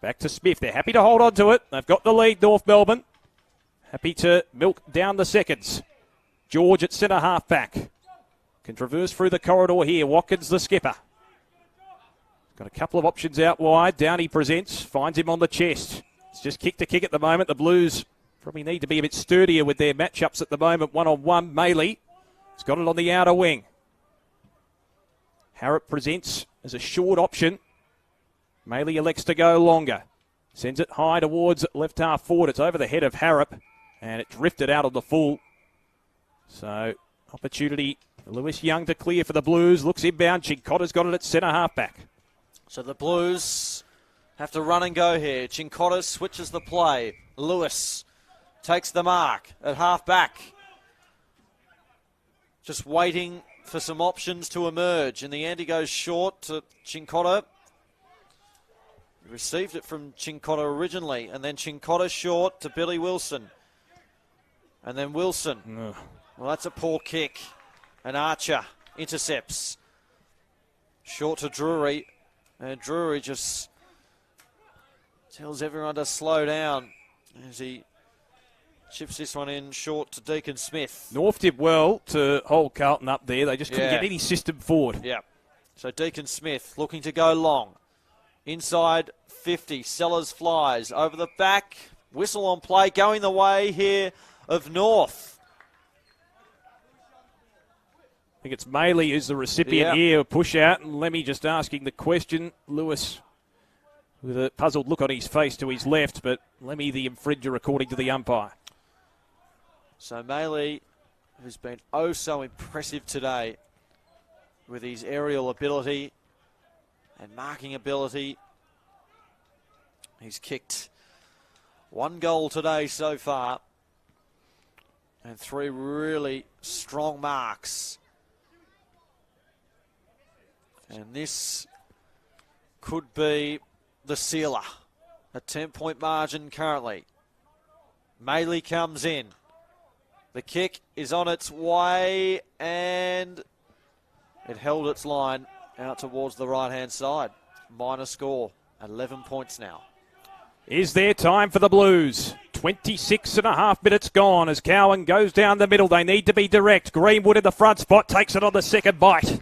Back to Smith. They're happy to hold on to it. They've got the lead, North Melbourne. Happy to milk down the seconds. George at centre half back. Can traverse through the corridor here. Watkins the skipper. Got a couple of options out wide. Downey presents. Finds him on the chest. It's just kick to kick at the moment. The Blues probably need to be a bit sturdier with their matchups at the moment. One-on-one, Maley. He's got it on the outer wing. Harrop presents as a short option. Maley elects to go longer. Sends it high towards left half forward. It's over the head of Harrop, and it drifted out of the full. So, opportunity for Lewis Young to clear for the Blues. Looks inbound. Chincotta's got it at centre half back.
So the Blues have to run and go here. Chincotta switches the play. Lewis takes the mark at half back. Just waiting for some options to emerge. In the end, he goes short to Chincotta. He received it from Chincotta originally, and then Chincotta short to Billy Wilson. And then Wilson.
Ugh.
Well, that's a poor kick. And Archer intercepts. Short to Drury. And Drury just tells everyone to slow down as he chips this one in short to Deacon Smith.
North did well to hold Carlton up there. They just couldn't get any system forward.
Yeah. So Deacon Smith looking to go long. Inside 50. Sellers flies over the back. Whistle on play. Going the way here of North.
I think it's Maley who's the recipient here. Push out, and Lemmy just asking the question. Lewis with a puzzled look on his face to his left, but Lemmy the infringer according to the umpire.
So Maley, who's been oh so impressive today with his aerial ability and marking ability. He's kicked one goal today so far and 3 really strong marks. And this could be the sealer. A 10-point margin currently. Maley comes in. The kick is on its way, and It held its line out towards the right-hand side. Minor score, 11 points now.
Is there time for the Blues? 26 and a half minutes gone as Cowan goes down the middle. They need to be direct. Greenwood in the front spot takes it on the second bite.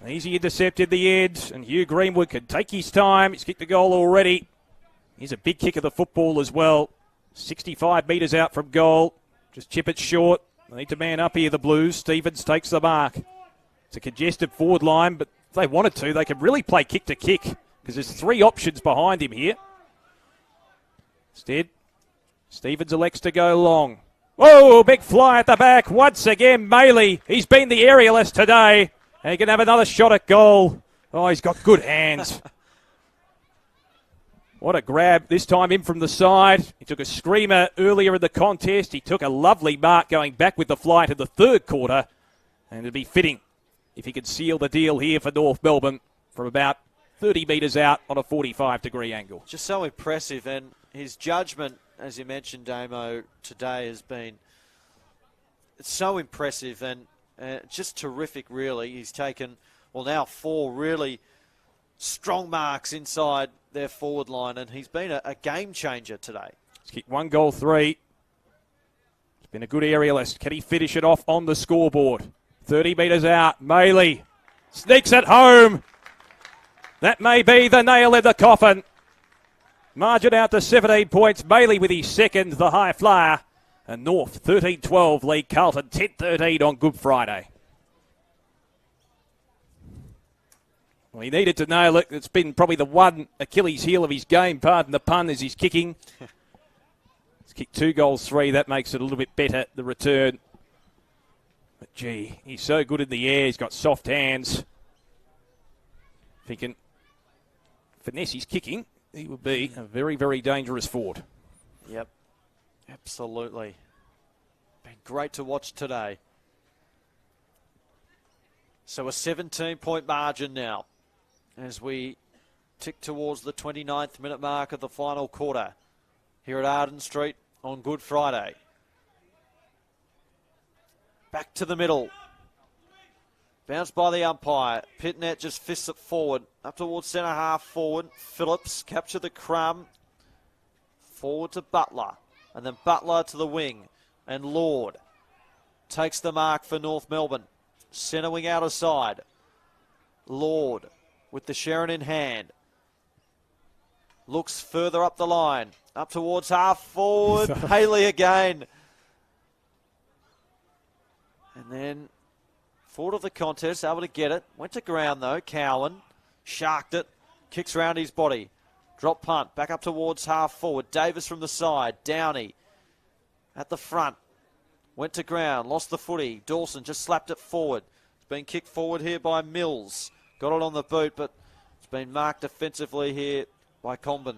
Easy intercept in the end, and Hugh Greenwood can take his time. He's kicked the goal already. He's a big kick of the football as well. 65 metres out from goal. Just chip it short. They need to man up here, the Blues. Stevens takes the mark. It's a congested forward line, but if they wanted to, they could really play kick to kick because there's 3 options behind him here. Instead, Stevens elects to go long. Whoa, big fly at the back. Once again, Maley. He's been the aerialist today. And he can have another shot at goal. Oh, he's got good hands. What a grab, this time in from the side. He took a screamer earlier in the contest. He took a lovely mark going back with the fly to the third quarter. And it'd be fitting if he could seal the deal here for North Melbourne from about 30 metres out on a 45-degree angle.
Just so impressive, and his judgment, as you mentioned, Damo, today has been so impressive and just terrific, really. He's taken, well, now 4 really strong marks inside their forward line, and he's been a game changer today.
He's kicked 1 goal, 3. He's been a good aerialist. Can he finish it off on the scoreboard? 30 metres out. Maley sneaks it home. That may be the nail in the coffin. Margin out to 17 points. Maley with his second, the high flyer. And North 13-12 lead Carlton 10-13 on Good Friday. Well, he needed to nail it. It's been probably the one Achilles heel of his game, pardon the pun, as he's kicking. He's kicked 2 goals, 3. That makes it a little bit better, the return. But, gee, he's so good in the air. He's got soft hands. If he can finesse his kicking, he will be a very, very dangerous forward.
Yep, absolutely. Been great to watch today. So a 17-point margin now as we tick towards the 29th minute mark of the final quarter here at Arden Street on Good Friday. Back to the middle. Bounced by the umpire. Pitnet just fists it forward. Up towards centre half forward. Phillips capture the crumb. Forward to Butler. And then Butler to the wing. And Lord takes the mark for North Melbourne. Centre wing out aside. Lord with the Sharon in hand. Looks further up the line. Up towards half forward. Haley again. And then forward of the contest, able to get it. Went to ground though. Cowan sharked it. Kicks round his body. Drop punt. Back up towards half forward. Davis from the side. Downey at the front. Went to ground. Lost the footy. Dawson just slapped it forward. It's been kicked forward here by Mills. Got it on the boot, but it's been marked defensively here by Comben.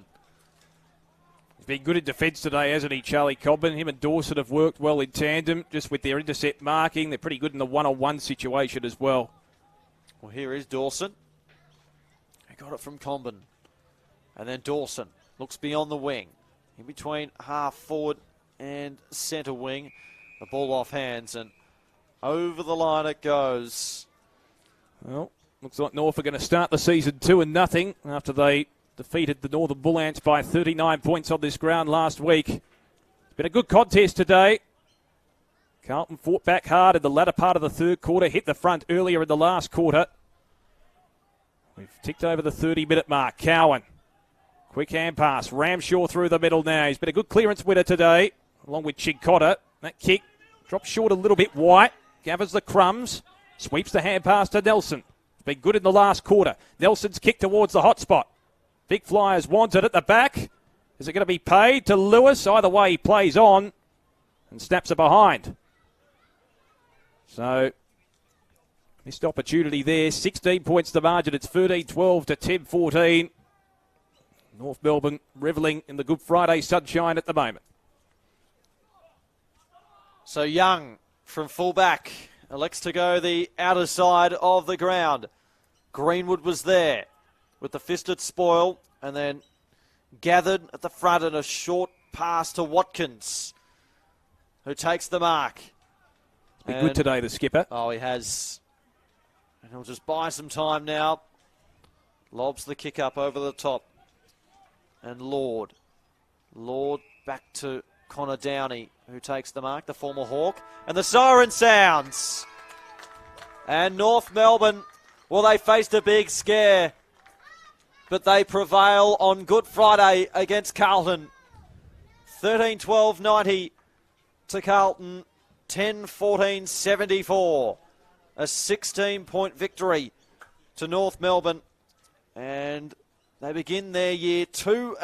He's been good in defence today, hasn't he, Charlie Cobban? Him and Dawson have worked well in tandem, just with their intercept marking. They're pretty good in the one-on-one situation as well.
Well, here is Dawson. He got it from Comben. And then Dawson looks beyond the wing. In between half forward and centre wing. The ball off hands and over the line it goes.
Well, looks like North are going to start the season 2-0 after they defeated the Northern Bull Ants by 39 points on this ground last week. It's been a good contest today. Carlton fought back hard in the latter part of the third quarter, hit the front earlier in the last quarter. We've ticked over the 30-minute mark. Cowan, quick hand pass. Ramshaw through the middle now. He's been a good clearance winner today, along with Chincotta. That kick drops short a little bit. White gathers the crumbs, sweeps the hand pass to Nelson. It's been good in the last quarter. Nelson's kick towards the hot spot. Big Flyers wants it at the back. Is it going to be paid to Lewis? Either way, he plays on and snaps it behind. So, missed opportunity there. 16 points to margin. It's 13-12 to 10-14. North Melbourne revelling in the Good Friday sunshine at the moment.
So Young from fullback elects to go the outer side of the ground. Greenwood was there with the fisted spoil and then gathered at the front and a short pass to Watkins, who takes the mark.
Be good today, the skipper.
Oh, he has. And he'll just buy some time now. Lobs the kick up over the top. And Lord back to Connor Downey, who takes the mark, the former Hawk. And the siren sounds. And North Melbourne, well, they faced a big scare, but they prevail on Good Friday against Carlton. 13-12-90 to Carlton, 10-14-74. A 16-point victory to North Melbourne. And they begin their year 2-0.